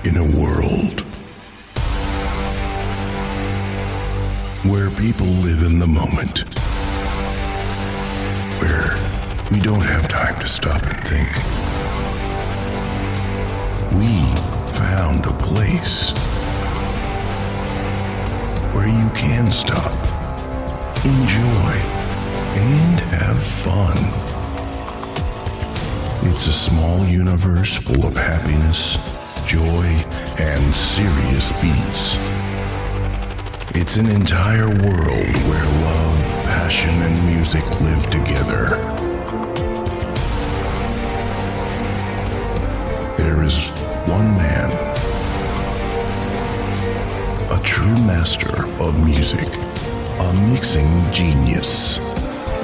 In a world where people live in the moment, where we don't have time to stop and think, we found a place where you can stop, enjoy, and have fun. It's a small universe full of happiness, joy, and serious beats. It's an entire world where love, passion, and music live together. There is one man, a true master of music, a mixing genius.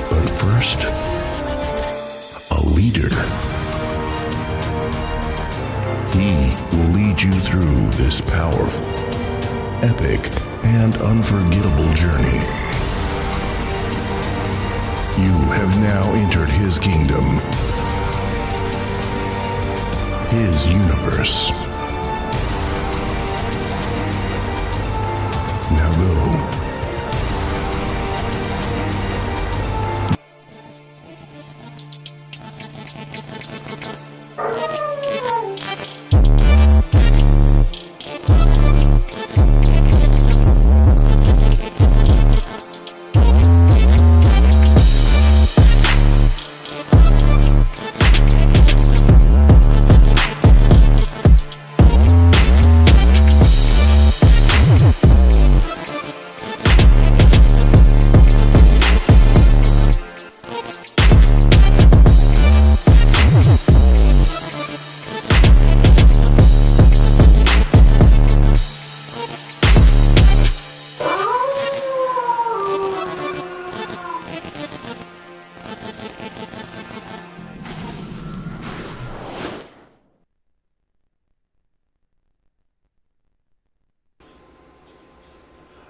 But first, a leader. He will lead you through this powerful, epic, and unforgettable journey. You have now entered his kingdom, his universe. Now go.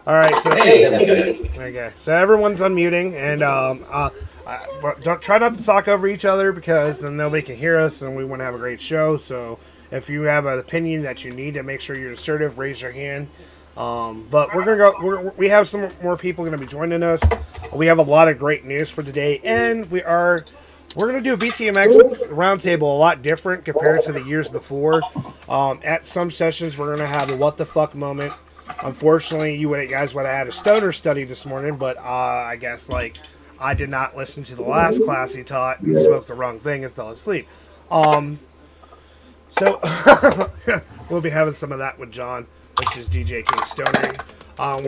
All right, so there we go. So everyone's unmuting, and don't try not to talk over each other because then nobody can hear us, and we want to have a great show. So if you have an opinion that you need to make sure you're assertive, raise your hand. But we're gonna go. We have some more people going to be joining us. We have a lot of great news for today, and we're going to do a BTMX Roundtable a lot different compared to the years before. At some sessions, we're going to have a what the fuck moment. Unfortunately, you guys would have had a stoner study this morning, but I guess I did not listen to the last class he taught and smoked the wrong thing and fell asleep. So we'll be having some of that with John, which is DJ King Stoner.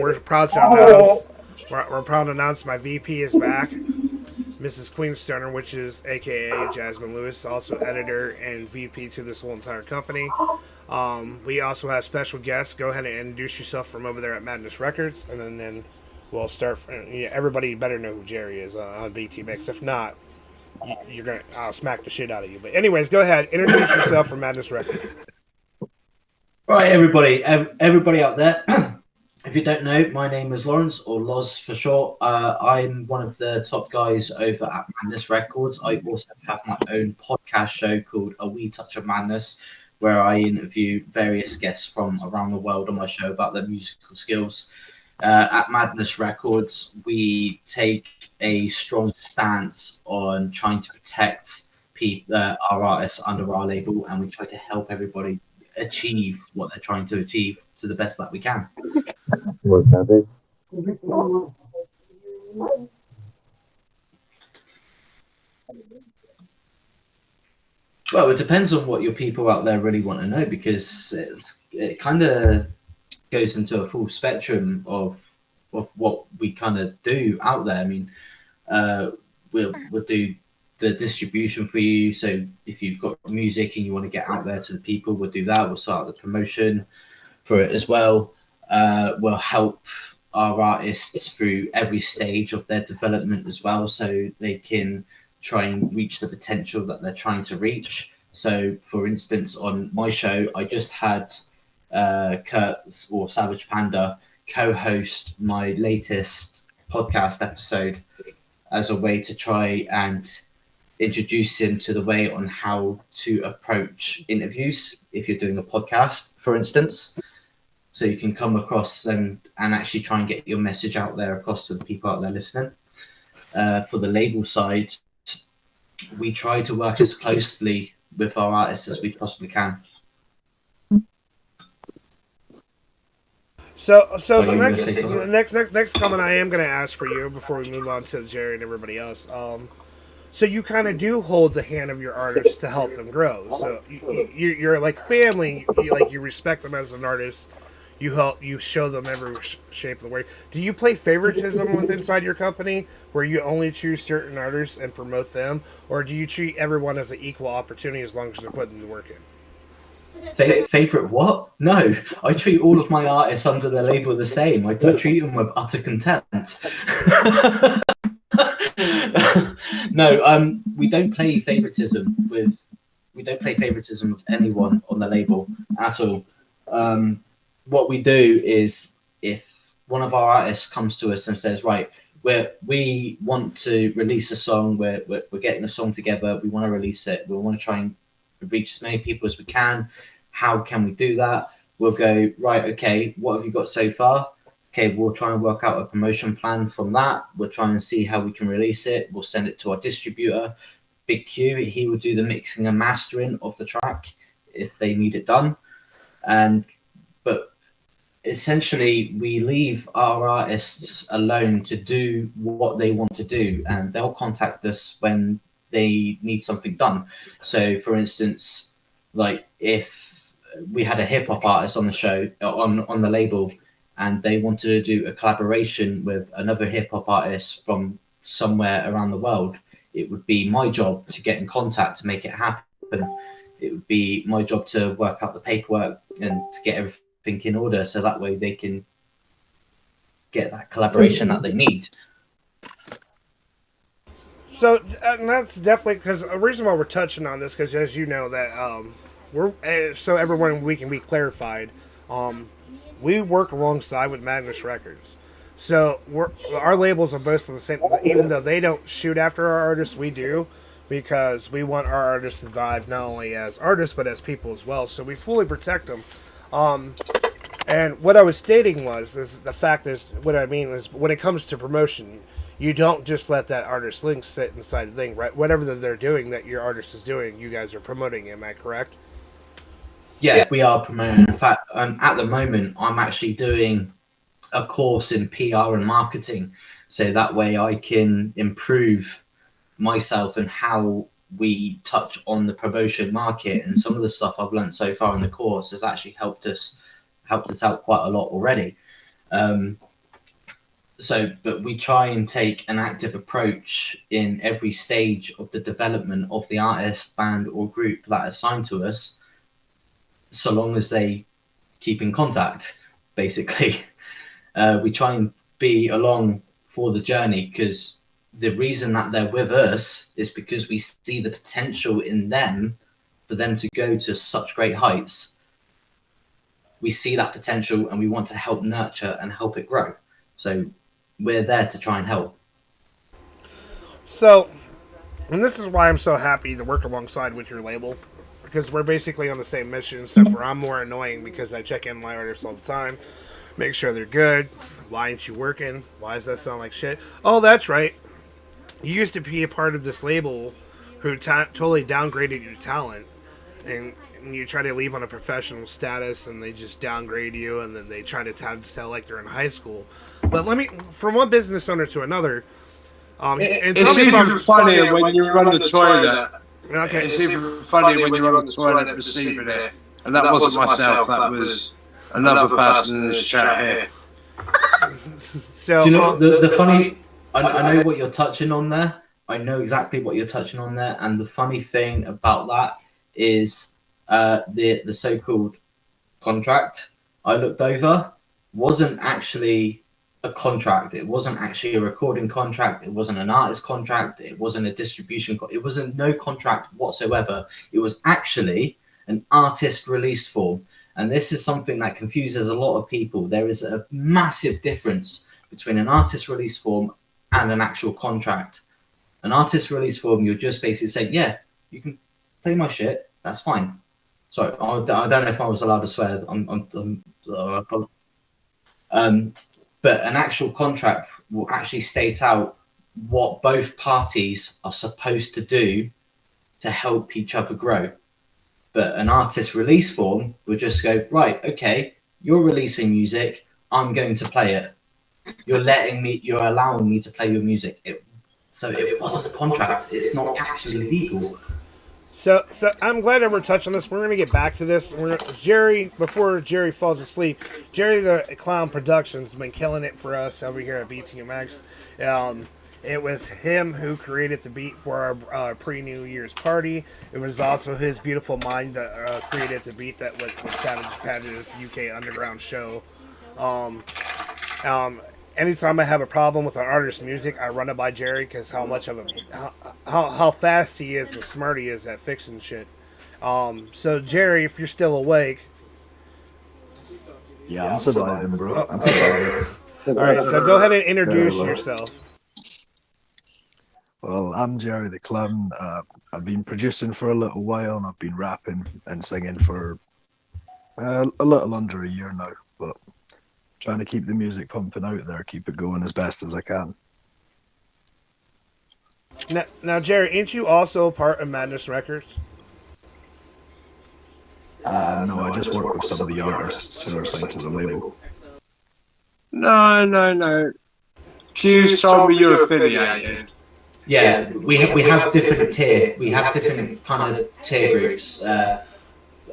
We're proud to announce my VP is back, Mrs. Queen Stoner, which is AKA Jasmine Lewis, also editor and VP to this whole entire company. We also have special guests. Go ahead and introduce yourself from over there at Madness Records, and then we'll start. Everybody better know who Jerry is on BTMX. If not, I'll smack the shit out of you. But anyways, go ahead, introduce yourself from Madness Records. Right, everybody out there. If you don't know, my name is Lawrence, or Loz for short. I'm one of the top guys over at Madness Records. I also have my own podcast show called A Wee Touch of Madness, where I interview various guests from around the world on my show about their musical skills. At Madness Records, we take a strong stance on trying to protect our artists under our label, and we try to help everybody achieve what they're trying to achieve to the best that we can. Well, it depends on what your people out there really want to know, because it kind of goes into a full spectrum of what we kind of do out there. I mean, we'll do the distribution for you. So if you've got music and you want to get out there to the people, we'll do that. We'll start the promotion for it as well. We'll help our artists through every stage of their development as well, so they can try and reach the potential that they're trying to reach. So, for instance, on my show, I just had Kurt or Savage Panda co-host my latest podcast episode as a way to try and introduce him to the way on how to approach interviews if you're doing a podcast, for instance. So you can come across and actually try and get your message out there across to the people out there listening. For the label side, we try to work as closely with our artists as we possibly can. So the next comment I am going to ask for you before we move on to Jerry and everybody else. So you kind of do hold the hand of your artists to help them grow. So you're like family. You respect them as an artist. You show them every shape of the way. Do you play favoritism with inside your company, where you only choose certain artists and promote them, or do you treat everyone as an equal opportunity as long as they're putting the work in? Favorite what? No, I treat all of my artists under the label the same. I treat them with utter contempt. No, we don't play favoritism with anyone on the label at all. What we do is, if one of our artists comes to us and says, right, we want to release a song, we're getting a song together, we want to release it, we want to try and reach as many people as we can. How can we do that? We'll go, right, okay, what have you got so far? Okay, we'll try and work out a promotion plan from that. We'll try and see how we can release it. We'll send it to our distributor, Big Q. He will do the mixing and mastering of the track if they need it done. But essentially, we leave our artists alone to do what they want to do, and they'll contact us when they need something done. So, for instance, like if we had a hip hop artist on the show, on the label, and they wanted to do a collaboration with another hip hop artist from somewhere around the world, it would be my job to get in contact to make it happen. It would be my job to work out the paperwork and to get everything in order, so that way they can get that collaboration that they need. So and that's definitely because the reason why we're touching on this, because as you know that so everyone we can be clarified, we work alongside with Madness Records. So our labels are both on the same, even though they don't shoot after our artists, we do, because we want our artists to thrive not only as artists but as people as well. So we fully protect them. And what I was stating is the fact is, what I mean is, when it comes to promotion, you don't just let that artist link sit inside the thing, right? Whatever that they're doing, that your artist is doing, you guys are promoting. Am I correct? Yeah, we are promoting. In fact, at the moment, I'm actually doing a course in PR and marketing, so that way I can improve myself and how we touch on the promotion market. And some of the stuff I've learned so far in the course has actually helped us out quite a lot already. But we try and take an active approach in every stage of the development of the artist, band, or group that is assigned to us, so long as they keep in contact, basically. We try and be along for the journey, because the reason that they're with us is because we see the potential in them for them to go to such great heights. We see that potential and we want to help nurture and help it grow. So we're there to try and help. So, and this is why I'm so happy to work alongside with your label, because we're basically on the same mission, except for I'm more annoying because I check in my artists all the time, make sure they're good. Why ain't you working? Why does that sound like shit? Oh, that's right. You used to be a part of this label who totally downgraded your talent, and you try to leave on a professional status, and they just downgrade you, and then they try to tell like they're in high school. But from one business owner to another, it's even funnier when you run the toilet. Okay. It's even funnier when you run the toilet receiving it, and that wasn't myself. That was another person in this chat here. So, do you know the funny? I know what you're touching on there. I know exactly what you're touching on there, and the funny thing about that is the so-called contract I looked over wasn't actually a contract. It wasn't actually a recording contract. It wasn't an artist contract. It wasn't a distribution. It wasn't no contract whatsoever. It was actually an artist release form. And this is something that confuses a lot of people. There is a massive difference between an artist release form and an actual contract. An artist release form, you're just basically saying, yeah, you can play my shit. That's fine. Sorry, I don't know if I was allowed to swear. But an actual contract will actually state out what both parties are supposed to do to help each other grow. But an artist release form will just go, right, okay, you're releasing music, I'm going to play it. You're allowing me to play your music. So it wasn't a contract. It's not actually legal. So I'm glad that we're touching this. We're going to get back to this. Jerry, before Jerry falls asleep, Jerry the Clown Productions has been killing it for us over here at BTMX. It was him who created the beat for our pre-New Year's party. It was also his beautiful mind that created the beat that was Savage Patch's UK Underground show. Anytime I have a problem with an artist's music, I run it by Jerry because how fast he is and smart he is at fixing shit. So Jerry, if you're still awake. Yeah, I'm surviving, bro. I'm surviving. All right, so go ahead and introduce yourself. Well, I'm Jerry the Clown. I've been producing for a little while, and I've been rapping and singing for a little under a year now. But trying to keep the music pumping out there, keep it going as best as I can. Now, Jerry, ain't you also part of Madness Records? No, I just work with some of the artists who are signed to the label. No. Q's told me you're affiliated. Yeah, we have different tier. We have different kind of tier groups.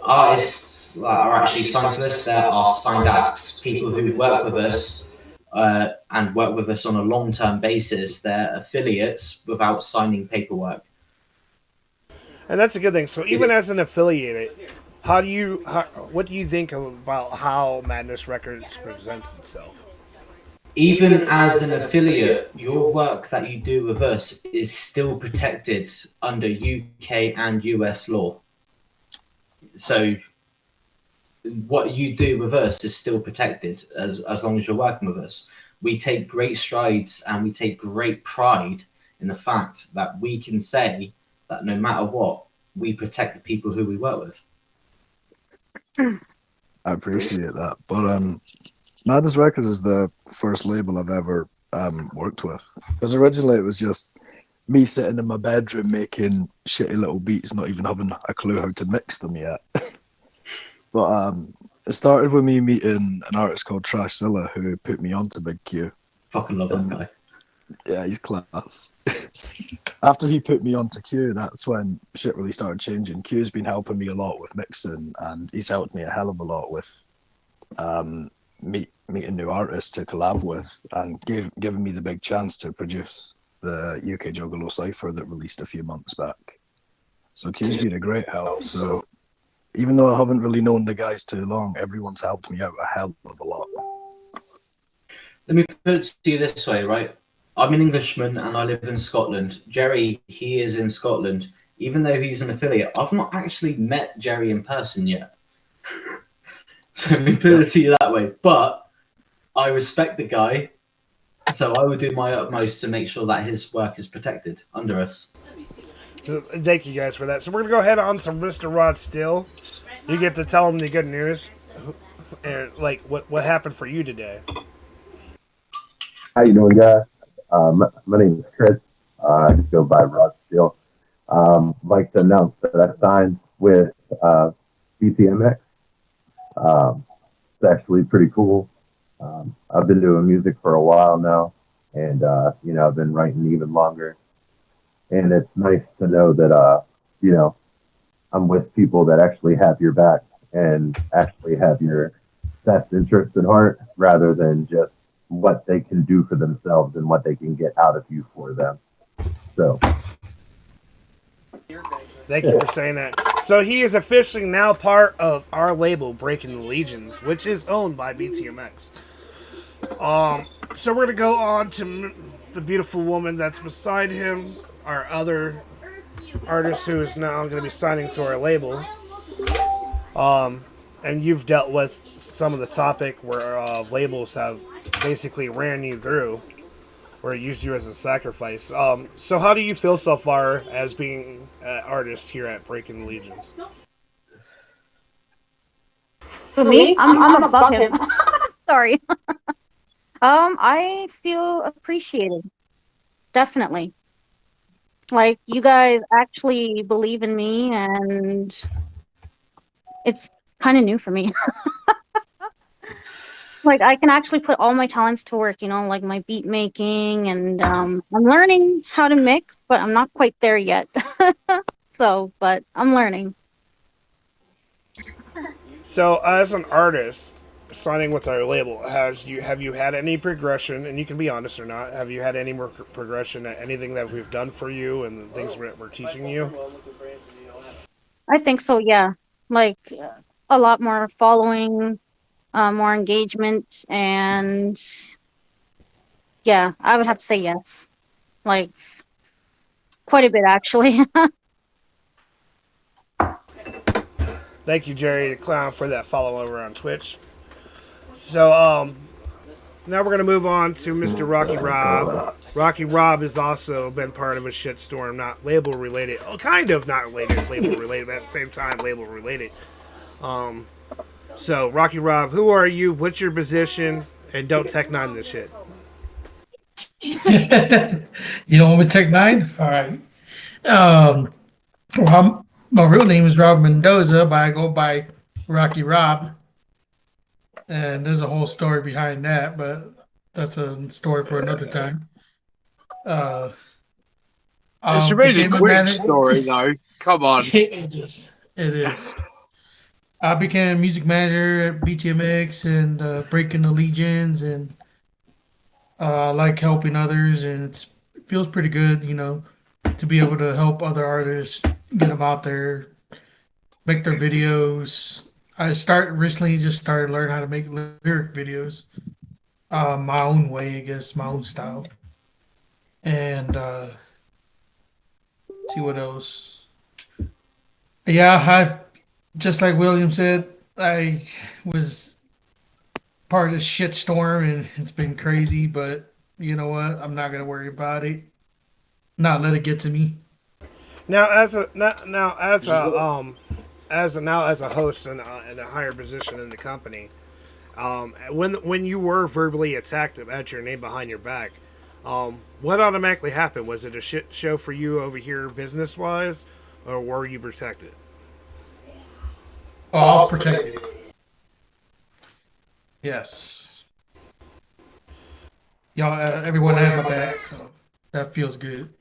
Artists that are actually signed to us, there are signed acts. People who work with us and work with us on a long-term basis, they're affiliates without signing paperwork. And that's a good thing. So even as an affiliate, what do you think about how Madness Records presents itself? Even as an affiliate, your work that you do with us is still protected under UK and US law. So what you do with us is still protected as long as you're working with us. We take great strides and we take great pride in the fact that we can say that no matter what, we protect the people who we work with. I appreciate that. But Madness Records is the first label I've ever worked with. Because originally it was just me sitting in my bedroom making shitty little beats, not even having a clue how to mix them yet. But it started with me meeting an artist called Trashzilla who put me onto Big Q. Fucking love that guy. Yeah, he's class. After he put me onto Q, that's when shit really started changing. Q's been helping me a lot with mixing, and he's helped me a hell of a lot with meeting new artists to collab with, and giving me the big chance to produce the UK Juggalo Cypher that released a few months back. So Q's been a great help. So even though I haven't really known the guys too long, everyone's helped me out a hell of a lot. Let me put it to you this way, right? I'm an Englishman and I live in Scotland. Jerry, he is in Scotland. Even though he's an affiliate, I've not actually met Jerry in person yet. So let me put it to you that way. But I respect the guy, so I will do my utmost to make sure that his work is protected under us. So, thank you guys for that. So we're going to go ahead on to Mr. Rod Still. You get to tell him the good news. And, what happened for you today? How you doing, guys? My name is Chris. I just go by Rod Still. I'd like to announce that I signed with BTMX. It's actually pretty cool. I've been doing music for a while now, and I've been writing even longer. And it's nice to know that I'm with people that actually have your back and actually have your best interest at heart, rather than just what they can do for themselves and what they can get out of you for them. So thank you for saying that. So he is officially now part of our label, Breaking the Legions, which is owned by BTMX. So we're gonna go on to the beautiful woman that's beside him, our other artist who is now going to be signing to our label. And you've dealt with some of the topic where labels have basically ran you through, or used you as a sacrifice. So how do you feel so far as being an artist here at Breaking Legions? For me, I'm above him. Sorry. I feel appreciated. Definitely. Like, you guys actually believe in me, and it's kind of new for me. Like, I can actually put all my talents to work, like my beat making, and I'm learning how to mix, but I'm not quite there yet. But I'm learning. So as an artist signing with our label, have you had any progression? And you can be honest or not. Have you had any more progression at anything that we've done for you and the things we're teaching you? I think so, yeah. Like, a lot more following, more engagement, and yeah, I would have to say yes. Like, quite a bit, actually. Thank you, Jerry the Clown, for that follow over on Twitch. So, now we're gonna move on to Mr. Rocky Rob. Rocky Rob has also been part of a shitstorm, not label related. Oh, kind of not related, label related, but at the same time, label related. So, Rocky Rob, who are you? What's your position? And don't Tech Nine this shit. You don't want me to take 9? All right. Well, my real name is Rob Mendoza, but I go by Rocky Rob. And there's a whole story behind that, but that's a story for another time. Uh, It's a really became a quick manager. story, though. Come on. It is. It is. I became a music manager at BTMX and Breaking the Legions, and I like helping others, and it feels pretty good, to be able to help other artists get them out there, make their videos. Recently just started learning how to make lyric videos, my own way, I guess, my own style, and see what else. Yeah, I just like William said, I was part of this shit storm, and it's been crazy, but you know what? I'm not gonna worry about it. Not let it get to me. Now, as a host in a higher position in the company, when you were verbally attacked at your name behind your back, what automatically happened? Was it a shit show for you over here, business wise, or were you protected? Oh, I was protected. Yes. Y'all, everyone had my back, so that feels good.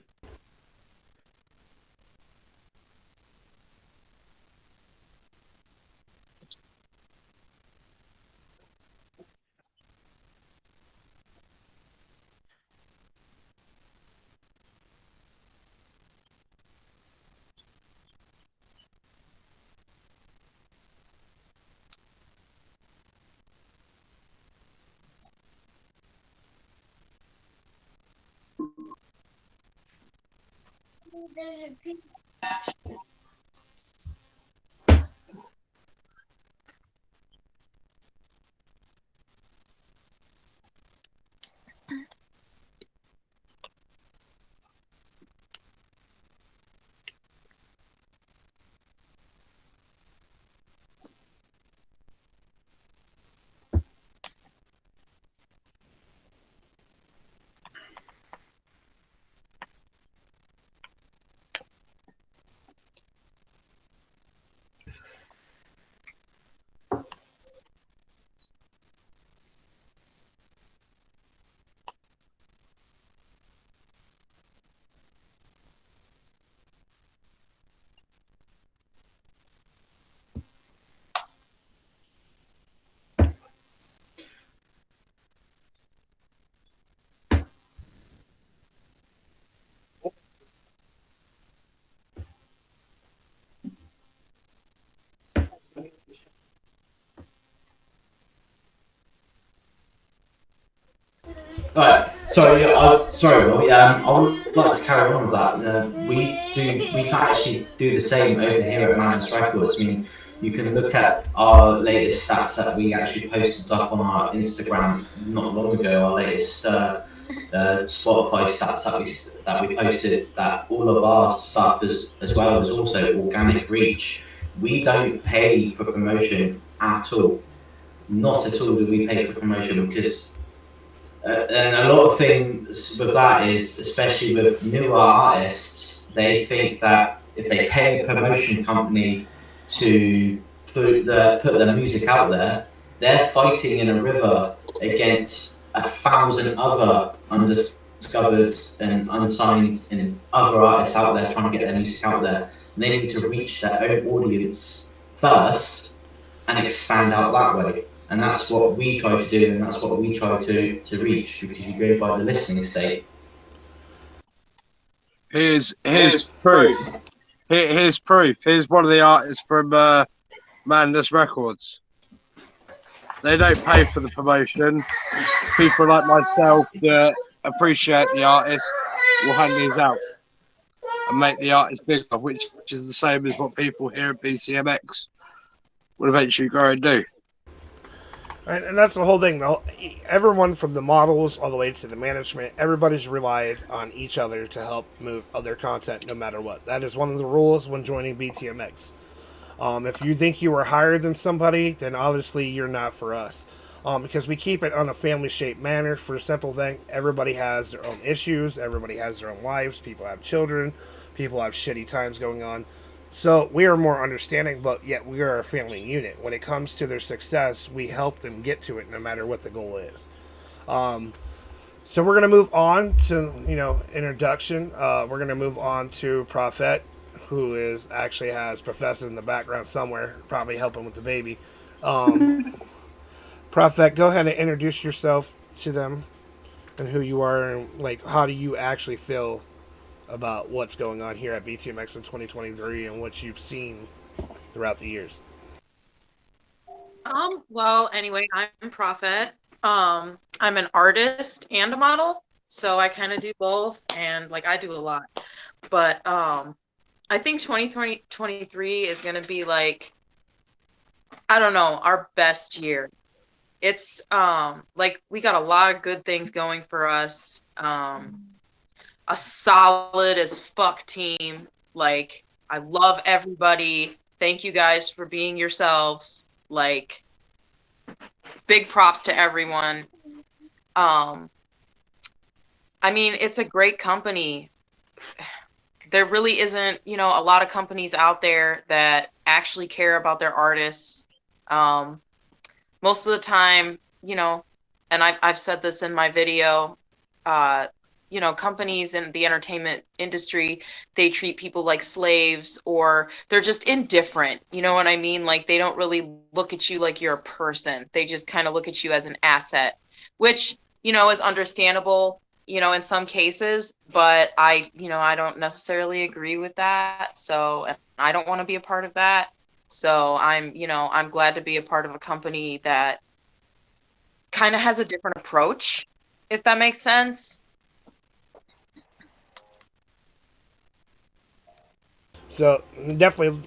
Right. Sorry. Sorry, Will. I would like to carry on with that. We can actually do the same over here at Madness Records. I mean, you can look at our latest stats that we actually posted up on our Instagram not long ago. Our latest Spotify stats that we posted. That all of our stuff as well as also organic reach. We don't pay for promotion at all. Not at all do we pay for promotion because. And a lot of things with that is, especially with newer artists, they think that if they pay a promotion company to put their music out there, they're fighting in a river against 1,000 other undiscovered and unsigned and other artists out there trying to get their music out there. And they need to reach their own audience first and expand out that way. And that's what we try to do, and that's what we try to reach, because you go by the listening state. Here's proof. Here's proof. Here's one of the artists from Madness Records. They don't pay for the promotion. People like myself that appreciate the artist will hand these out and make the artist bigger, which is the same as what people here at BTMX will eventually grow and do. And that's the whole thing. Everyone from the models all the way to the management, everybody's relied on each other to help move other content no matter what. That is one of the rules when joining BTMX. If you think you are higher than somebody, then obviously you're not for us. Because we keep it on a family-shaped manner for a simple thing. Everybody has their own issues. Everybody has their own lives. People have children. People have shitty times going on. So we are more understanding, but yet we are a family unit. When it comes to their success, we help them get to it no matter what the goal is. So we're going to move on to, introduction. We're going to move on to Prophet, who actually has Professor in the background somewhere, probably helping with the baby. Prophet, go ahead and introduce yourself to them and who you are and how do you actually feel about what's going on here at BTMX in 2023 and what you've seen throughout the years. Well, anyway, I'm Prophet. I'm an artist and a model, so I kind of do both, and I do a lot. But I think 2023 is going to be I don't know, our best year. It's we got a lot of good things going for us. A solid as fuck team. I love everybody. Thank you guys for being yourselves. Big props to everyone. I mean, it's a great company. There really isn't, a lot of companies out there that actually care about their artists. Most of the time, and I've said this in my video, companies in the entertainment industry, they treat people like slaves, or they're just indifferent. You know what I mean? They don't really look at you like you're a person. They just kind of look at you as an asset, which, is understandable, in some cases, but I don't necessarily agree with that. So I don't want to be a part of that. So I'm glad to be a part of a company that kind of has a different approach, if that makes sense. So definitely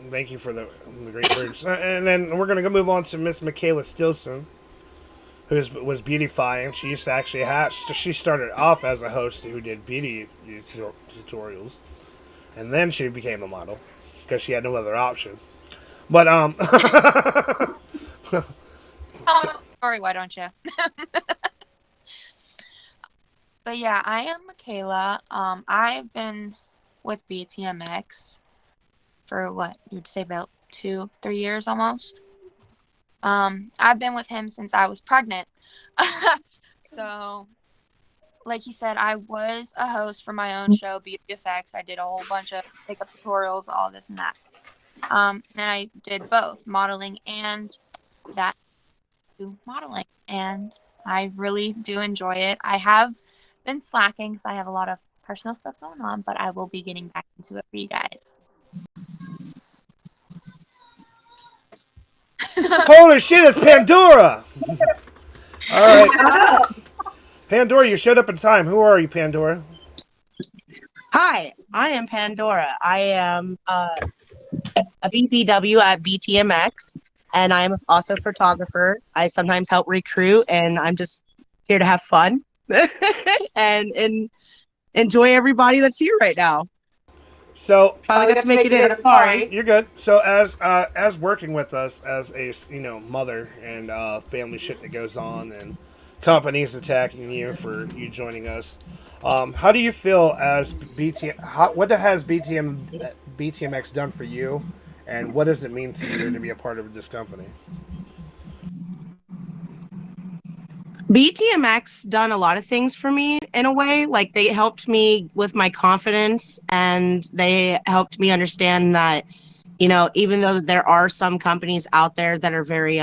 thank you for the great words. And then we're going to move on to Miss Michaela Stilson, who was beautifying. She used to actually she started off as a host who did beauty tutorials. And then she became a model because she had no other option. But Sorry, why don't you? But yeah, I am Michaela. I've been with BTMX for what you'd say about 2-3 years almost. I've been with him since I was pregnant. So like he said, I was a host for my own show, Beauty Effects. I did a whole bunch of makeup tutorials, all this and that. And I did both modeling and that modeling, and I really do enjoy it. I have been slacking because I have a lot of personal stuff going on, but I will be getting back into it for you guys. Holy shit, it's Pandora! All right. Pandora, you showed up in time. Who are you, Pandora? Hi, I am Pandora. I am a BPW at BTMX, and I am also a photographer. I sometimes help recruit, and I'm just here to have fun and enjoy everybody that's here right now. So Finally got to make it in. I'm sorry. you're good. So as working with us as a mother and family shit that goes on and companies attacking you for you joining us, how do you feel as what has BTMX done for you, and what does it mean to you to be a part of this company? BTMX done a lot of things for me in a way. Like they helped me with my confidence, and they helped me understand that, even though there are some companies out there that are very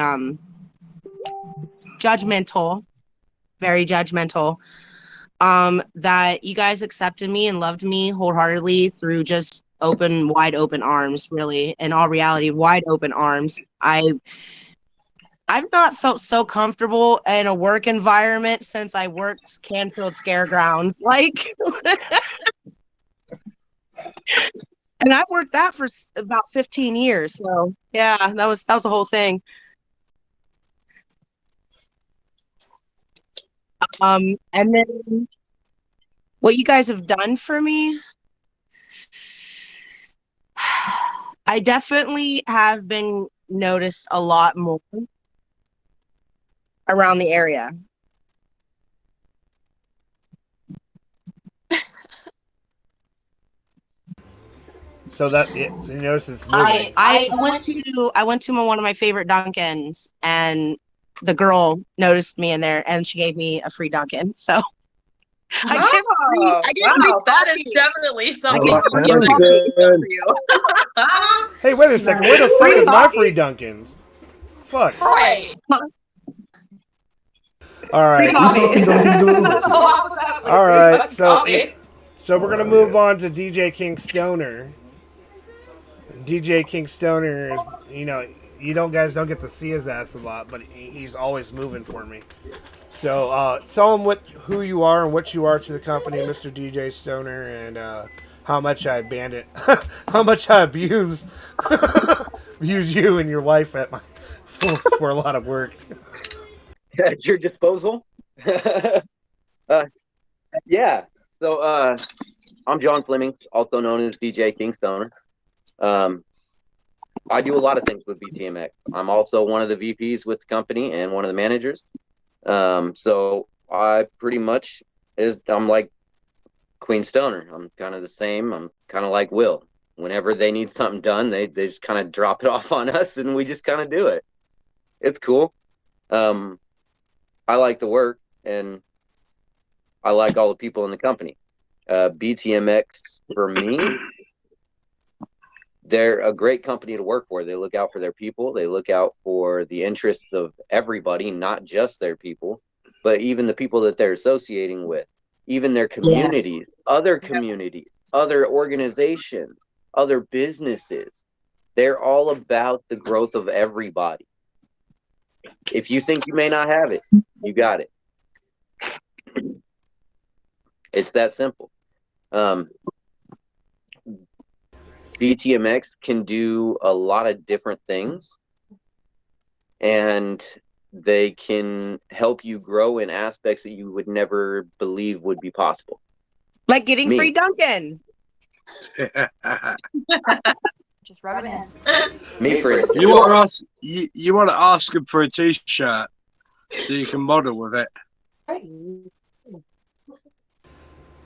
judgmental, very judgmental, that you guys accepted me and loved me wholeheartedly through just wide open arms, really. In all reality, wide open arms. I've not felt so comfortable in a work environment since I worked Canfield Scaregrounds. And I've worked that for about 15 years. So yeah, that was the whole thing. And then what you guys have done for me, I definitely have been noticed a lot more around the area. So you notice it's moving. I went to one of my favorite Dunkins, and the girl noticed me in there, and she gave me a free Dunkin'. So I give free that is definitely something for you. Hey, wait a second. Where the fuck is my free Dunkins? Fuck. Right. All right. All right. So we're gonna move on to DJ King Stoner. DJ King Stoner is, you guys don't get to see his ass a lot, but he's always moving for me. So tell him who you are and what you are to the company, Mr. DJ Stoner, and how much I bandit, how much I abuse you and your wife for a lot of work. At your disposal. Yeah. So I'm John Fleming, also known as DJ King Stoner. I do a lot of things with BTMX. I'm also one of the VPs with the company and one of the managers. So I pretty much I'm like Queen Stoner. I'm kind of the same. I'm kind of like Will. Whenever they need something done, they just kind of drop it off on us, and we just kind of do it. It's cool. I like the work, and I like all the people in the company. BTMX, for me, they're a great company to work for. They look out for their people. They look out for the interests of everybody, not just their people, but even the people that they're associating with, even their communities, yes. Other communities, other organizations, other businesses. They're all about the growth of everybody. If you think you may not have it, you got it. It's that simple. BTMX can do a lot of different things, and they can help you grow in aspects that you would never believe would be possible. Like getting free Dunkin'. Just rub it in. Me, for instance. You want to ask him for a t-shirt so you can model with it.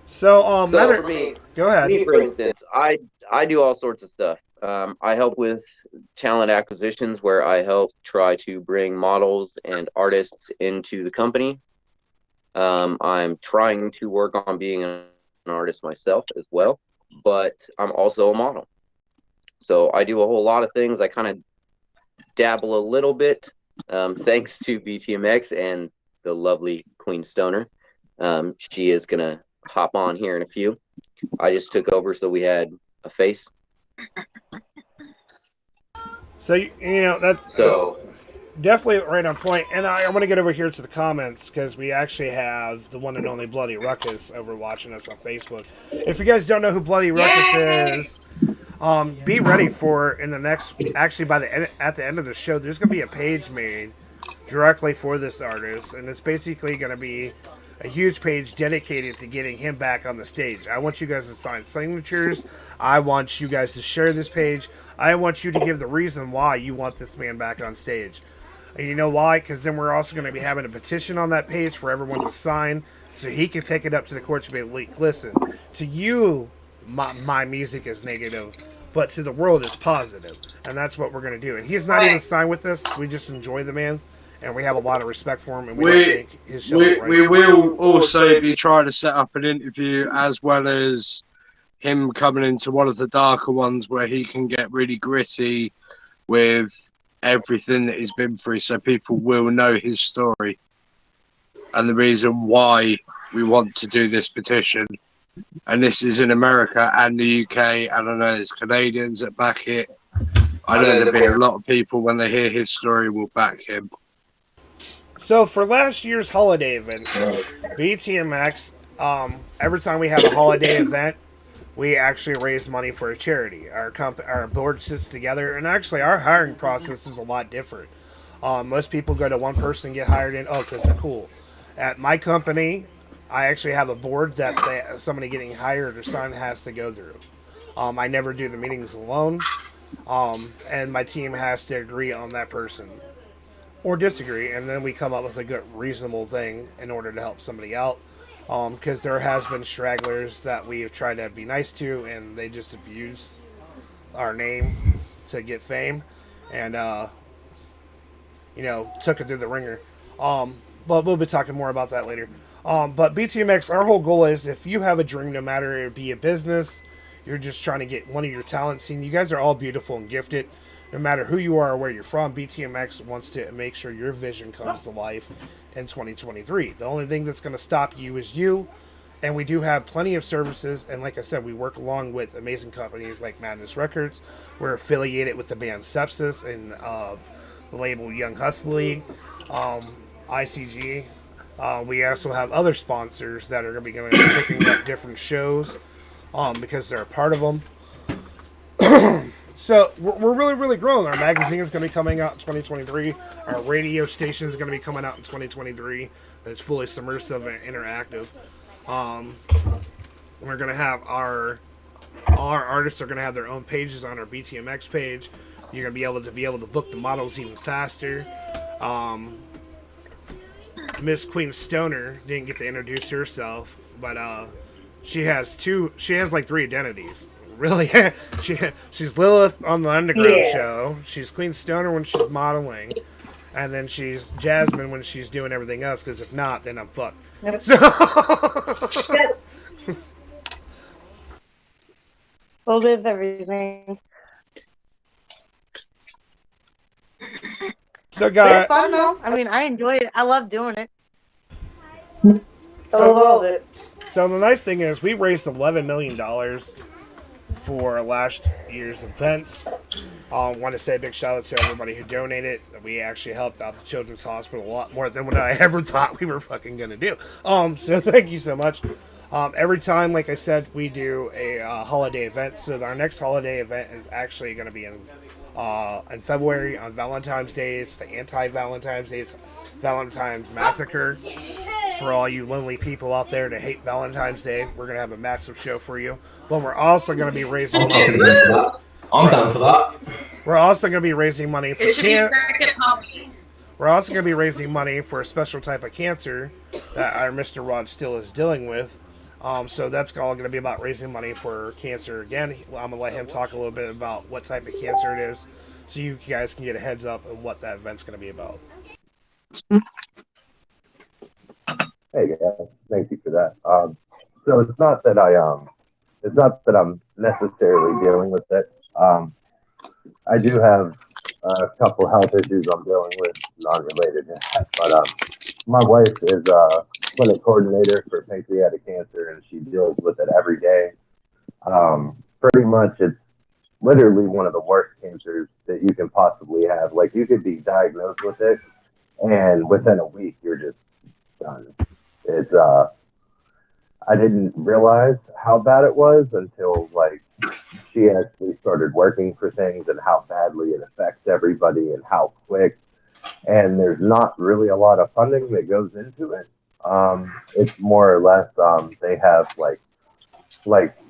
So for me, go ahead. Me, for instance, I do all sorts of stuff. I help with talent acquisitions, where I help try to bring models and artists into the company. I'm trying to work on being an artist myself as well, but I'm also a model. So I do a whole lot of things. I kind of dabble a little bit, thanks to BTMX and the lovely Queen Stoner. She is going to hop on here in a few. I just took over so we had a face. So that's definitely right on point. And I want to get over here to the comments because we actually have the one and only Bloody Ruckus over watching us on Facebook. If you guys don't know who Bloody Ruckus is, be ready for in the next. Actually, at the end of the show, there's going to be a page made directly for this artist, and it's basically going to be a huge page dedicated to getting him back on the stage. I want you guys to sign signatures. I want you guys to share this page. I want you to give the reason why you want this man back on stage. And you know why? Because then we're also going to be having a petition on that page for everyone to sign so he can take it up to the courts and be like, listen, to you, my music is negative, but to the world it's positive. And that's what we're going to do. And he's not even signed with us. We just enjoy the man. And we have a lot of respect for him. And we think his show we will also be trying to set up an interview as well as him coming into one of the darker ones where he can get really gritty with everything that he's been through, so people will know his story and the reason why we want to do this petition. And this is in America and the UK, and I know there's Canadians that back it. I know there'll be a lot of people when they hear his story will back him. So for last year's holiday events, BTMX, every time we have a holiday event, we actually raise money for a charity. Our board sits together, and actually our hiring process is a lot different. Most people go to one person and get hired in, because they're cool. At my company, I actually have a board that somebody getting hired or signed has to go through. I never do the meetings alone, and my team has to agree on that person. Or disagree, and then we come up with a good, reasonable thing in order to help somebody out. Because there has been stragglers that we've tried to be nice to, and they just abused our name to get fame, and took it through the ringer. But we'll be talking more about that later. But BTMX, our whole goal is if you have a dream, no matter it be a business, you're just trying to get one of your talents seen. You guys are all beautiful and gifted. No matter who you are or where you're from, BTMX wants to make sure your vision comes to life in 2023. The only thing that's going to stop you is you. And we do have plenty of services. And like I said, we work along with amazing companies like Madness Records. We're affiliated with the band Sepsis and the label Young Hustle League, ICG. We also have other sponsors that are going to be picking up different shows because they're a part of them. So we're really, really growing. Our magazine is going to be coming out in 2023. Our radio station is going to be coming out in 2023. It's fully submersive and interactive. We're going to have all our artists are going to have their own pages on our BTMX page. You're going to be able to book the models even faster. Miss Queen Stoner didn't get to introduce herself, but she has like 3 identities. Really, she's Lilith on the Underground show. She's Queen Stoner when she's modeling, and then she's Jasmine when she's doing everything else. Because if not, then I'm fucked. Yep. So, a little bit of everything. So, guys, it's fun though. I mean, I enjoy it. I love doing it. So the nice thing is, we raised $11 million for last year's events. Want to say a big shout out to everybody who donated. We actually helped out the Children's Hospital a lot more than what I ever thought we were fucking gonna do. So thank you so much. Every time, like I said, we do a holiday event. So our next holiday event is actually going to be in February on Valentine's Day. It's the anti-Valentine's Day. It's Valentine's Massacre. For all you lonely people out there that hate Valentine's Day, we're going to have a massive show for you. But we're also going to be raising money. I'm down for that. We're also going to be raising money for We're also going to be raising money for a special type of cancer that our Mr. Rod still is dealing with. So that's all going to be about raising money for cancer again. I'm going to let him talk a little bit about what type of cancer it is, so you guys can get a heads up of what that event's going to be about. Hey guys, thank you for that. So it's not that I'm necessarily dealing with it. I do have a couple health issues I'm dealing with, non-related to that. But my wife is a clinic coordinator for pancreatic cancer, and she deals with it every day. Pretty much, literally one of the worst cancers that you can possibly have. Like, you could be diagnosed with it, and within a week, you're just done. It's I didn't realize how bad it was until like she actually started working for things and how badly it affects everybody and how quick. And there's not really a lot of funding that goes into it. It's more or less they have like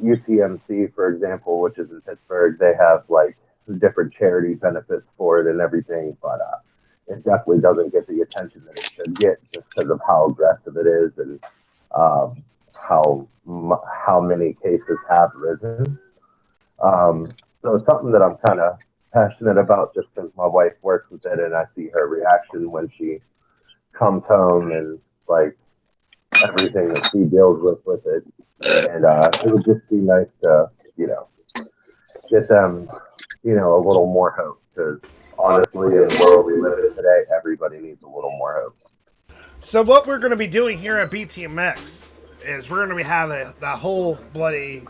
UTMC, for example, which is in Pittsburgh. They have like different charity benefits for it and everything, but it definitely doesn't get the attention that it should get just because of how aggressive it is and um, how many cases have risen. So it's something that I'm kind of passionate about just because my wife works with it and I see her reaction when she comes home and like everything that she deals with it. And it would just be nice to, get them, a little more hope because honestly, in the world we live in today, everybody needs a little more hope. So what we're going to be doing here at BTMX is we're going to be having that whole bloody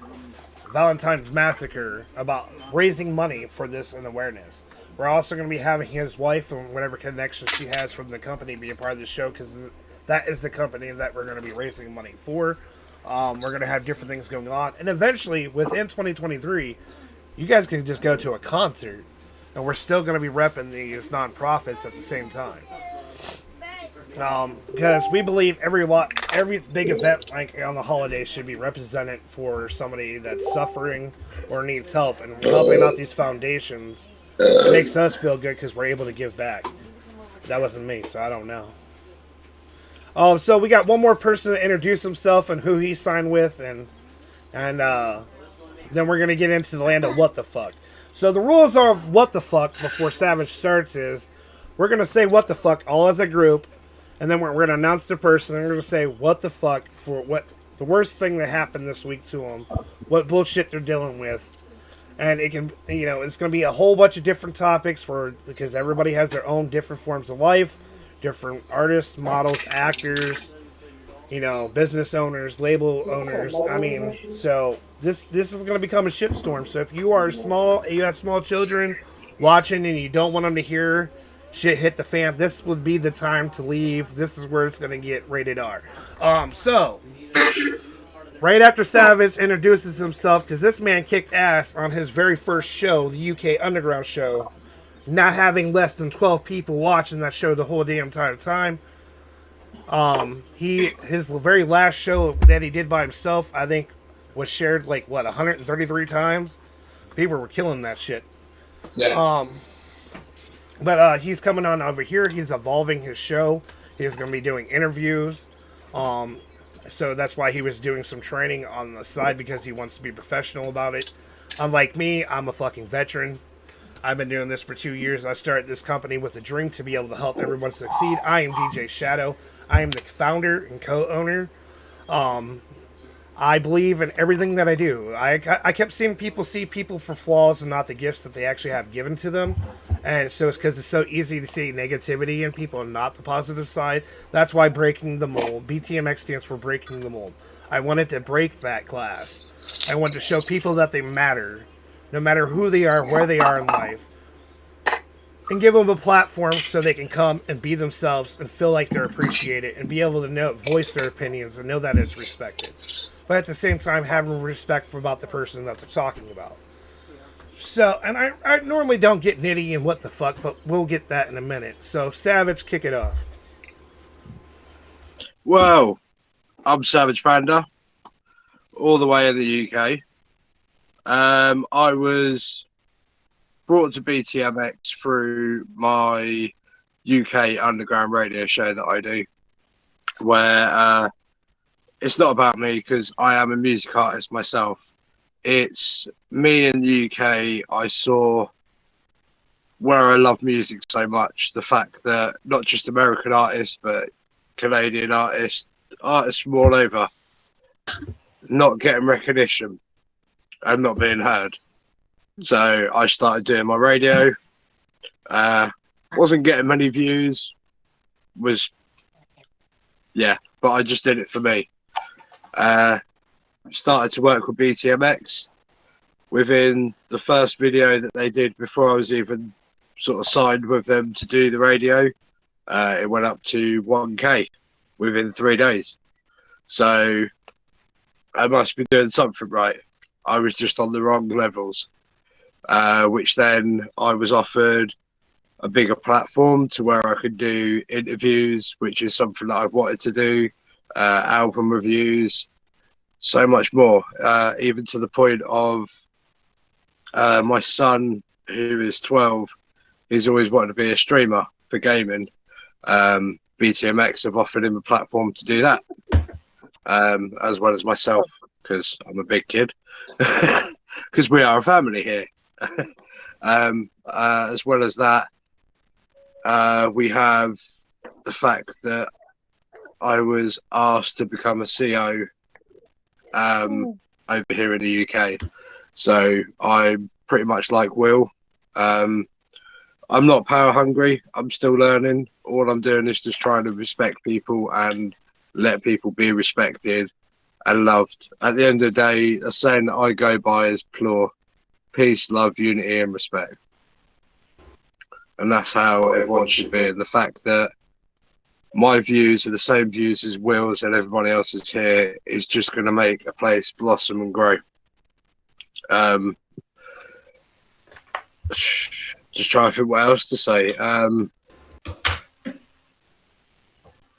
Valentine's massacre about raising money for this and awareness. We're also going to be having his wife and whatever connection she has from the company be a part of the show because that is the company that we're going to be raising money for. We're going to have different things going on. And eventually, within 2023, you guys can just go to a concert and we're still going to be repping these nonprofits at the same time. Because we believe every big event like on the holidays should be represented for somebody that's suffering or needs help, and helping out these foundations makes us feel good because we're able to give back. That wasn't me, so I don't know. So we got one more person to introduce himself and who he signed with, and then we're gonna get into the land of what the fuck. So the rules of what the fuck before Savage starts is we're gonna say what the fuck all as a group. And then we're going to announce the person. And we're going to say what the fuck for what the worst thing that happened this week to them, what bullshit they're dealing with, and it can it's going to be a whole bunch of different topics because everybody has their own different forms of life, different artists, models, actors, business owners, label owners. I mean, so this is going to become a shitstorm. So if you are you have small children watching and you don't want them to hear shit hit the fan, this would be the time to leave. This is where it's going to get rated R. So right after Savage introduces himself, because this man kicked ass on his very first show, the UK Underground show, not having less than 12 people watching that show the whole damn entire time. His very last show that he did by himself, I think, was shared 133 times. People were killing that shit. Yeah. But he's coming on over here. He's evolving his show. He's going to be doing interviews. So that's why he was doing some training on the side because he wants to be professional about it. Unlike me, I'm a fucking veteran. I've been doing this for 2 years. I started this company with a dream to be able to help everyone succeed. I am DJ Shadow. I am the founder and co-owner. I believe in everything that I do. I kept seeing people see people for flaws and not the gifts that they actually have given to them. And so it's because it's so easy to see negativity in people and not the positive side. That's why breaking the mold. BTMX stands for breaking the mold. I wanted to break that glass. I wanted to show people that they matter, no matter who they are, where they are in life. And give them a platform so they can come and be themselves and feel like they're appreciated and be able to voice their opinions and know that it's respected. But at the same time, having respect about the person that they're talking about. So, and I normally don't get nitty and what the fuck, but we'll get that in a minute. So, Savage, kick it off. Well, I'm Savage Panda, all the way in the UK. I was brought to BTMX through my UK underground radio show that I do, where it's not about me because I am a music artist myself. It's me in the UK. I saw where I love music so much, the fact that not just American artists, but Canadian artists from all over, not getting recognition and not being heard. So I started doing my radio. Wasn't getting many views. But I just did it for me. Started to work with BTMX. within the first video that they did before I was even sort of signed with them to do the radio. It went up to 1K within 3 days. So I must be doing something right. I was just on the wrong levels, which then I was offered a bigger platform to where I could do interviews, which is something that I've wanted to do, album reviews, so much more, even to the point of my son, who is 12, he's always wanted to be a streamer for gaming. BTMX have offered him a platform to do that, as well as myself, because I'm a big kid, because we are a family here. As well as that, we have the fact that I was asked to become a CO over here in the UK. So I'm pretty much like Will. I'm not power hungry. I'm still learning. All I'm doing is just trying to respect people and let people be respected and loved. At the end of the day, a saying that I go by is PLOR: peace, love, unity, and respect. And that's how everyone should be. And the fact that my views are the same views as Will's and everybody else's here is just going to make a place blossom and grow. Just trying to think what else to say.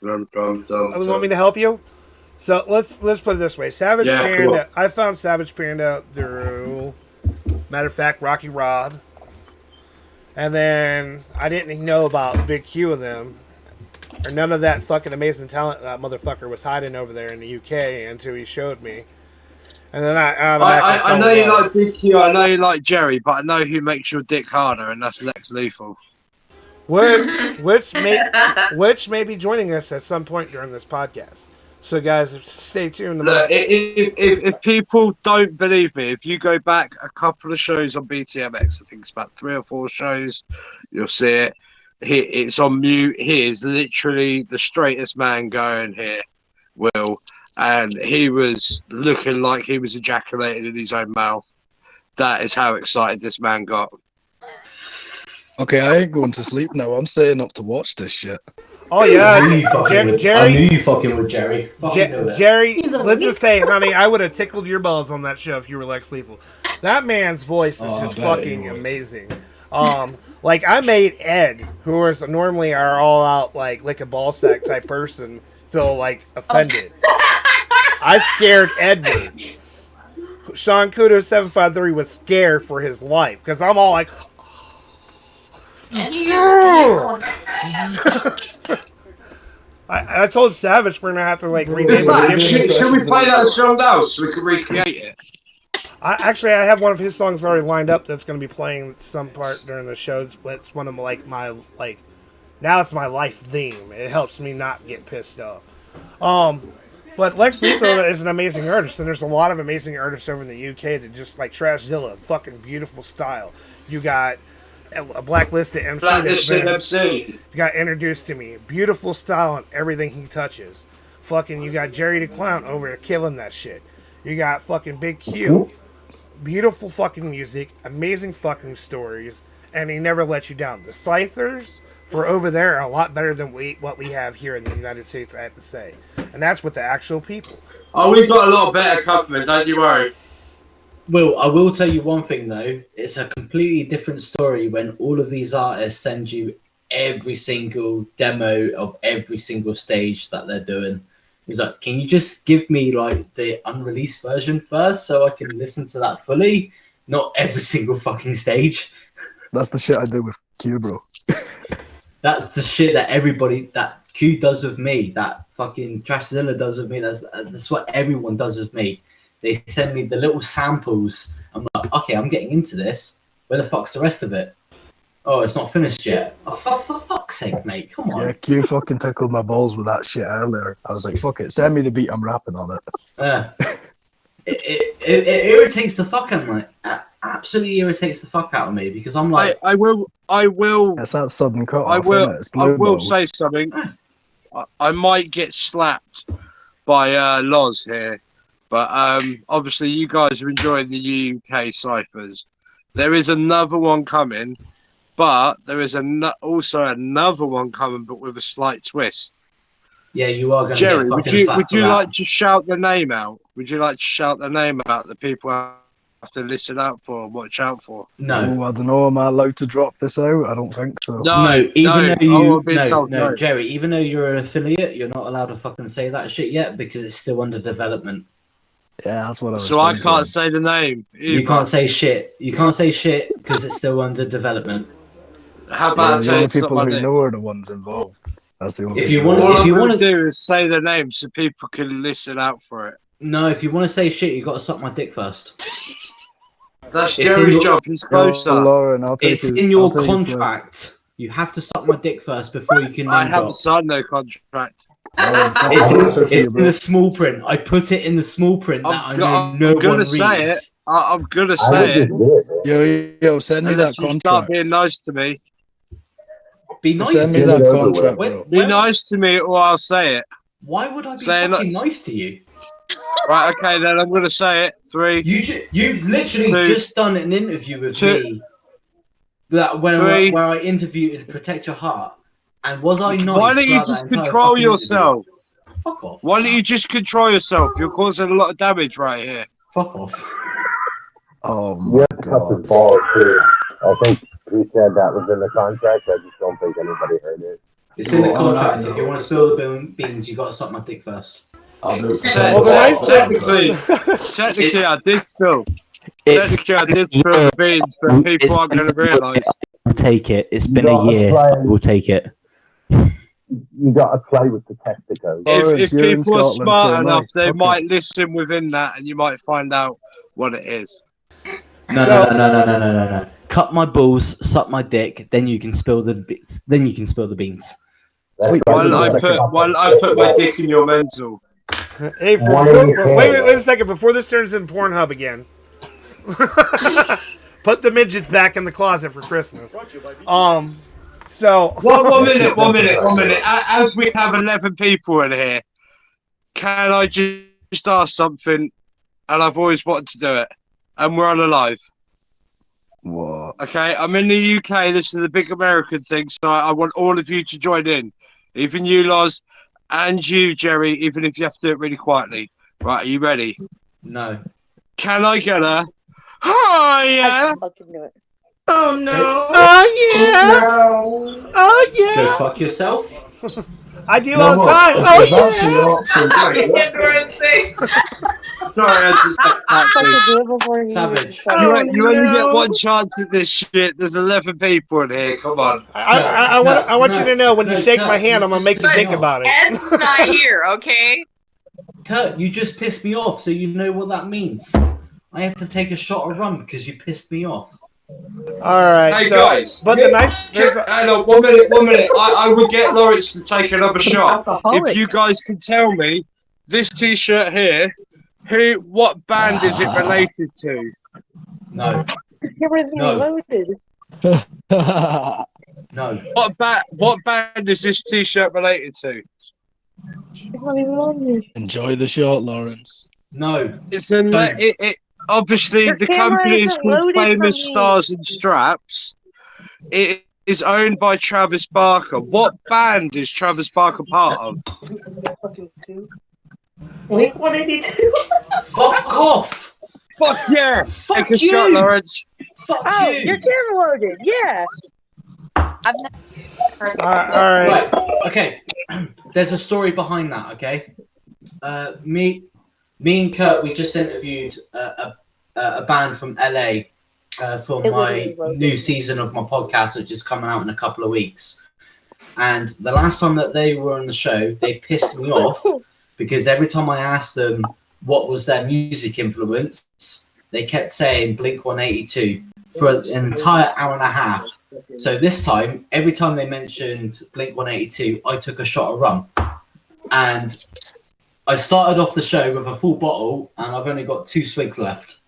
You want me to help you? So let's put it this way. Savage Panda. Cool. I found Savage Panda through, matter of fact, Rocky Rod. And then I didn't know about Big Q and them, or none of that fucking amazing talent that motherfucker was hiding over there in the UK until he showed me. And then I know you like Big Q, I know you like Jerry, but I know who makes your dick harder, and that's Lex Lethal. Which may be joining us at some point during this podcast. So guys, stay tuned. Look, if people don't believe me, if you go back a couple of shows on BTMX, I think it's about 3 or 4 shows, you'll see it. It's on mute. He is literally the straightest man going here, Will. And he was looking like he was ejaculating in his own mouth. That is how excited this man got. Okay, I ain't going to sleep now. I'm staying up to watch this shit. Oh yeah, I knew you fucking with Jerry. Jerry, let's just say, honey, I would have tickled your balls on that show if you were Lex Lethal. That man's voice is just fucking amazing. Like I made Ed, who is normally our all out like lick a ball sack type person, feel like offended. I scared Edward. Sean Kudo 753 was scared for his life because I'm all like. I told Savage we're gonna have to like rename it. Should we play that song now so we can recreate it? I have one of his songs already lined up that's gonna be playing some part during the shows. But it's one of my now it's my life theme. It helps me not get pissed off. But Lex Lethal is an amazing artist, and there's a lot of amazing artists over in the UK that just like Trashzilla, fucking beautiful style. You got a blacklisted MC. You got introduced to me. Beautiful style on everything he touches. Fucking, you got Jerry the Clown over there killing that shit. You got fucking Big Q. Beautiful fucking music. Amazing fucking stories. And he never lets you down. The Scythers for over there are a lot better than what we have here in the United States, I have to say. And that's with the actual people. Oh, we've got a lot better company, don't you worry. Well, I will tell you one thing though. It's a completely different story when all of these artists send you every single demo of every single stage that they're doing. He's like, can you just give me like the unreleased version first so I can listen to that fully? Not every single fucking stage. That's the shit I do with Q, bro. That's the shit that Q does with me. That fucking Trashzilla does with me. That's what everyone does with me. They send me the little samples. I'm like, okay, I'm getting into this. Where the fuck's the rest of it? Oh, it's not finished yet. Oh, for fuck's sake, mate, come on. Yeah, Q fucking tickled my balls with that shit earlier. I was like, fuck it, send me the beat, I'm rapping on it. It irritates the fuck out of me. Absolutely irritates the fuck out of me because I'm like, I will. It's that sudden cut off, I will say something. I might get slapped by Loz here. But obviously you guys are enjoying the UK ciphers. There is another one coming, but there is also another one coming, but with a slight twist. Yeah, you are going to Jerry, get would fucking you slapped for that. like to shout the name out? Would you like to shout the name out that people have to listen out for and watch out for? No. Oh, I don't know. Am I allowed to drop this out? I don't think so. No, even though Oh, you I'm being told no. Jerry, even though you're an affiliate, you're not allowed to fucking say that shit yet because it's still under development. Yeah, that's what I was So I thinking. can't say the name either. You can't say shit. You can't say shit because it's still under development. How about the only it's not people my who name? know are the ones involved. That's the only. If you people. want, All if I'm you going want to to, do is say the name so people can listen out for it. no, if you want to say shit, you got to suck my dick first. That's It's in Jerry's your- job. He's closer. Lauren, I'll take It's his- in your I'll take his place. contract. You have to suck my dick first before you can I name haven't drop. signed no contract. It's in the small print. I put it in the small print that I know no I'm gonna one say reads. it. I'm gonna say it. Yo, send me Unless that you start contract. being nice to me. Be nice Send to me me. that contract, bro. Be nice to me, or I'll say it. Why would I be Say it, fucking look. nice to you? Right, okay, then I'm gonna say it. 3. You've literally Two. just done an interview with Two. me. That where Three. I interviewed Protect Your Heart, and was I nice? Why don't you throughout just that entire control fucking yourself? interview? Fuck off. Why don't you just control yourself? You're causing a lot of damage right here. Fuck off. Oh You my have to cut god. his balls too. I think he said that was in the contract. I just don't think anybody heard it. It's in the contract. If you want to spill the beans, you got to suck my dick first. I'll do it. Well, the nice Technically, I did spill. Technically, I did spill the beans, but people aren't going to realise. We'll take it. It's been You a gotta year. play- We'll take it. You got to play with the testicles. If you're in people are Scotland, smart so am I. enough, they Fuck might listen within that, and you might find out what it is. No. Cut my balls, suck my dick, then you can spill the beans. While I put my dick in your mental. Hey, wait a second. Before this turns into Pornhub again. Put the midgets back in the closet for Christmas. So... One minute. As we have 11 people in here, can I just ask something? And I've always wanted to do it. And we're on a live. What? Okay, I'm in the UK. This is the big American thing, so I want all of you to join in. Even you, Loz, and you, Jerry, even if you have to do it really quietly. Right, are you ready? No. Can I get a... Oh, yeah! Oh no! Oh yeah! No. Oh yeah! Go fuck yourself. I do all the time. Oh Sorry, I just got Savage. You only get one chance at this shit. There's 11 people in here. Come on. I want you to know when you shake my hand, I'm gonna make you think about it. Ed's not here, okay? Kurt, you just pissed me off, so you know what that means. I have to take a shot of rum because you pissed me off. All right, Hey so, guys, but the nice. hang on, 1 minute. I would get Lawrence to take another shot if you guys can tell me this T-shirt here. What band is it related to? No. This camera isn't even loaded. No. What band is this T-shirt related to? It's not even loaded. Enjoy the shot, Lawrence. No. It's obviously Your the camera company is isn't called loaded for Famous me. Stars and Straps. It is owned by Travis Barker. What band is Travis Barker part of? Blink 182. Fuck off! Fuck yeah! Fuck Take a you! shot, Lawrence. Fuck Oh, you! your camera loaded. Yeah. I've never heard of All right. Right. Okay. There's a story behind that. Okay. Me and Kurt, we just interviewed a band from LA for my new season of my podcast, which is coming out in a couple of weeks. And the last time that they were on the show, they pissed me off because every time I asked them what was their music influence, they kept saying Blink 182 for an entire hour and a half. So this time, every time they mentioned Blink 182, I took a shot of rum. And I started off the show with a full bottle, and I've only got 2 swigs left.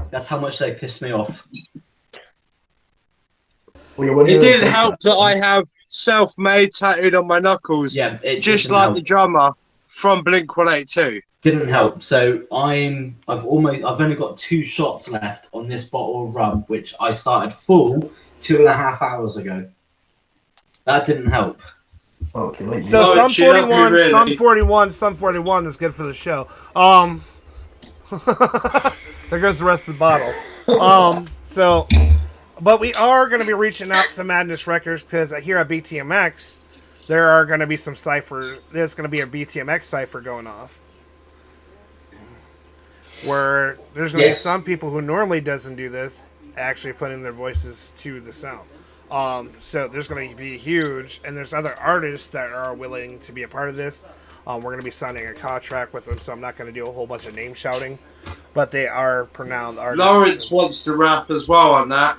That's how much they pissed me off. It didn't help that I have self-made tattooed on my knuckles. Yeah, it just didn't like help. the drummer from Blink-182. Didn't help. So I've only got 2 shots left on this bottle of rum, which I started full 2.5 hours ago. That didn't help. Fuck, you like me. So some she helped me 41, really. some 41 is good for the show. There goes the rest of the bottle. But we are going to be reaching out to Madness Records because here at BTMX, there are going to be some cipher. There's going to be a BTMX cipher going off, where there's going to be some people who normally doesn't do this actually putting their voices to the sound. So there's going to be huge, and there's other artists that are willing to be a part of this. We're going to be signing a contract with them, so I'm not going to do a whole bunch of name shouting, but they are pronounced artists. Lawrence wants to rap as well on that.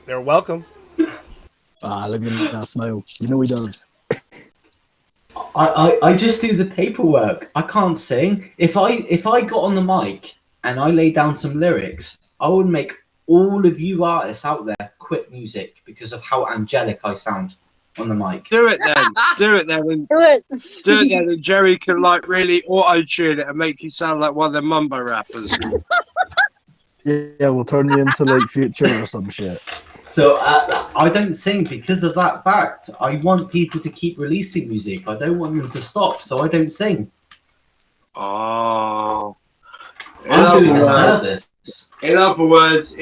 They're welcome. Look at that smile. You know he does. I just do the paperwork. I can't sing. If I got on the mic and I laid down some lyrics, I would make all of you artists out there quit music because of how angelic I sound on the mic. Do it then. Do it then. And, and Jerry can like really auto-tune it and make you sound like one of the mumbo rappers. Yeah, we'll turn you into like Future or some shit. So I don't sing because of that fact. I want people to keep releasing music. I don't want them to stop, so I don't sing. Oh. I'm doing a service. In other words,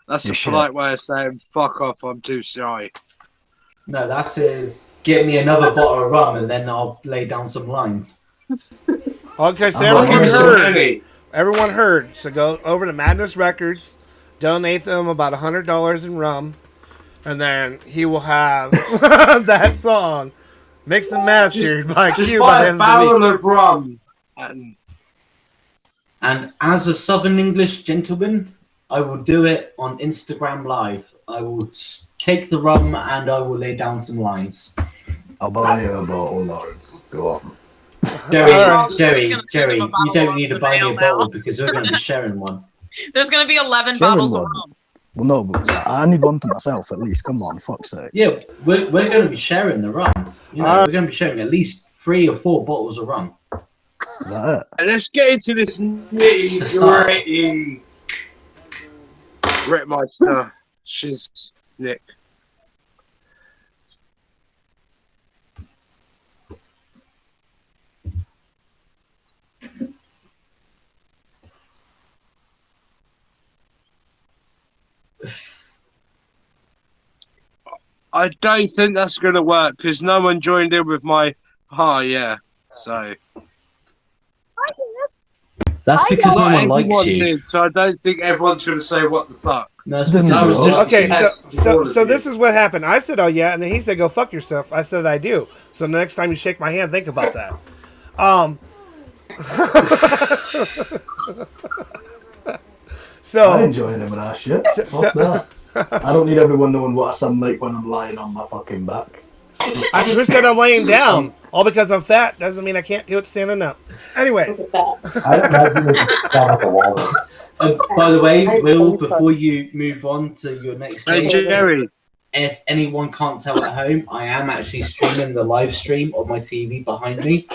that's a polite way of saying fuck off, I'm too shy. No, that says get me another bottle of rum and then I'll lay down some lines. Okay, so everyone heard. So go over to Madness Records, donate them about $100 in rum, and then he will have that song mixed and mastered by Q by the end of the week. Rum. And as a Southern English gentleman, I will do it on Instagram Live. I will take the rum and I will lay down some lines. I'll buy you a bottle, Lawrence. Go on. Jerry, you don't need to buy me a bottle because we're going to be sharing one. There's going to be 11 bottles of rum. Well, no, but I need one to myself at least. Come on, fuck's sake. Yeah, we're going to be sharing the rum. You know, we're going to be sharing at least 3 or 4 bottles of rum. Is that it? And let's get into this nitty-gritty. Rickmeister, she's Nick. I don't think that's going to work because no one joined in with my so that's because no one likes you. Did, so I don't think everyone's going to say what the fuck. No, that was just okay. So this is what happened. I said, "Oh yeah," and then he said, "Go fuck yourself." I said, "I do." So the next time you shake my hand, think about that. So I enjoy them and that shit. Fuck that. I don't need everyone knowing what I sound like when I'm lying on my fucking back. Who said I'm laying down? All because I'm fat doesn't mean I can't do it standing up. Anyways. By the way, Will, before you move on to your next stage, Jerry, if anyone can't tell at home, I am actually streaming the live stream on my TV behind me.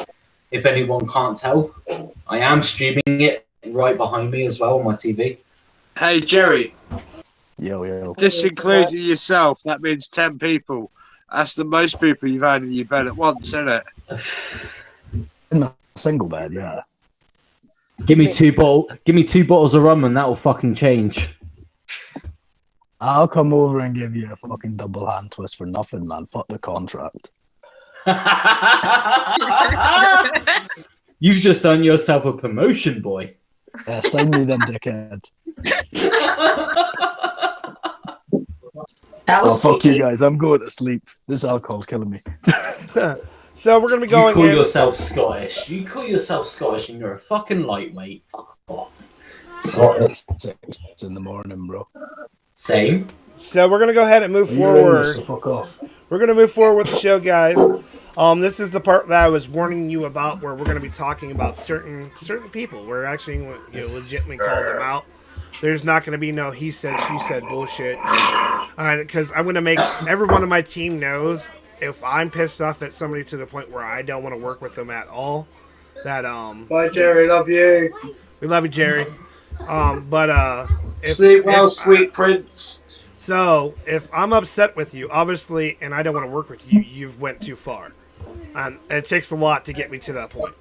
If anyone can't tell, I am streaming it right behind me as well on my TV. Hey, Jerry. Yo. This including yourself, that means 10 people. That's the most people you've had in your bed at once, isn't it? In a single bed, yeah. Give me 2 bottles of rum and that'll fucking change. I'll come over and give you a fucking double hand twist for nothing, man. Fuck the contract. You've just done yourself a promotion, boy. Yeah, sign me then, dickhead. Oh, fuck you guys. I'm going to sleep. This alcohol's killing me. So we're going to be going You call yourself Scottish. You call yourself Scottish and you're a fucking lightweight. Fuck off. It's 6 in the morning, bro. Same. So we're going to go ahead and move forward. Fuck off. We're going to move forward with the show, guys. This is the part that I was warning you about where we're going to be talking about certain people. We're actually legitimately call them out. There's not going to be no he said, she said bullshit. Because I'm going to make everyone on my team knows if I'm pissed off at somebody to the point where I don't want to work with them at all, that Bye, Jerry. Love you. we love you, Jerry. But Sleep well, sweet prince. So if I'm upset with you, obviously, and I don't want to work with you, you've went too far, and it takes a lot to get me to that point.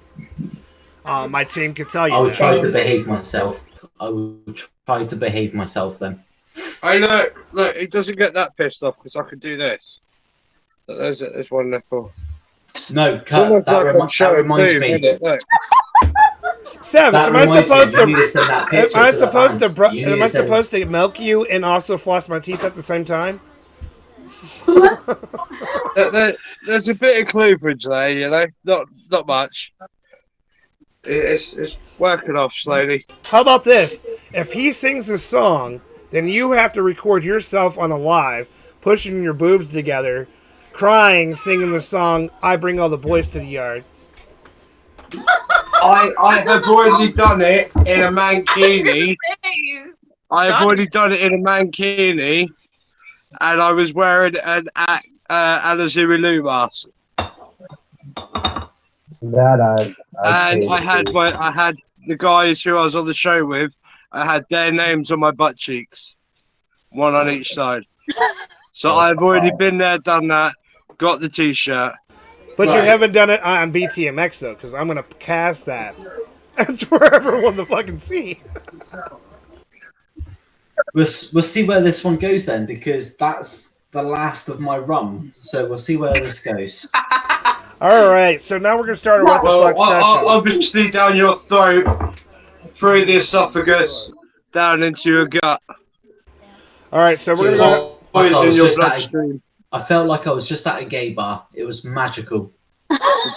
My team can tell you. I was that. trying to behave myself. I would try to behave myself then. I know. Look, he doesn't get that pissed off because I can do this. There's one nipple. No, cut. That reminds me. Savage, am I supposed to? Am I supposed to to milk you and also floss my teeth at the same time? There's a bit of cleavage there, you know, not much. It's working off slowly. How about this? If he sings a song, then you have to record yourself on a live, pushing your boobs together, crying, singing the song "I Bring All the Boys to the Yard." I have already done it in a mankini. I have already done it in a mankini, and I was wearing an Alazuru mask. And I had the guys who I was on the show with. I had their names on my butt cheeks, one on each side. So I've already been there, done that, got the T-shirt. But you haven't done it on BTMX though, because I'm gonna cast that. That's for everyone to fucking see. We'll see where this one goes then, because that's the last of my run. So we'll see where this goes. All right, so now we're gonna start a what the fuck session. Obviously down your throat, through the esophagus, down into your gut. All right, so we're gonna poison your bloodstream. I felt like I was just at a gay bar. It was magical.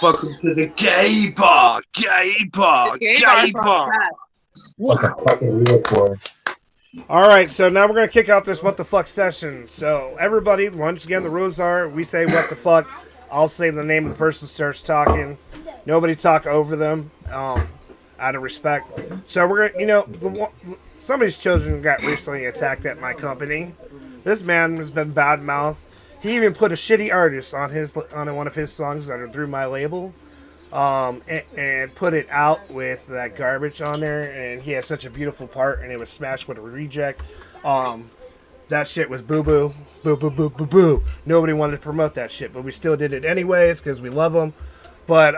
Welcome to the gay bar, gay bar, gay bar. What the fuck are you for? All right, so now we're gonna kick off this what the fuck session. So everybody, once again, the rules are: we say what the fuck. I'll say the name of the person starts talking. Nobody talk over them, out of respect. So we're gonna, somebody's children got recently attacked at my company. This man has been bad mouthed. He even put a shitty artist on one of his songs that are through my label, and put it out with that garbage on there. And he had such a beautiful part, and it was smashed with a reject. That shit was boo boo, boo boo boo boo boo. Nobody wanted to promote that shit, but we still did it anyways because we love them. But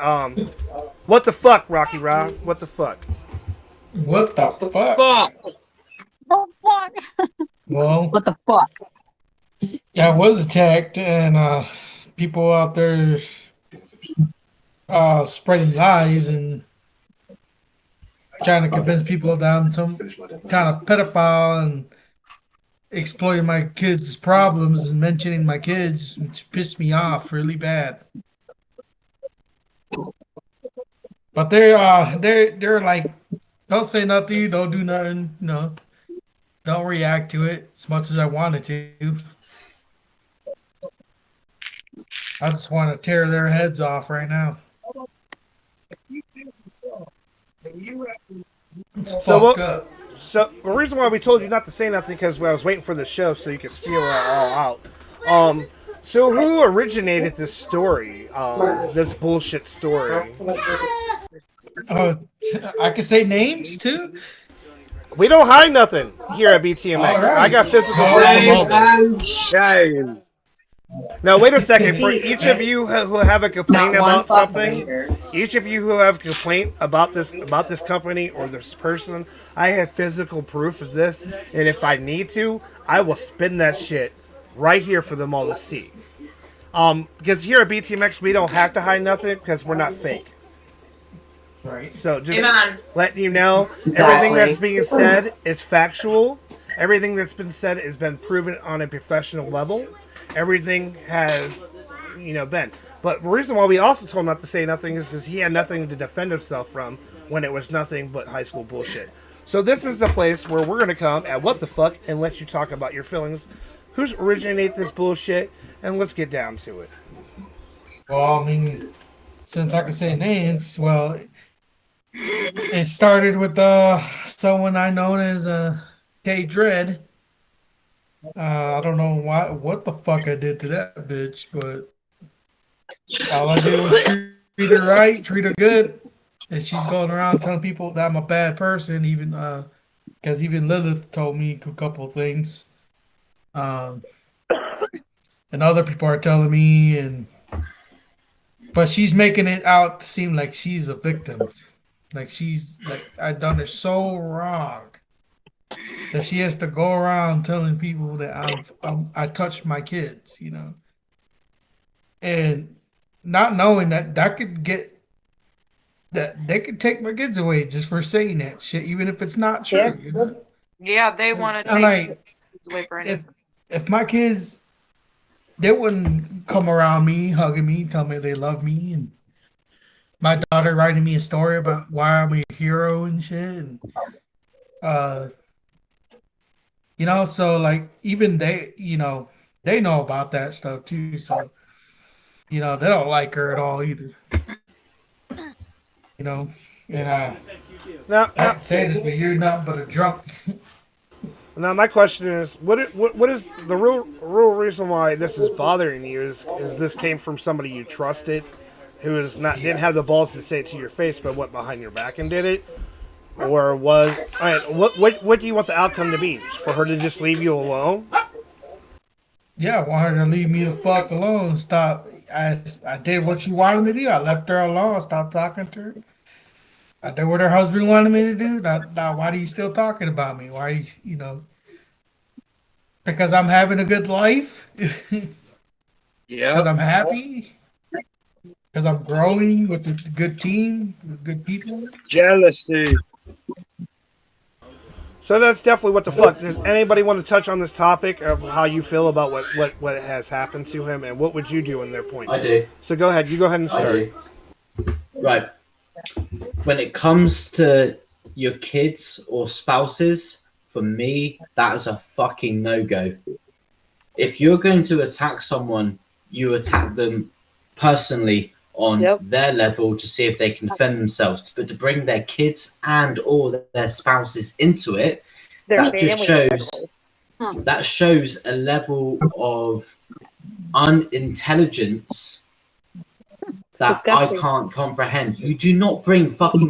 what the fuck, Rocky Rob? What the fuck? What the fuck? Oh fuck! Well, What the fuck? yeah, I was attacked, and people out there spreading lies and trying to convince people that I'm some kind of pedophile and exploiting my kids' problems and mentioning my kids, which pissed me off really bad. But they're like, don't say nothing, don't do nothing, don't react to it as much as I wanted to. I just want to tear their heads off right now. So the reason why we told you not to say nothing because I was waiting for the show so you could feel it all out. So who originated this story? This bullshit story? I can say names too. We don't hide nothing here at BTMX. Right. I got physical proof of all this. Shame. Now wait a second. For each of you who have a complaint about something, each of you who have a complaint about this company or this person, I have physical proof of this, and if I need to, I will spin that shit right here for them all to see. Because here at BTMX, we don't have to hide nothing because we're not fake. Right. So just letting you know, everything that's being said is factual. Everything that's been said has been proven on a professional level. Everything has, been. But the reason why we also told him not to say nothing is because he had nothing to defend himself from when it was nothing but high school bullshit. So this is the place where we're going to come at what the fuck and let you talk about your feelings, who's originate this bullshit, and let's get down to it. Well, I mean, since I can say names, well, it started with someone I know as K Dread. I don't know what the fuck I did to that bitch, but All I did was treat her right, treat her good, and she's going around telling people that I'm a bad person. Even because even Lilith told me a couple of things, um, and other people are telling me, but she's making it out to seem like she's a victim, like she's like I done it so wrong that she has to go around telling people that I touched my kids, and not knowing that could get that they could take my kids away just for saying that shit, even if it's not true. Yeah, they want to I'm take like, kids away for anything. if my kids, they wouldn't come around me, hugging me, tell me they love me, and my daughter writing me a story about why I'm a hero and shit, and uh, so like even they, they know about that stuff too, so they don't like her at all either, and I say this, but you're nothing but a drunk. Now my question is, what is the real reason why this is bothering you? Is this came from somebody you trusted, who is not didn't have the balls to say it to your face, but went behind your back and did it, or was all right? What do you want the outcome to be? For her to just leave you alone? Yeah, I want her to leave me the fuck alone. Stop. I did what she wanted me to do. I left her alone. I stopped talking to her. I did what her husband wanted me to do. Now why are you still talking about me? Why, because I'm having a good life? Yeah. Because I'm happy? Because I'm growing with a good team, with good people? Jealousy. So that's definitely what the fuck. Does anybody want to touch on this topic of how you feel about what has happened to him, and what would you do in their point? I do. So go ahead. You go ahead and I start. do. Right. When it comes to your kids or spouses, for me, that is a fucking no-go. If you're going to attack someone, you attack them personally on their level to see if they can defend themselves. But to bring their kids and or their spouses into it, that just shows a level of unintelligence that I can't comprehend. You do not bring fucking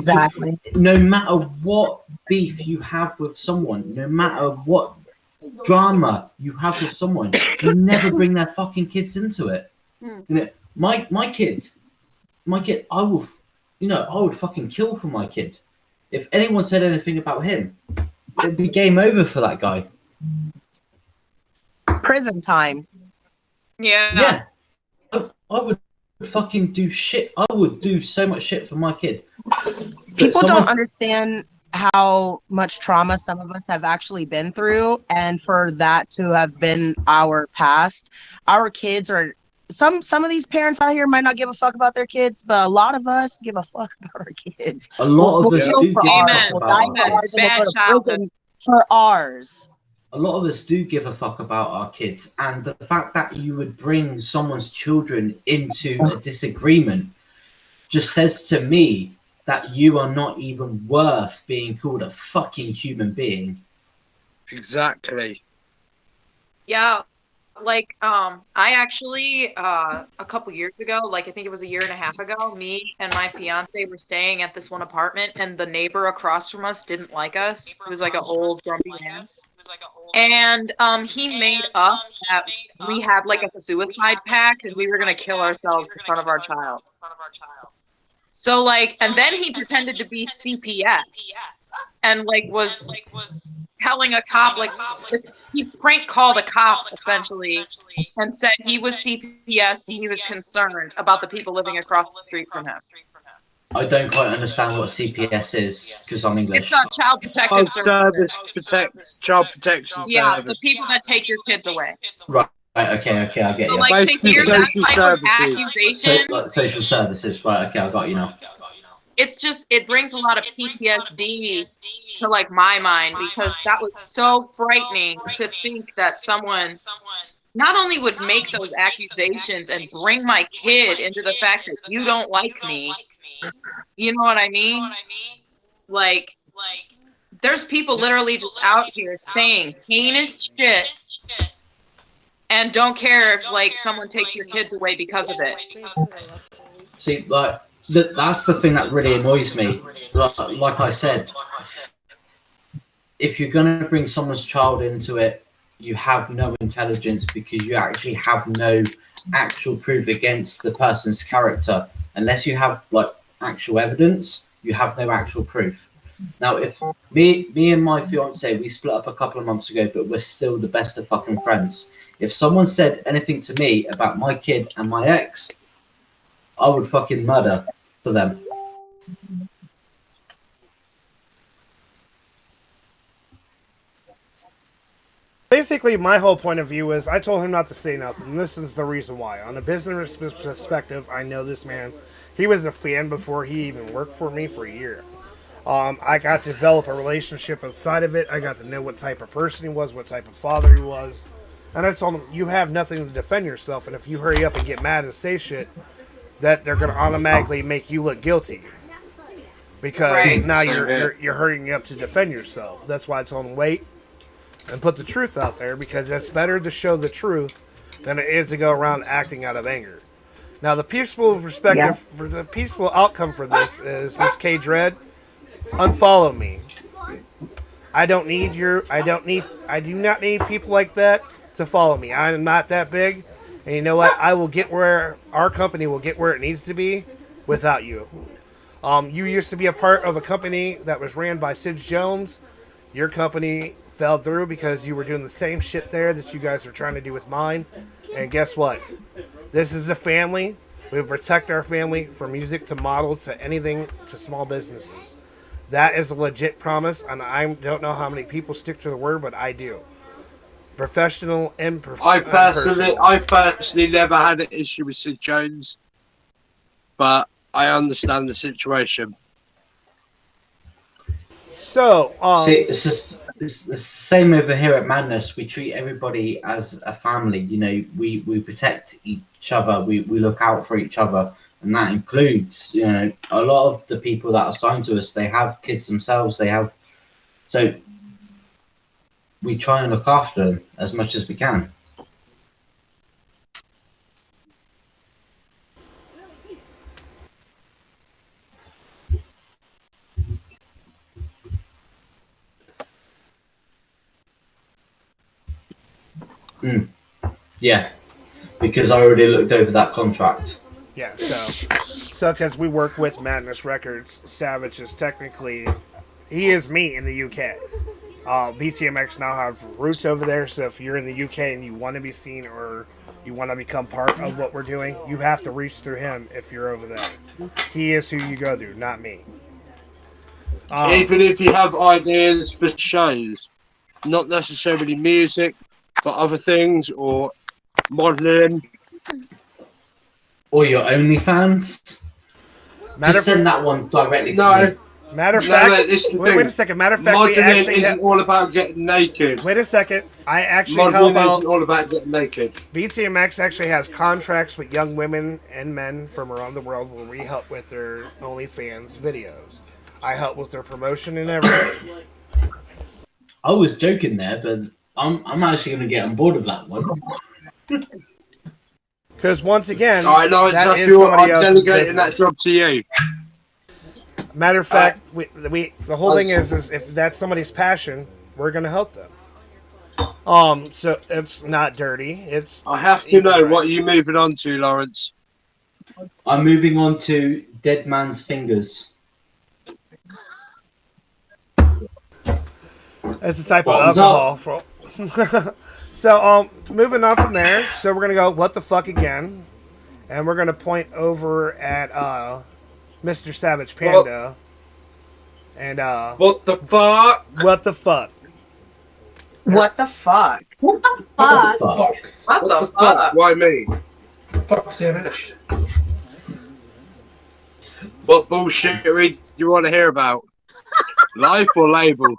no matter what beef you have with someone, no matter what drama you have with someone, you never bring their fucking kids into it. My kid, I will, I would fucking kill for my kid. If anyone said anything about him, it'd be game over for that guy. Prison time. Yeah. I would fucking do shit. I would do so much shit for my kid. People don't understand how much trauma some of us have actually been through, and for that to have been our past. Our kids are some of these parents out here might not give a fuck about their kids, but a lot of us give a fuck about our kids. A lot of us do give a fuck we'll about die our for ours, kids. and we'll go to prison for ours. A lot of us do give a fuck about our kids, and the fact that you would bring someone's children into a disagreement just says to me that you are not even worth being called a fucking human being. Exactly. Yeah. Like, I actually, a couple years ago, like I think it was a year and a half ago, me and my fiance were staying at this one apartment, and the neighbor across from us didn't like us. He was like an old grumpy man. And he made up that we had like a suicide pact and we were gonna kill ourselves in front of our child. So like, and then he pretended to be CPS and like was telling a cop, like he prank called a cop essentially and said he was CPS and he was concerned about the people living across the street from him. I don't quite understand what CPS is because I'm English. It's a child protective service. Child protection yeah, service. the people that take your kids away. Right. Okay, I get So you. like to hear that type of accusation, like social services, right? Okay, I got you now. It's just it brings a lot of PTSD to like my mind because that was so frightening to think that someone not only would make those accusations and bring my kid into the fact that you don't like me. You know what I mean? Like there's people literally just out here saying heinous shit and don't care if like someone takes your kids away because of it. See, like that's the thing that really annoys me. Like I said, if you're going to bring someone's child into it, you have no intelligence because you actually have no actual proof against the person's character. Unless you have like actual evidence, you have no actual proof. Now, if me and my fiance, we split up a couple of months ago, but we're still the best of fucking friends. If someone said anything to me about my kid and my ex, I would fucking murder for them. Basically, my whole point of view is I told him not to say nothing. This is the reason why. On a business perspective, I know this man. He was a fan before he even worked for me for a year. I got to develop a relationship outside of it. I got to know what type of person he was, what type of father he was. And I told him, you have nothing to defend yourself, and if you hurry up and get mad and say shit, that they're going to automatically make you look guilty. Because now you're hurrying up to defend yourself. That's why I told him, wait, and put the truth out there, because it's better to show the truth than it is to go around acting out of anger. Now, the peaceful perspective, the peaceful outcome for this is Miss K Dread, unfollow me. I do not need people like that to follow me. I'm not that big, and you know what? I will get where our company will get where it needs to be without you. You used to be a part of a company that was ran by Sid Jones. Your company fell through because you were doing the same shit there that you guys are trying to do with mine. And guess what? This is a family. We protect our family from music to model to anything to small businesses. That is a legit promise, and I don't know how many people stick to the word, but I do. Professional and I personally never had an issue with Sid Jones, but I understand the situation. So, see, it's the same over here at Madness. We treat everybody as a family. You know, we protect each other. We look out for each other, and that includes, you know, a lot of the people that are assigned to us. They have kids themselves. So we try and look after them as much as we can. Yeah, because I already looked over that contract. Yeah, so because we work with Madness Records, Savage is technically, he is me in the UK. BTMX now have roots over there, so if you're in the UK and you want to be seen or you want to become part of what we're doing, you have to reach through him if you're over there. He is who you go through, not me. Even if you have ideas for shows, not necessarily music, but other things, or modeling, or your OnlyFans, just send that one directly to me. Matter of fact, wait a second. Matter of fact, modeling isn't all about getting naked. Wait a second. I actually modeling help out. Isn't all about getting naked. BTMX actually has contracts with young women and men from around the world where we help with their OnlyFans videos. I help with their promotion and everything. I was joking there, but I'm actually going to get on board with that one. Because once again, I know it's that is I'm somebody else's delegating that business. job to you. Matter of fact, we the whole thing is if that's somebody's passion, we're going to help them. So it's not dirty. I have to know what you're moving on to, Lawrence. I'm moving on to Dead Man's Fingers. It's a type of alcohol. So, moving on from there. So we're gonna go what the fuck again, and we're gonna point over at Mr. Savage Panda. And what the fuck? What the fuck? What the fuck? What the fuck? What the fuck? Why me? Fuck Savage. What bullshit do you want to hear about? Life or label?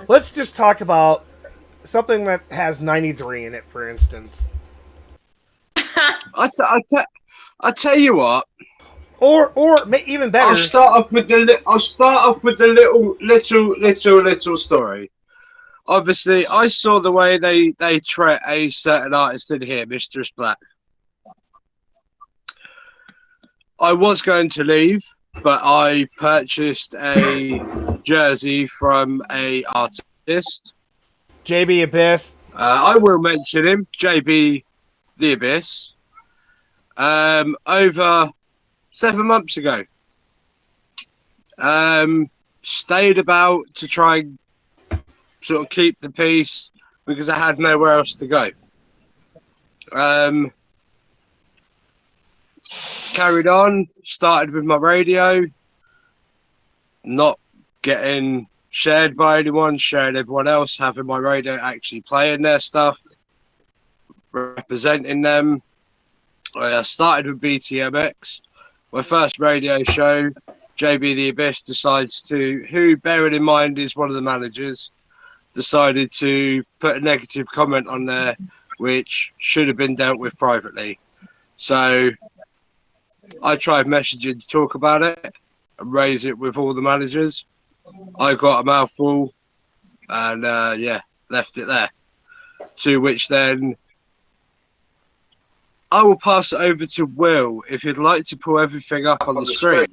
Let's just talk about something that has 93 in it, for instance. I tell you what. Or even better. I'll start off with the little story. obviously, I saw the way they treat a certain artist in here, Mistress Black. I was going to leave, but I purchased a jersey from a artist. JB Abyss. I will mention him, JB the Abyss. Over 7 months ago. Stayed about to try and sort of keep the peace because I had nowhere else to go. Carried on, started with my radio, not getting shared by anyone, sharing everyone else, having my radio actually playing their stuff, representing them. I started with BTMX. My first radio show, JB the Abyss decides to, who bearing in mind is one of the managers, decided to put a negative comment on there which should have been dealt with privately. So I tried messaging to talk about it and raise it with all the managers. I got a mouthful and yeah, left it there. To which then I will pass it over to Will if you'd like to pull everything up on the screen.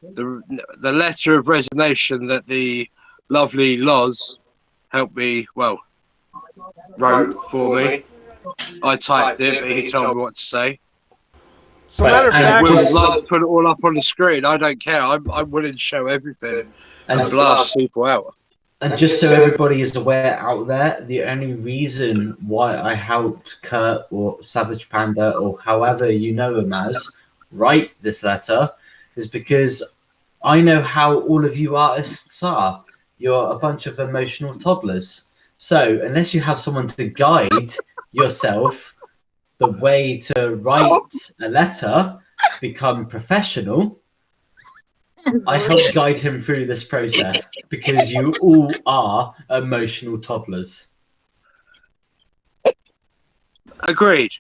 The letter of resignation that the lovely Loz helped me, well, wrote for me. I typed it, but he told me what to say. So matter of fact, Will's like to put it all up on the screen. I don't care. I'm willing to show everything and blast people out. And just so everybody is aware out there, the only reason why I helped Kurt or Savage Panda or however you know him as write this letter is because I know how all of you artists are. You're a bunch of emotional toddlers. So unless you have someone to guide yourself the way to write a letter to become professional, I helped guide him through this process because you all are emotional toddlers. Agreed.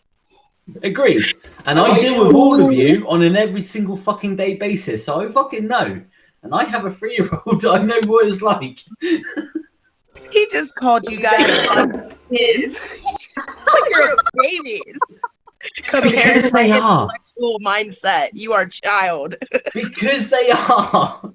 Agreed. And I deal with all of you on an every single fucking day basis, so I fucking know. And I have a 3-year-old, I know what it's like. He just called you guys a bunch of kids. It's like you're babies. Compared Because to my they are. intellectual mindset, you are a child. Because they are.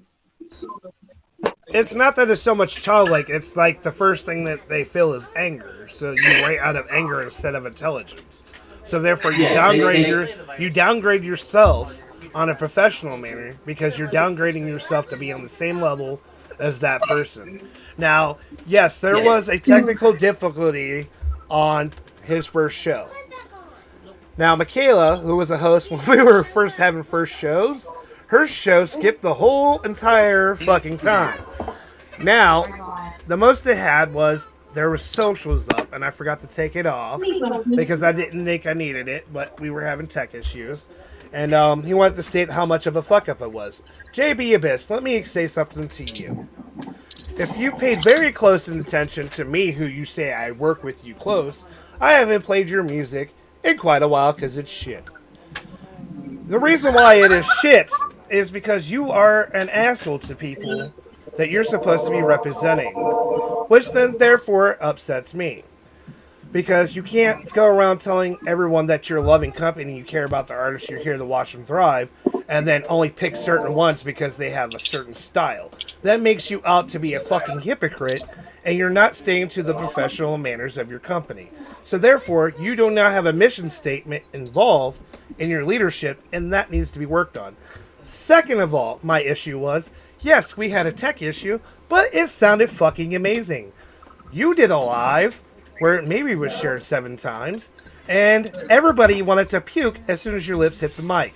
It's not that it's so much childlike. It's like the first thing that they feel is anger. So you write out of anger instead of intelligence. So therefore, you downgrade yourself on a professional manner because you're downgrading yourself to be on the same level as that person. Now, yes, there was a technical difficulty on his first show. Now, Michaela, who was a host when we were first having first shows, her show skipped the whole entire fucking time. Now, the most it had was there was socials up, and I forgot to take it off because I didn't think I needed it, but we were having tech issues. And he wanted to state how much of a fuck up it was. JB Abyss, let me say something to you. If you paid very close attention to me, who you say I work with you close, I haven't played your music in quite a while because it's shit. The reason why it is shit is because you are an asshole to people that you're supposed to be representing, which then therefore upsets me. Because you can't go around telling everyone that you're a loving company, you care about the artists, you're here to watch them thrive, and then only pick certain ones because they have a certain style. That makes you out to be a fucking hypocrite, and you're not staying to the professional manners of your company. So therefore, you do not have a mission statement involved in your leadership, and that needs to be worked on. Second of all, my issue was, yes, we had a tech issue, but it sounded fucking amazing. You did a live where it maybe was shared 7 times, and everybody wanted to puke as soon as your lips hit the mic.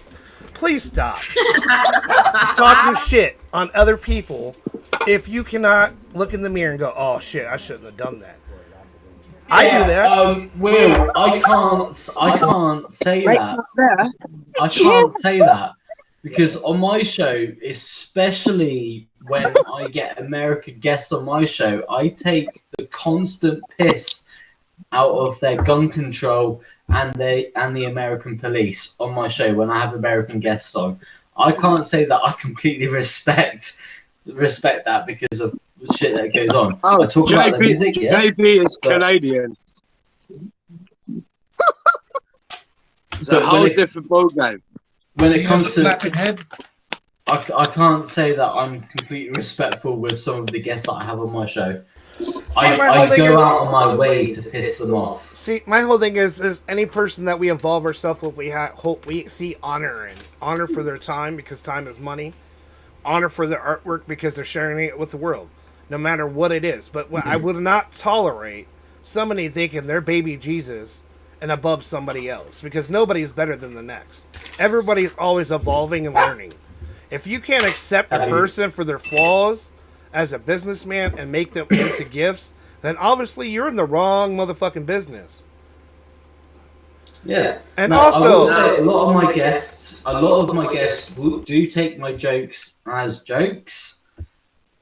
Please stop talking shit on other people if you cannot look in the mirror and go, oh shit, I shouldn't have done that. I do that. Will, I can't say that. I can't say that because on my show, especially when I get American guests on my show, I take the constant piss out of their gun control and the American police on my show when I have American guests on. I can't say that I completely respect that because of shit that goes on. Oh, I talk about the music. Yeah, JP is Canadian. It's a But whole different ballgame. when He it has comes a to, flapping head. I can't say that I'm completely respectful with some of the guests that I have on my show. See, my whole I thing go is- out on my way to piss them off. See, my whole thing is any person that we involve ourselves with, we see honor in. Honor for their time, because time is money. Honor for their artwork, because they're sharing it with the world, no matter what it is. But I would not tolerate somebody thinking they're baby Jesus and above somebody else, because nobody's better than the next. Everybody's always evolving and learning. If you can't accept a person for their flaws as a businessman and make them into gifts, then obviously you're in the wrong motherfucking business. Yeah, And now, also, I will say a lot of my guests do take my jokes as jokes.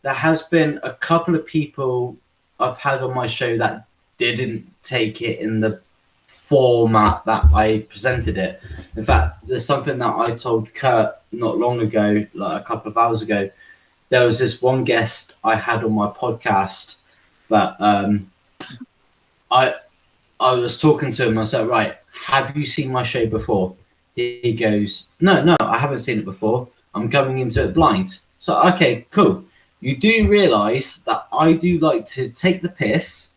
There has been a couple of people I've had on my show that didn't take it in the format that I presented it. In fact, there's something that I told Kurt not long ago, like a couple of hours ago. There was this one guest I had on my podcast that I was talking to him. I said, right, have you seen my show before? He goes, no, I haven't seen it before. I'm going into it blind. So, okay, cool. You do realise that I do like to take the piss,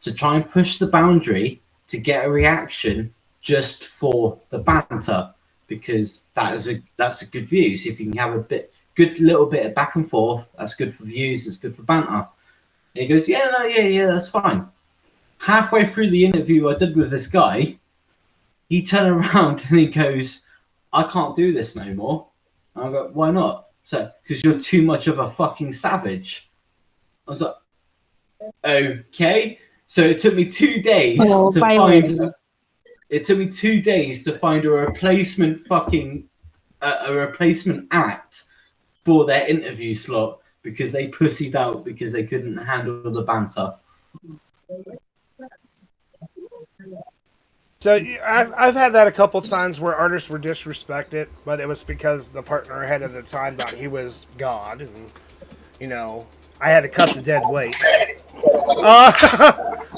to try and push the boundary, to get a reaction just for the banter, because that's a good view. So if you can have a good little bit of back and forth, that's good for views, it's good for banter. And he goes, yeah, that's fine. Halfway through the interview I did with this guy, he turned around and he goes, I can't do this no more. And I go, why not? So, because you're too much of a fucking savage. I was like, okay. So it took me 2 days to find. It took me 2 days to find a replacement a replacement act for their interview slot, because they pussied out because they couldn't handle the banter. So I've had that a couple times where artists were disrespected, but it was because the partner I had at the time thought he was God, and I had to cut the dead weight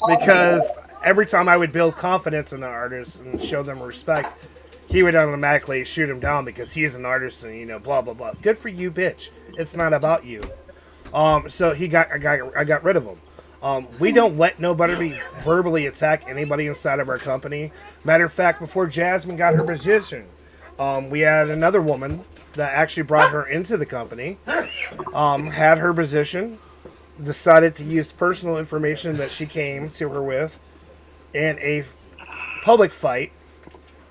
because every time I would build confidence in the artist and show them respect, he would automatically shoot him down because he's an artist and blah blah blah. Good for you, bitch. It's not about you. So I got rid of him. We don't let nobody verbally attack anybody inside of our company. Matter of fact, before Jasmine got her position, we had another woman that actually brought her into the company, had her position, decided to use personal information that she came to her with in a public fight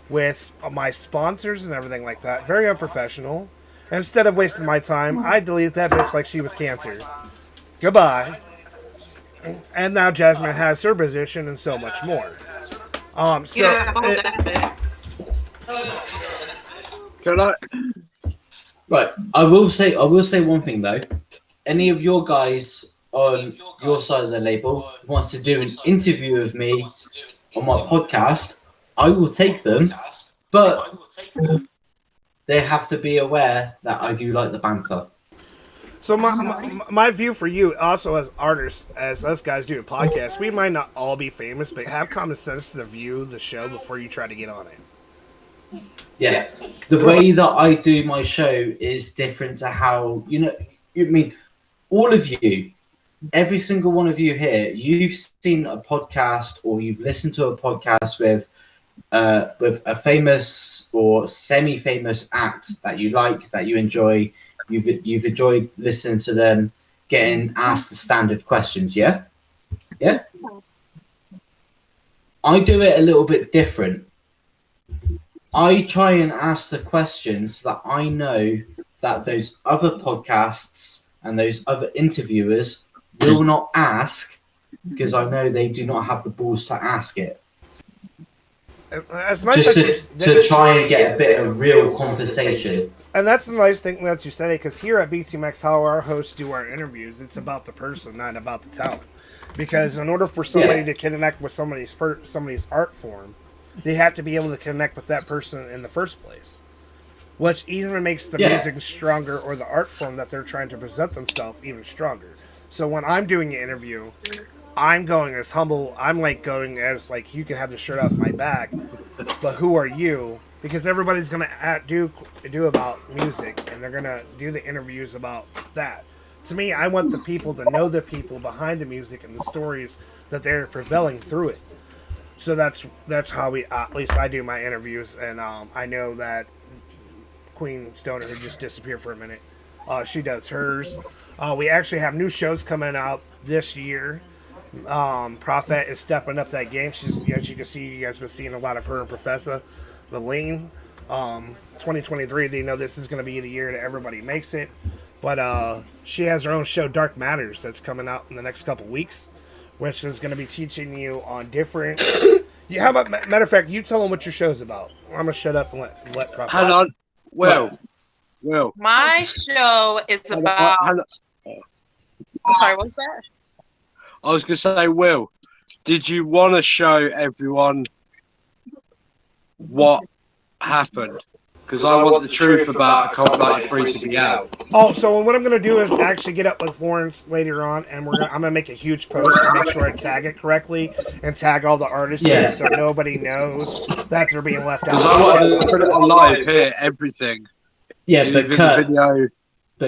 with my sponsors and everything like that. Very unprofessional. And instead of wasting my time, I deleted that bitch like she was cancer. Goodbye. And now Jasmine has her position and so much more. Can I? Right, I will say one thing though. Any of your guys on your side of the label wants to do an interview with me on my podcast, I will take them, but they have to be aware that I do like the banter. So my view for you, also as artists, as us guys do a podcast, we might not all be famous, but have common sense to view the show before you try to get on it. Yeah, the way that I do my show is different to how all of you, every single one of you here, you've seen a podcast or you've listened to a podcast with a famous or semi-famous act that you like, that you enjoy. You've enjoyed listening to them getting asked the standard questions, yeah? Yeah? I do it a little bit different. I try and ask the questions that I know that those other podcasts and those other interviewers will not ask, because I know they do not have the balls to ask it. As nice just to try and get a bit of real conversation. And that's the nice thing that you said, because here at BTMX, how our hosts do our interviews, it's about the person, not about the talent. Because in order for somebody to connect with somebody's art form, they have to be able to connect with that person in the first place, which even makes the music stronger, or the art form that they're trying to present themselves even stronger. So when I'm doing an interview, I'm going as humble. I'm like going as like, you can have the shirt off my back, but who are you? Because everybody's gonna do about music, and they're gonna do the interviews about that. To me, I want the people to know the people behind the music and the stories that they're prevailing through it. So that's how we, at least I do my interviews, and I know that Queen Stoner, who just disappeared for a minute, she does hers. We actually have new shows coming out this year. Prophet is stepping up that game. She's, as you can see, you guys have been seeing a lot of her and Professor, the lean. 2023, they know this is going to be the year that everybody makes it. But she has her own show, Dark Matters, that's coming out in the next couple weeks, which is going to be teaching you on different. Yeah, how about, matter of fact, you tell them what your show's about. I'm gonna shut up and let Prophet. Hang on, Will. My show is about. I'm sorry, what's that? I was gonna say, Will, did you want to show everyone what happened? Because I want the truth about a cult like Free to Be Out. Oh, so what I'm gonna do is actually get up with Lawrence later on, and I'm gonna make a huge post to make sure I tag it correctly and tag all the artists, so nobody knows that they're being left out. Because I want to put it on live here, everything. Yeah, but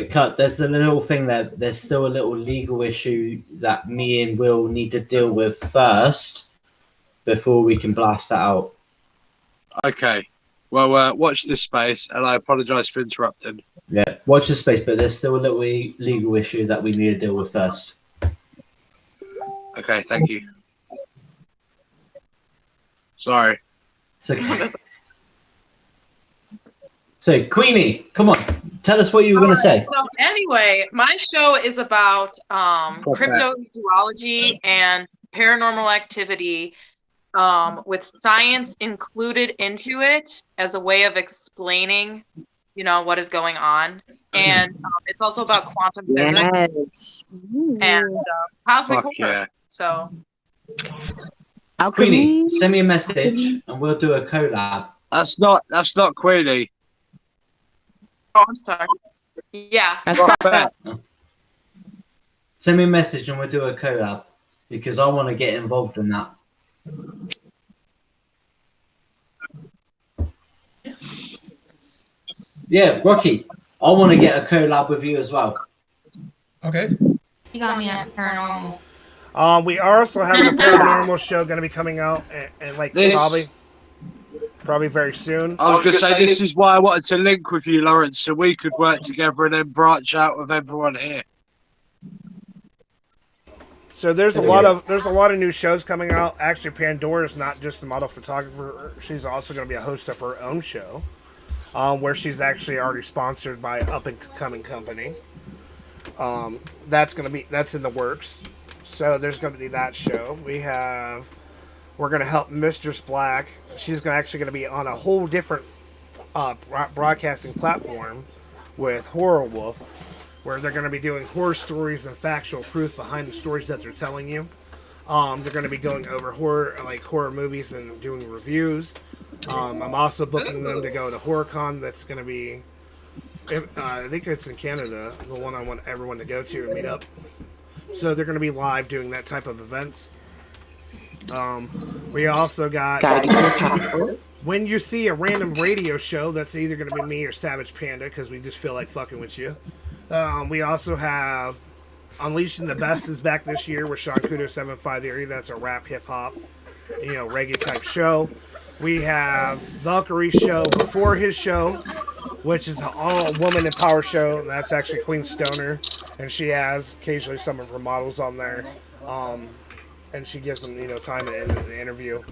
Cut, there's a little thing that there's still a little legal issue that me and Will need to deal with first before we can blast that out. Okay. Well, watch this space, and I apologise for interrupting. Yeah, watch this space, but there's still a little legal issue that we need to deal with first. Okay, thank you. Sorry. It's okay. So, Queenie, come on. Tell us what you were going to say. So anyway, my show is about cryptozoology and paranormal activity, with science included into it as a way of explaining, what is going on. And it's also about quantum physics and cosmic horror. Yeah. So, Queenie, send me a message and we'll do a collab. That's not Queenie. Oh, I'm sorry. Yeah. Send me a message and we'll do a collab because I want to get involved in that. Yes. Yeah, Rocky, I want to get a collab with you as well. Okay. You got me at paranormal. We are also having a paranormal show going to be coming out, and like probably very soon. I was going to say, this is why I wanted to link with you, Lawrence, so we could work together and then branch out with everyone here. So there's a lot of new shows coming out. Actually, Pandora is not just a model photographer; she's also going to be a host of her own show, where she's actually already sponsored by an up and coming company. That's in the works. So there's going to be that show. We're going to help Mistress Black. She's actually going to be on a whole different broadcasting platform with Horror Wolf, where they're going to be doing horror stories and factual proof behind the stories that they're telling you. They're going to be going over horror movies and doing reviews. I'm also booking them to go to HorrorCon. That's going to be, I think it's in Canada, the one I want everyone to go to and meet up. So they're going to be live doing that type of events. We also got when you see a random radio show, that's either going to be me or Savage Panda, because we just feel like fucking with you. We also have Unleashing the Best is back this year with Sean Kudo 753. That's a rap hip hop, reggae type show. We have Valkyrie show before his show, which is an all woman in power show. And that's actually Queen Stoner, and she has occasionally some of her models on there. And she gives them, time to end the interview.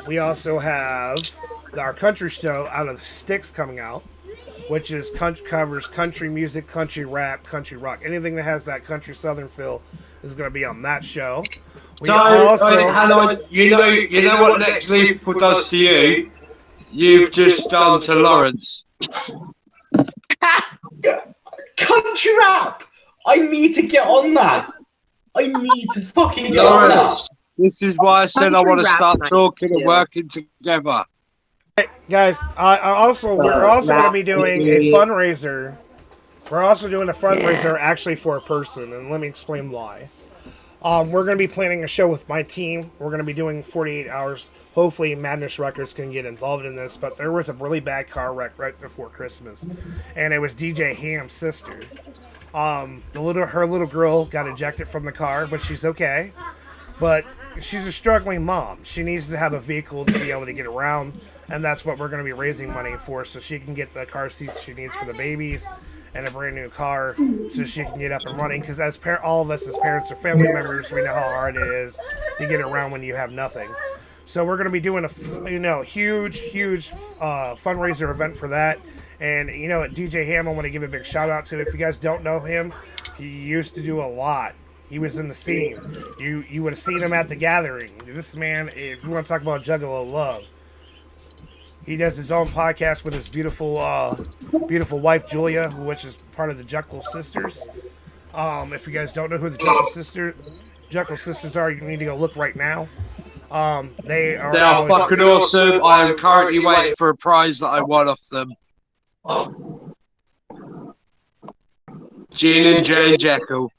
We also have our country show, Out of the Sticks, coming out, which is covers country music, country rap, country rock. Anything that has that country southern feel is going to be on that show. Hang on. You know what Next Lethal does to you? You've just done to Lawrence. Country rap! I need to get on that. I need to fucking get on that. This is why I said I want to start talking and working together. Hey, guys, we're also going to be doing a fundraiser We're also doing a fundraiser actually for a person, and let me explain why. We're going to be planning a show with my team. We're going to be doing 48 hours. Hopefully, Madness Records can get involved in this, but there was a really bad car wreck right before Christmas, and it was DJ Ham's sister. Her little girl got ejected from the car, but she's okay. But she's a struggling mom. She needs to have a vehicle to be able to get around, and that's what we're going to be raising money for, so she can get the car seats she needs for the babies and a brand new car so she can get up and running. Because as all of us as parents or family members, we know how hard it is to get around when you have nothing. So we're going to be doing a huge fundraiser event for that. And DJ Ham, I want to give a big shout out to. If you guys don't know him, he used to do a lot. He was in the scene. You would have seen him at the gathering. This man, if you want to talk about Juggalo love, he does his own podcast with his beautiful wife Julia, which is part of the Juggalo Sisters. If you guys don't know who the Juggalo Sisters are, you need to go look right now. They are fucking awesome. I am currently waiting for a prize that I won off them. Gene and Jane Jekyll.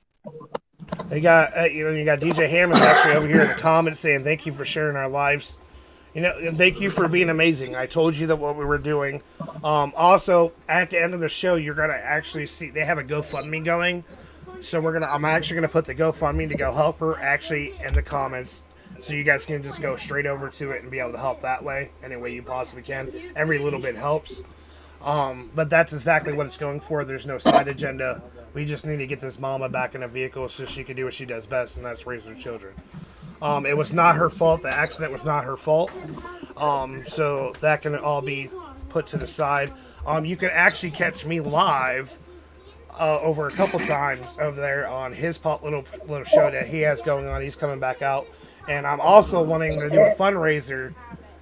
You got DJ Hammond actually over here in the comments saying thank you for sharing our lives. And thank you for being amazing. I told you that what we were doing. Also, at the end of the show, you're gonna actually see they have a GoFundMe going. So I'm actually gonna put the GoFundMe to go help her actually in the comments, so you guys can just go straight over to it and be able to help that way any way you possibly can. Every little bit helps. But that's exactly what it's going for. There's no side agenda. We just need to get this mama back in a vehicle so she can do what she does best, and that's raise her children. It was not her fault. The accident was not her fault. So that can all be put to the side. You can actually catch me live over a couple times over there on his little show that he has going on. He's coming back out. And I'm also wanting to do a fundraiser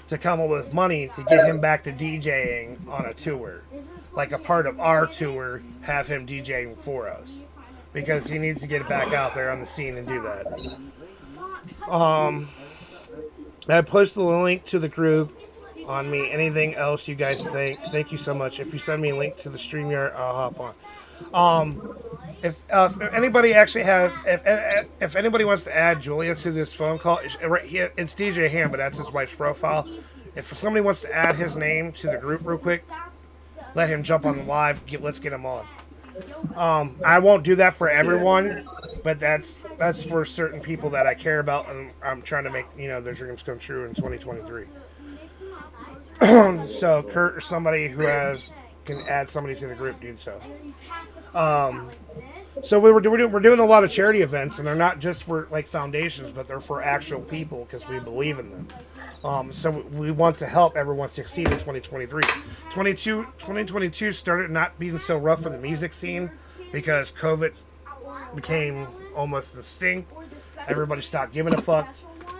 to come up with money to get him back to DJing on a tour. Like a part of our tour, have him DJing for us. Because he needs to get back out there on the scene and do that. I posted the link to the group on me. Anything else you guys think? Thank you so much. If you send me a link to the StreamYard, I'll hop on. If anybody actually has, if anybody wants to add Julia to this phone call, it's DJ Ham, but that's his wife's profile. If somebody wants to add his name to the group real quick, let him jump on the live. Let's get him on. I won't do that for everyone, but that's for certain people that I care about, and I'm trying to make their dreams come true in 2023. So Kurt or somebody who can add somebody to the group, do so. So we're doing a lot of charity events, and they're not just for like foundations, but they're for actual people because we believe in them. So we want to help everyone succeed in 2023. 2022 started not being so rough for the music scene because COVID became almost extinct. Everybody stopped giving a fuck.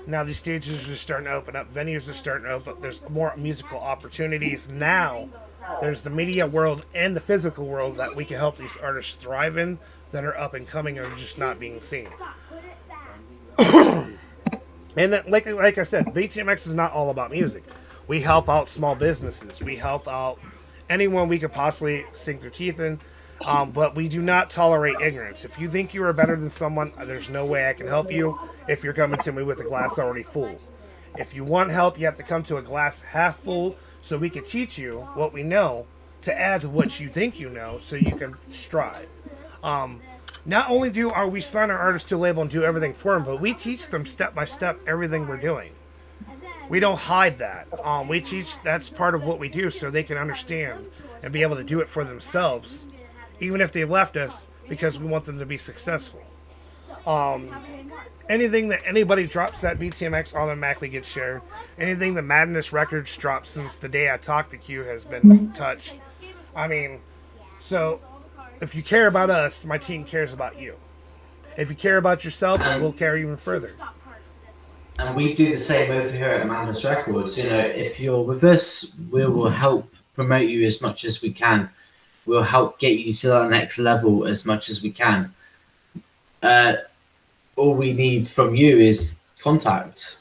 Now these stages are starting to open up. Venues are starting to open up. There's more musical opportunities now. There's the media world and the physical world that we can help these artists thrive in that are up and coming or just not being seen. And that, like I said, BTMX is not all about music. We help out small businesses. We help out anyone we could possibly sink their teeth in. But we do not tolerate ignorance. If you think you are better than someone, there's no way I can help you if you're coming to me with a glass already full. If you want help, you have to come to a glass half full so we can teach you what we know to add to what you think you know so you can strive. Not only are we sign our artists to a label and do everything for them, but we teach them step by step everything we're doing. We don't hide that. We teach, that's part of what we do so they can understand and be able to do it for themselves, even if they left us, because we want them to be successful. Anything that anybody drops at BTMX automatically gets shared. Anything that Madness Records drops since the day I talked to Q has been touched. I mean, so if you care about us, my team cares about you. If you care about yourself, we'll care even further. And we do the same over here at Madness Records. If you're with us, we will help promote you as much as we can. We'll help get you to that next level as much as we can. All we need from you is contact,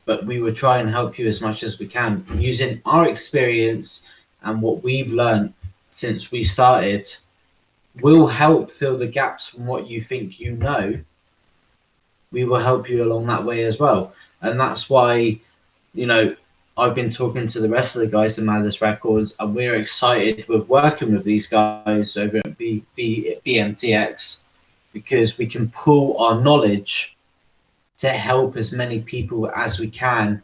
but we will try and help you as much as we can using our experience and what we've learned since we started. we'll help fill the gaps from what you think you know. We will help you along that way as well. And that's why, you know, I've been talking to the rest of the guys in Madness Records, and we're excited with working with these guys over at BMTX because we can pool our knowledge to help as many people as we can,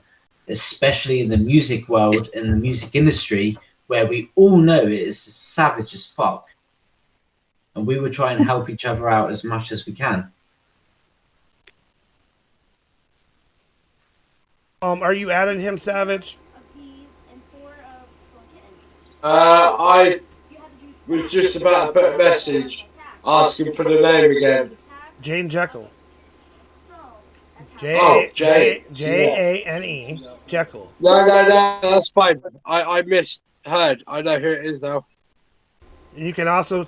especially in the music world and the music industry, where we all know it is savage as fuck. And we will try and help each other out as much as we can. Are you adding him, Savage? I was just about to put a message asking for the name again. Jane Jekyll. Jane. Jane Jekyll. No, that's fine. I misheard. I know who it is now. You can also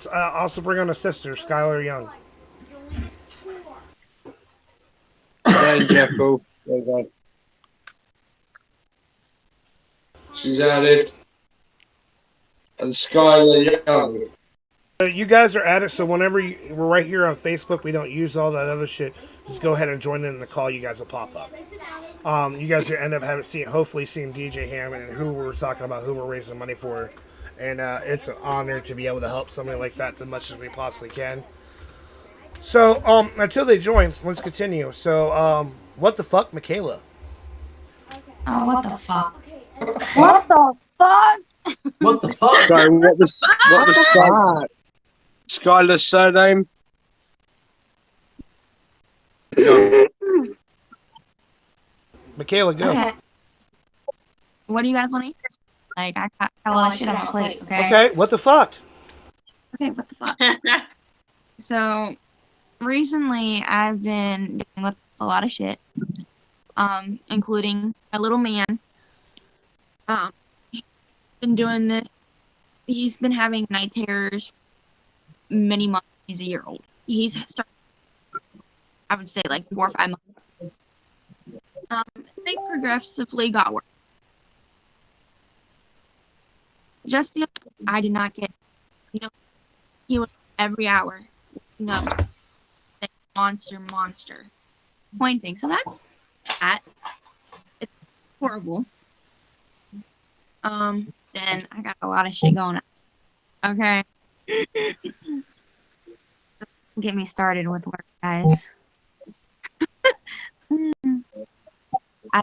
bring on a sister, Skylar Young. Jane Jekyll. There you go. She's added. And Skylar Young. You guys are at it, so whenever we're right here on Facebook, we don't use all that other shit. Just go ahead and join in the call. You guys will pop up. You guys will end up hopefully seeing DJ Hammond and who we're talking about, who we're raising money for. And it's an honor to be able to help somebody like that as much as we possibly can. So, until they join, let's continue. So, what the fuck, Michaela? Oh, what the fuck? What the fuck? What the fuck? Sorry, what was Skylar's surname? Michaela, go. Okay. What do you guys want to hear? Like, I got a lot of shit on my plate, okay? Okay, what the fuck? Okay, what the fuck? So, recently, I've been dealing with a lot of shit, including my little man. He's been doing this. He's been having night terrors many months. He's a year old. He's started, I would say, like 4 or 5 months. They progressively got worse. Just the other day, I did not get, he was every hour, monster, pointing. So that's that. It's horrible. Then I got a lot of shit going on. Okay. Get me started with work, guys. I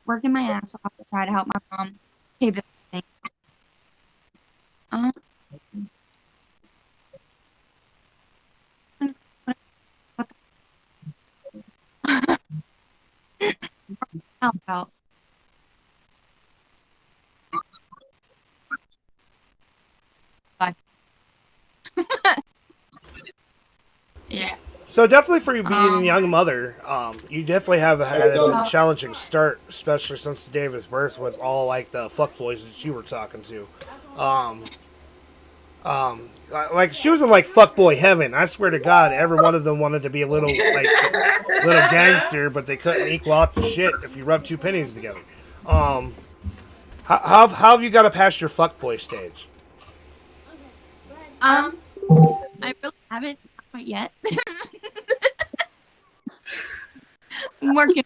working my ass off to try to help my mom pay bills. Help out. Yeah. So definitely for you being a young mother, you definitely have had a challenging start, especially since the day of his birth was all like the fuckboys that you were talking to. Like she was in like fuckboy heaven. I swear to God, every one of them wanted to be a little gangster, but they couldn't equal out the shit if you rub 2 pennies together. How have you got to pass your fuckboy stage? I really haven't quite yet. I'm working.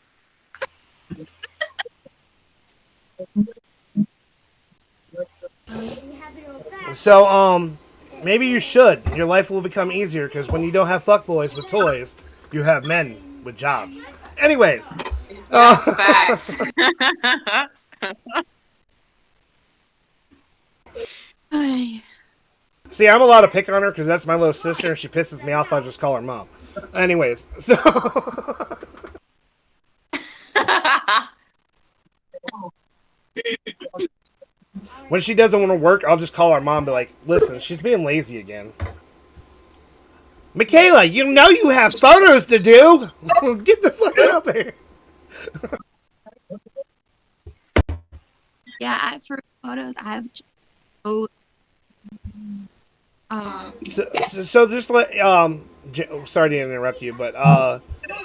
So, maybe you should. Your life will become easier because when you don't have fuckboys with toys, you have men with jobs. Anyways. Facts. See, I'm allowed to pick on her because that's my little sister and she pisses me off. I just call her mom. Anyways, so. When she doesn't want to work, I'll just call her mom and be like, listen, she's being lazy again. Michaela, you know you have photos to do. Get the fuck out there. Yeah, for photos, I have. So just let sorry to interrupt you, but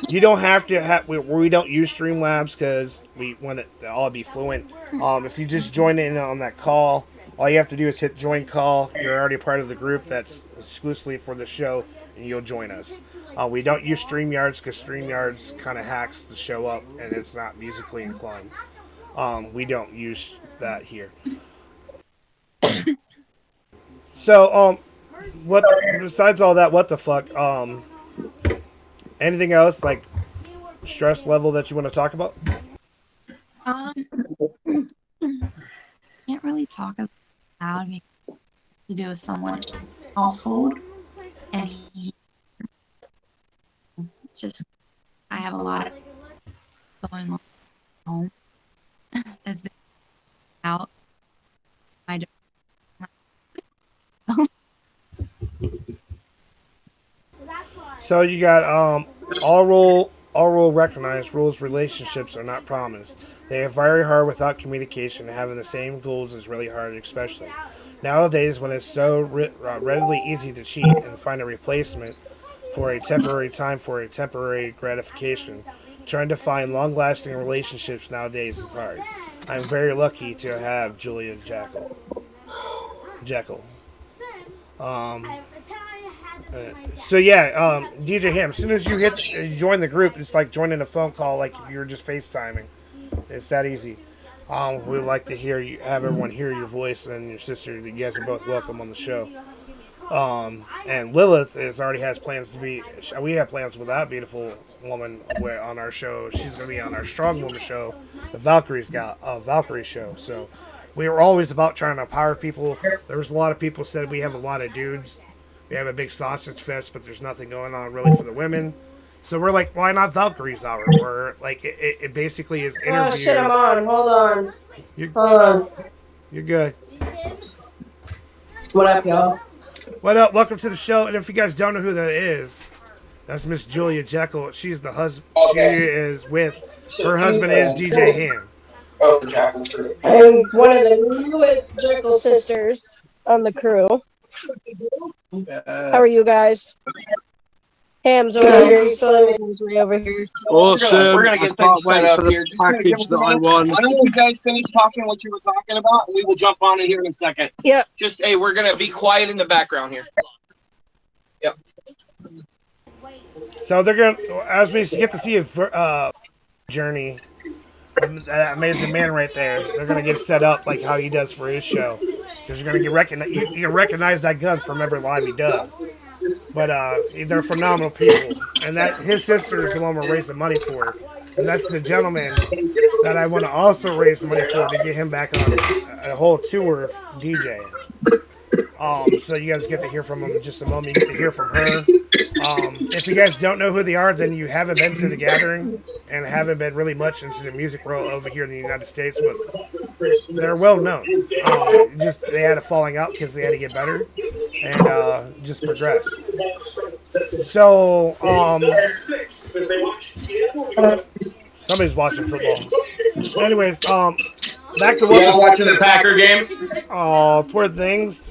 you don't have to have. We don't use Streamlabs because we want it to all be fluent. If you just join in on that call, All you have to do is hit join call. You're already part of the group that's exclusively for the show, and you'll join us. We don't use StreamYards because StreamYards kind of hacks the show up, and it's not musically inclined. We don't use that here. So, what? Besides all that, what the fuck? Anything else like stress level that you want to talk about? Can't really talk about how to do with someone household, and just I have a lot going on at home that's been out. I don't. So you got all rule recognized rules. Relationships are not promised. They are very hard without communication. Having the same goals is really hard, especially nowadays when it's so readily easy to cheat and find a replacement for a temporary time for a temporary gratification. Trying to find long-lasting relationships nowadays is hard. I'm very lucky to have Julia Jekyll. So yeah, DJ Ham. As soon as you join the group, it's like joining a phone call, like if you were just FaceTiming. It's that easy. We'd like to have everyone hear your voice and your sister. You guys are both welcome on the show. And Lilith already has plans to be. We have plans with that beautiful woman on our show. She's going to be on our Strong Woman show, the Valkyrie show. So we were always about trying to empower people. There was a lot of people said we have a lot of dudes. We have a big sausage fest, but there's nothing going on really for the women. So we're like, why not Valkyrie's hour? Where like it basically is interviews. Oh shit, I'm on. Hold on. Hold on. You're good. What up, y'all? What up? Welcome to the show. And if you guys don't know who that is, that's Miss Julia Jekyll. She's the husband. Okay. She is with her husband is DJ Ham. Oh, the Jekyll crew. I'm one of the newest Jekyll sisters on the crew. How are you guys? Ham's over here. Solomon's way over here. Awesome. We're gonna get things set up here. Package that I won. Why don't you guys finish talking what you were talking about, and we will jump on it here in a second. Yep. Just hey, we're gonna be quiet in the background here. Yep. So they're gonna, as we get to see a journey, that amazing man right there. They're gonna get set up like how he does for his show, because you're gonna get you can recognize that gun from every live he does. But they're phenomenal people, and that his sister is the one we're raising money for, and that's the gentleman that I want to also raise money for to get him back on a whole tour of DJing. So you guys get to hear from him in just a moment. You get to hear from her. If you guys don't know who they are, then you haven't been to the gathering and haven't been really much into the music world over here in the United States. But they're well known. Just they had a falling out because they had to get better and just progress. So somebody's watching football. Anyways, back to what watching the Packer game. Oh, poor things.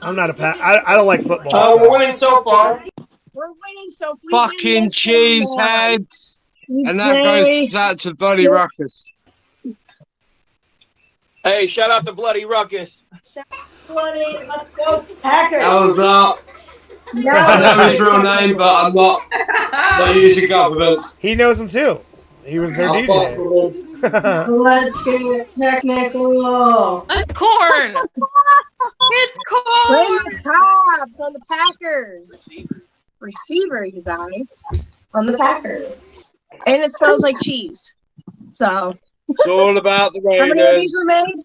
I'm not a I don't like football. Oh, we're winning so far. We're winning, so fucking cheeseheads. And that goes out to Bloody Ruckus. Hey, shout out to Bloody Ruckus. Let's go Packers. That was up. I know his real name, but I'm not using governments. He knows him too. He was their DJ. Let's get technical. It's corn. It's corn. Raymond Cobbs on the Packers. Receiver, you guys, on the Packers. And it smells like cheese. So. It's all about the Raiders. How many of these were made?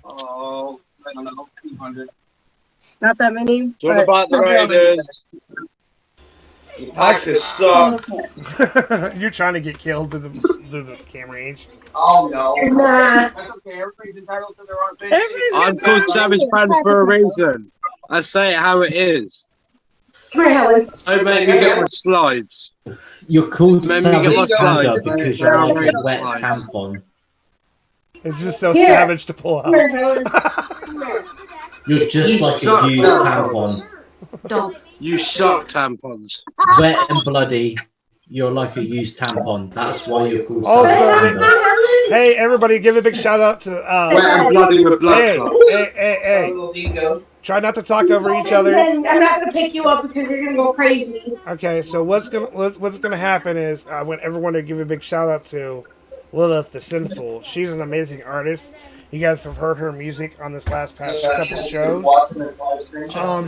Oh, I don't know, 200. Not that many. It's all about the Raiders. Packers suck. You're trying to get killed through the camera age. Oh no. Nah. That's okay. Everybody's entitled to their own opinion. I'm called Savage Panda for a reason. I say it how it is. Really? Don't make me get my slides. You're called Maybe get my Savage Panda slides. because you're like a Slides. wet tampon. It's just so savage to pull out. You're just like suck a used tampon. Don't. You suck, tampons. Wet and bloody. You're like a used tampon. That's why you're called Also, Savage Panda. Hey, everybody, give a big shout out to. Wet and bloody with blood hey, clots. hey. Try not to talk over each other. I'm not gonna pick you up because you're gonna go crazy. Okay, so what's gonna happen is I want everyone to give a big shout out to Lilith the Sinful. She's an amazing artist. You guys have heard her music on this past couple of shows.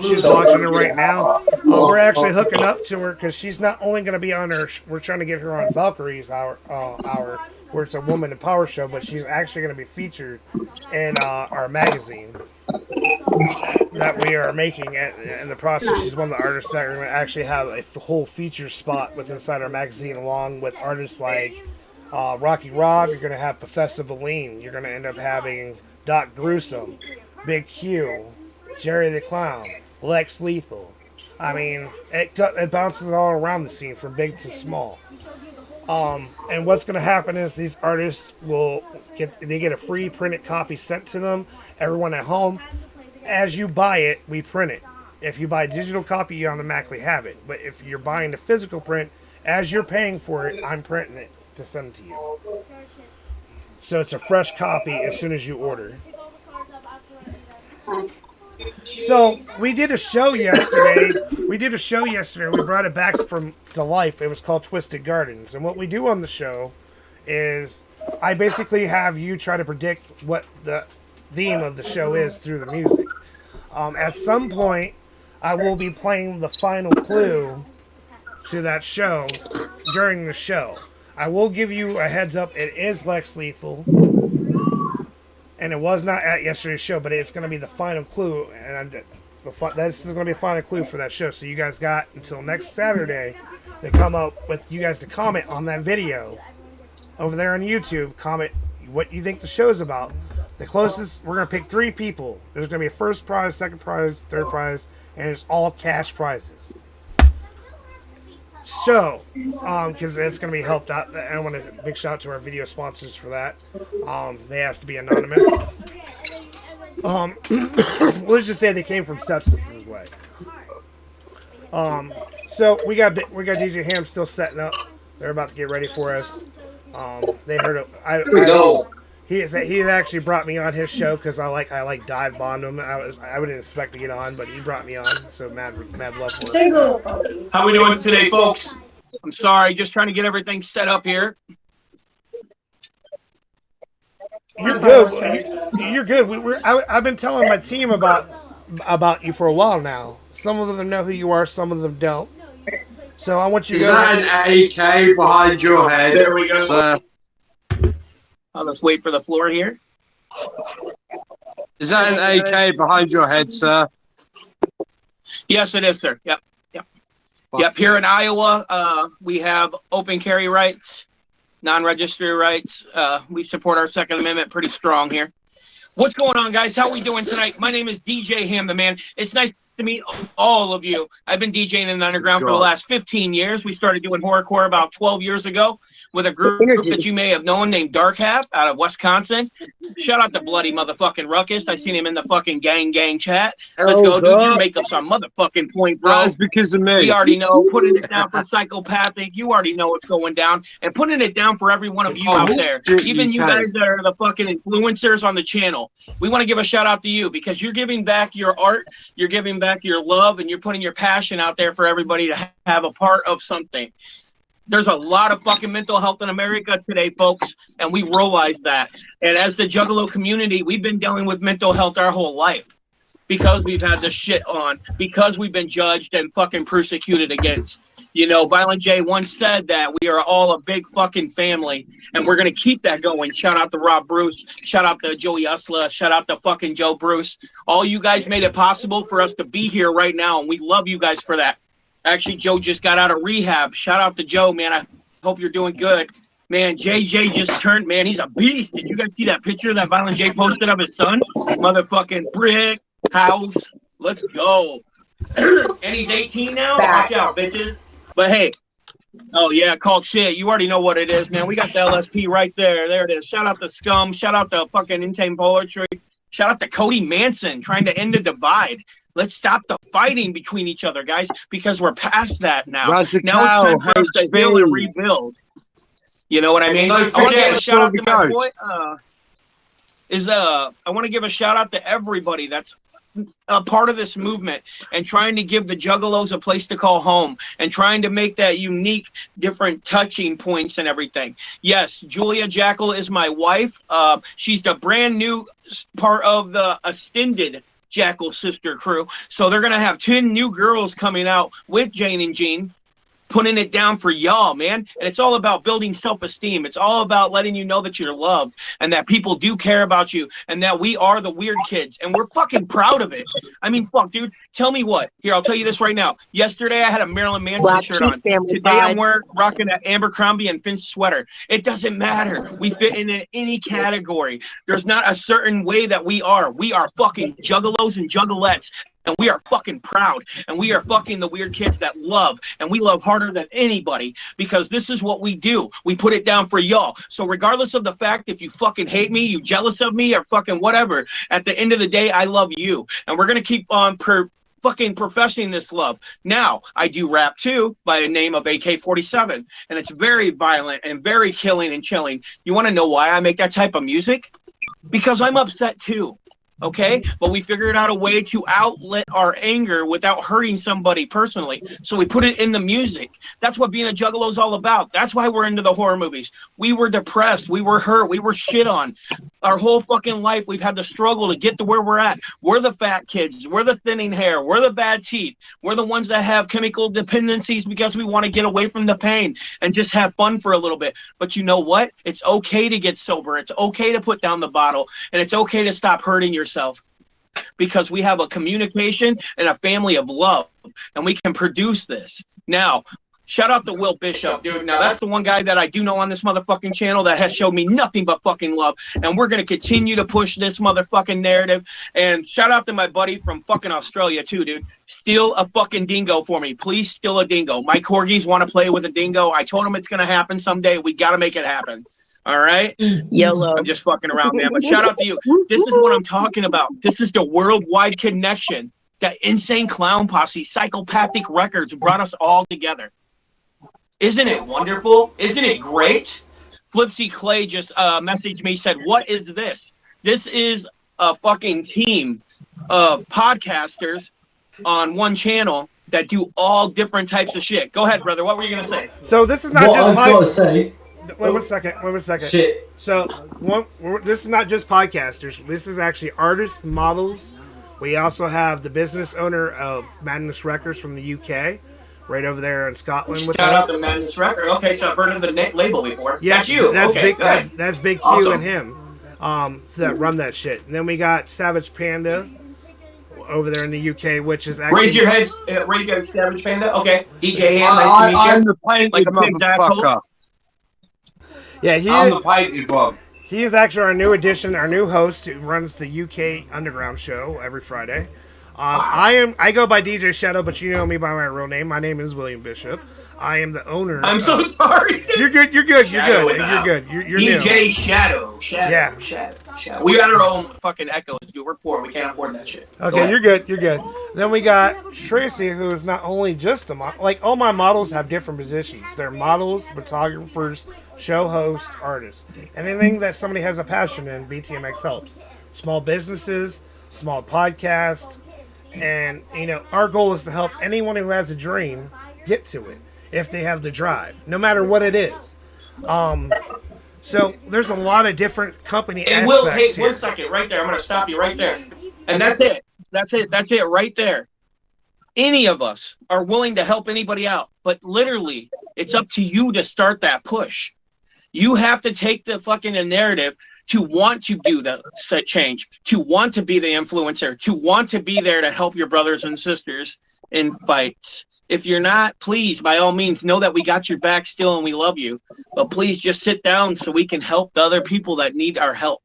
She's watching it right now. We're actually hooking up to her because she's not only going to be on her. We're trying to get her on Valkyrie's hour, where it's a woman in power show, but she's actually going to be featured in our magazine that we are making. In the process, she's one of the artists that are going to actually have a whole feature spot within inside our magazine, along with artists like Rocky Rob. You're going to have Professor Valine. You're going to end up having Doc Gruesome, Big Q, Jerry the Clown, Lex Lethal. I mean, it bounces all around the scene from big to small. And what's going to happen is these artists will get a free printed copy sent to them. Everyone at home, as you buy it, we print it. If you buy a digital copy, you automatically have it. But if you're buying the physical print, as you're paying for it, I'm printing it to send to you. So it's a fresh copy as soon as you order. So we did a show yesterday. We brought it back to life. It was called Twisted Gardens. And what we do on the show is I basically have you try to predict what the theme of the show is through the music. At some point, I will be playing the final clue to that show during the show. I will give you a heads up. It is Lex Lethal. And it was not at yesterday's show, but it's going to be the final clue. And this is going to be the final clue for that show. So you guys got until next Saturday to come up with you guys to comment on that video over there on YouTube. Comment what you think the show's about. The closest, we're going to pick 3 people. There's going to be a first prize, second prize, third prize, and it's all cash prizes. So, because it's going to be helped out, I want a big shout out to our video sponsors for that. They asked to be anonymous. Let's just say they came from Sepsis' way. So we got DJ Ham still setting up. They're about to get ready for us. They heard it. He actually brought me on his show because I like dive bomb him. I wouldn't expect to get on, but he brought me on. So mad love for it. How we doing today, folks? I'm sorry, just trying to get everything set up here. You're good. You're good. I've been telling my team about you for a while now. Some of them know who you are, some of them don't. So I want you to go. Is that an AK behind your head? There we go. Sir. Let's wait for the floor here. Is that an AK behind your head, sir? Yes, it is, sir. Yep. Here in Iowa, we have open carry rights, non-registry rights. We support our Second Amendment pretty strong here. What's going on, guys? How are we doing tonight? My name is DJ Ham, the man. It's nice to meet all of you. I've been DJing in the underground for the last 15 years. We started doing horrorcore about 12 years ago with a group that you may have known named Dark Half out of Wisconsin. Shout out to Bloody Motherfucking Ruckus. I seen him in the fucking gang chat. Let's go, dude. Your makeup's on motherfucking point, bro. That's because of me. We already know. Putting it down for Psychopathic. You already know what's going down. And putting it down for every one of you out there. Even you guys that are the fucking influencers on the channel. We want to give a shout out to you because you're giving back your art, you're giving back your love, and you're putting your passion out there for everybody to have a part of something. There's a lot of fucking mental health in America today, folks, and we realize that. And as the Juggalo community, we've been dealing with mental health our whole life because we've had this shit on, because we've been judged and fucking persecuted against. You know, Violent J once said that we are all a big fucking family, and we're going to keep that going. Shout out to Rob Bruce. Shout out to Joey Usla. Shout out to fucking Joe Bruce. All you guys made it possible for us to be here right now, and we love you guys for that. Actually, Joe just got out of rehab. Shout out to Joe, man. I hope you're doing good. Man, JJ just turned, man. He's a beast. Did you guys see that picture that Violent J posted of his son? Motherfucking brick house. Let's go. And he's 18 now? Watch out, bitches. But hey, oh yeah, called shit. You already know what it is, man. We got the LSP right there. There it is. Shout out to Scum. Shout out to fucking Intame Poetry. Shout out to Cody Manson trying to end the divide. Let's stop the fighting between each other, guys, because we're past that now. Now it's time for us to heal and rebuild. You know what I mean? Don't I want to give forget a shout out Sword to my boy. Ghost. I want to give a shout out to everybody that's a part of this movement and trying to give the Juggalos a place to call home and trying to make that unique, different touching points and everything. Yes, Julia Jackal is my wife. She's the brand new part of the extended Jackal sister crew. So they're going to have 10 new girls coming out with Jane and Jean, putting it down for y'all, man. And it's all about building self-esteem. It's all about letting you know that you're loved and that people do care about you and that we are the weird kids and we're fucking proud of it. I mean, fuck, dude. Tell me what. Here, I'll tell you this right now. Yesterday, I had a Marilyn Manson Black shirt Sheep on. family Today, I'm pride. rocking an Abercrombie and Finch sweater. It doesn't matter. We fit in any category. There's not a certain way that we are. We are fucking juggalos and juggalettes. And we are fucking proud. And we are fucking the weird kids that love. And we love harder than anybody because this is what we do. We put it down for y'all. So regardless of the fact if you fucking hate me, you jealous of me, or fucking whatever, at the end of the day, I love you. And we're going to keep on fucking professing this love. Now, I do rap too by the name of AK-47. And it's very violent and very killing and chilling. You want to know why I make that type of music? Because I'm upset too. Okay, but we figured out a way to outlet our anger without hurting somebody personally. So we put it in the music. That's what being a juggalo is all about. That's why we're into the horror movies. We were depressed. We were hurt. We were shit on. Our whole fucking life, we've had to struggle to get to where we're at. We're the fat kids. We're the thinning hair. We're the bad teeth. We're the ones that have chemical dependencies because we want to get away from the pain and just have fun for a little bit. But you know what? It's okay to get sober. It's okay to put down the bottle. And it's okay to stop hurting yourself. Because we have a communication and a family of love and we can produce this. Now, shout out to Will Bishop, dude. Now, that's the one guy that I do know on this motherfucking channel that has showed me nothing but fucking love. And we're going to continue to push this motherfucking narrative. And shout out to my buddy from fucking Australia, too, dude. Steal a fucking dingo for me. Please steal a dingo. My corgis want to play with a dingo. I told him it's going to happen someday. We got to make it happen. All right? YOLO. I'm just fucking around, man. But shout out to you. This is what I'm talking about. This is the worldwide connection. That Insane Clown Posse, Psychopathic Records brought us all together. Isn't it wonderful? Isn't it great? Flipsy Clay just messaged me, said, what is this? This is a fucking team of podcasters on one channel that do all different types of shit. Go ahead, brother. What were you going to say? So this is not What just I've got to say. Wait 1 second. Wait 1 second. Shit. So this is not just podcasters. This is actually artists, models. We also have the business owner of Madness Records from the UK, right over there in Scotland with Shout us. out to Madness Record. Okay, so I've heard of the label before. Yeah, That's you. That's okay, big. good. That's Big Q Awesome. and him that run that shit. And then we got Savage Panda over there in the UK, which is actually Raise your heads, Radio Savage Panda. Okay, DJ Ham, nice to meet you. I'm the painted Like a pig's motherfucker. asshole. Yeah, I'm the painted one. He is actually our new addition, our new host who runs the UK Underground show every Friday. I go by DJ Shadow, but you know me by my real name. My name is William Bishop. I am the owner. I'm so sorry. You're good. You're good. You're Shadow good. without. You're good. You're new. DJ Shadow. Yeah. Shadow. We got our own fucking echoes, dude. We're poor. We can't afford that shit. Go Okay, ahead. you're good. You're good. Then we got Tracy, who is not only just a model. Like, all my models have different positions. They're models, photographers, show hosts, artists. Anything that somebody has a passion in, BTMX helps. Small businesses, small podcasts, and, you know, our goal is to help anyone who has a dream get to it if they have the drive, no matter what it is. So there's a lot of different company Hey, aspects Will, hey, here. 1 second, right there. I'm going to stop you right there. And that's it. That's it right there. Any of us are willing to help anybody out, but literally, it's up to you to start that push. You have to take the fucking narrative to want to do the set change, to want to be the influencer, to want to be there to help your brothers and sisters in fights. If you're not, please, by all means, know that we got your back still and we love you. But please just sit down so we can help the other people that need our help.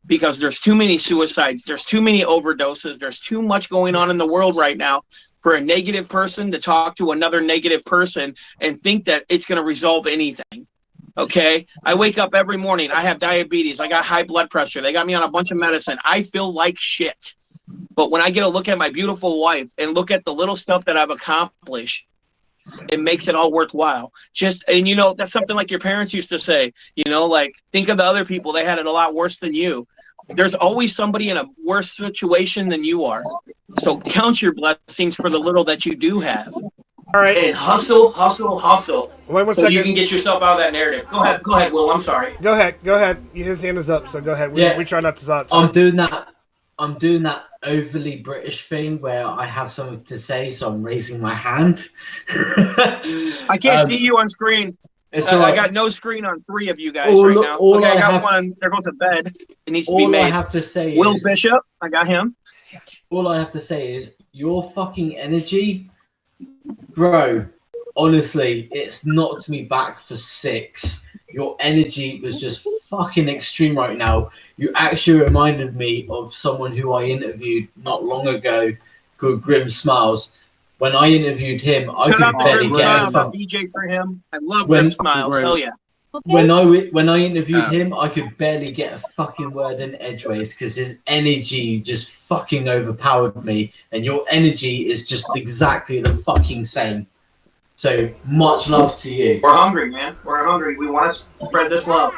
Because there's too many suicides, there's too many overdoses, there's too much going on in the world right now for a negative person to talk to another negative person and think that it's going to resolve anything. Okay? I wake up every morning. I have diabetes. I got high blood pressure. They got me on a bunch of medicine. I feel like shit. But when I get a look at my beautiful wife and look at the little stuff that I've accomplished, it makes it all worthwhile. And you know, that's something like your parents used to say, you know, like, think of the other people, they had it a lot worse than you. There's always somebody in a worse situation than you are. So count your blessings for the little that you do have. All right. And hustle, hustle, hustle. Wait 1 so second. you can get yourself out of that narrative. Go ahead, Will. I'm sorry. Go ahead. His hand is up, so go ahead. We try not to talk. I'm doing that overly British thing where I have something to say, so I'm raising my hand. I can't see you on screen. I got no screen on 3 of you guys right now. Okay, I got one. There goes a bed. It needs to be made. All I have to say Will is... Bishop, I got him. All I have to say is your fucking energy, bro, honestly, it's knocked me back for 6. Your energy was just fucking extreme right now. You actually reminded me of someone who I interviewed not long ago called Grim Smiles. When I interviewed him, I could barely get a DJ for him. I love Grim Smiles. Hell yeah. When I interviewed him, I could barely get a fucking word in edgeways because his energy just fucking overpowered me, and your energy is just exactly the fucking same. So much love to you. We're hungry, man. We're hungry. We want to spread this love.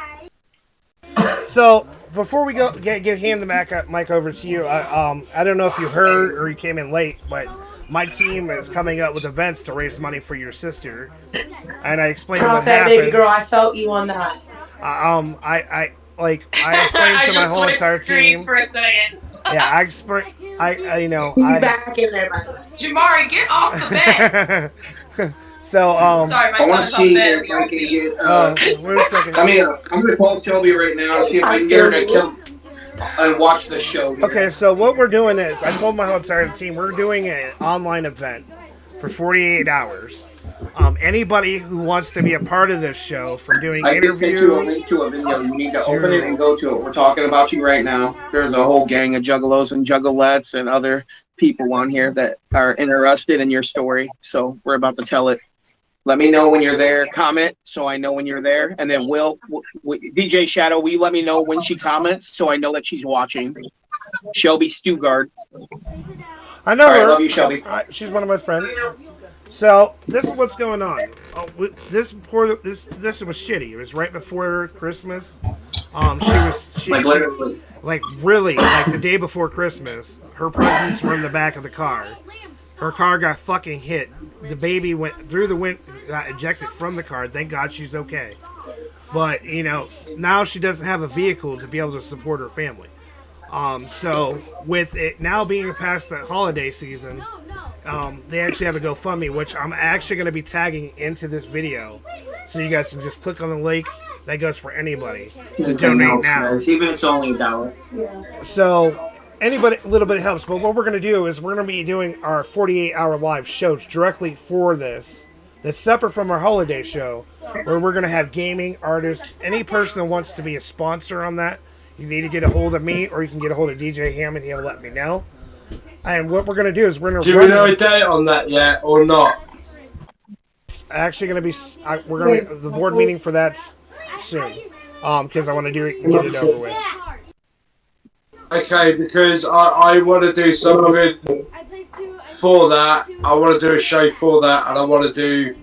So before we go, hand the mic over to you. I don't know if you heard or you came in late, but my team is coming up with events to raise money for your sister, and I explained what happened. Baby girl, I felt you on that. I explained to my whole entire team. For a second. Yeah, I explained. He's back in there, by the way. Jamari, get off the bed. So Sorry, my I want to see if if I can get. wait a second. I'm gonna call Shelby right now and see if I can get her to kill and watch the show. Here. Okay, so what we're doing is, I told my whole entire team, we're doing an online event for 48 hours. Anybody who wants to be a part of this show, from doing I interviews... just sent you a link to a video. You need to open it and go to it. We're talking about you right now. There's a whole gang of juggalos and juggalettes and other people on here that are interested in your story. So we're about to tell it. Let me know when you're there. Comment so I know when you're there. And then DJ Shadow, will you let me know when she comments so I know that she's watching? Shelby Stugard. I know All right, her. love you, Shelby. She's one of my friends. So this is what's going on. This was shitty. It was right before Christmas. She really the day before Christmas. Her presents were in the back of the car. Her car got fucking hit. The baby went through the wind, got ejected from the car. Thank God she's okay. But now she doesn't have a vehicle to be able to support her family. So with it now being past the holiday season, they actually have a GoFundMe, which I'm actually going to be tagging into this video, so you guys can just click on the link. That goes for anybody to donate now. Even if it's only $1. So anybody, a little bit helps. But what we're going to do is we're going to be doing our 48-hour live shows directly for this. That's separate from our holiday show, where we're going to have gaming artists. Any person that wants to be a sponsor on that, you need to get a hold of me, or you can get a hold of DJ Hammond. He'll let me know. And what we're going to do is we're going to. Do we know a date on that yet, or not? It's actually going to be. We're going to the board meeting for that soon, because I want to get it over with. Okay, because I want to do something for that. I want to do a show for that, and I want to do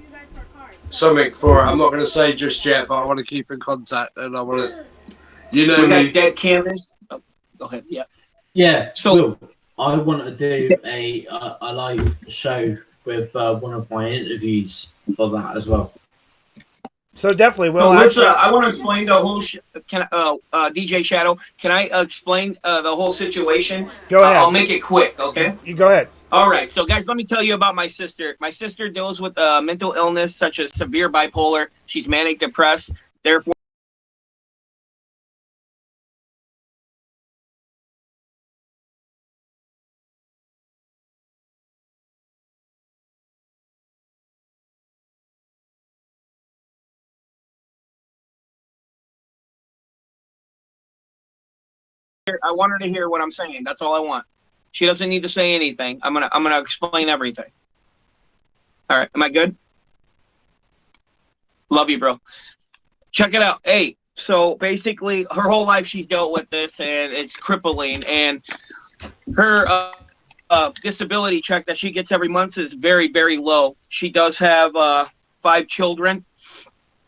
something for it. I'm not going to say just yet, but I want to keep in contact, and I want to. You know we me. got Dead Canvas. Oh, go ahead. Yeah. Yeah. So I want to do a live show with one of my interviews for that as well. So definitely, I want to explain the whole. DJ Shadow, can I explain the whole situation? Go ahead. I'll make it quick. Okay. You go ahead. All right. So, guys, let me tell you about my sister. My sister deals with mental illness such as severe bipolar. She's manic depressed. Therefore. I want her to hear what I'm saying. That's all I want. She doesn't need to say anything. I'm gonna explain everything. All right, am I good? Love you, bro. Check it out. Hey, so basically, her whole life she's dealt with this, and it's crippling. And her disability check that she gets every month is very, very low. She does have 5 children,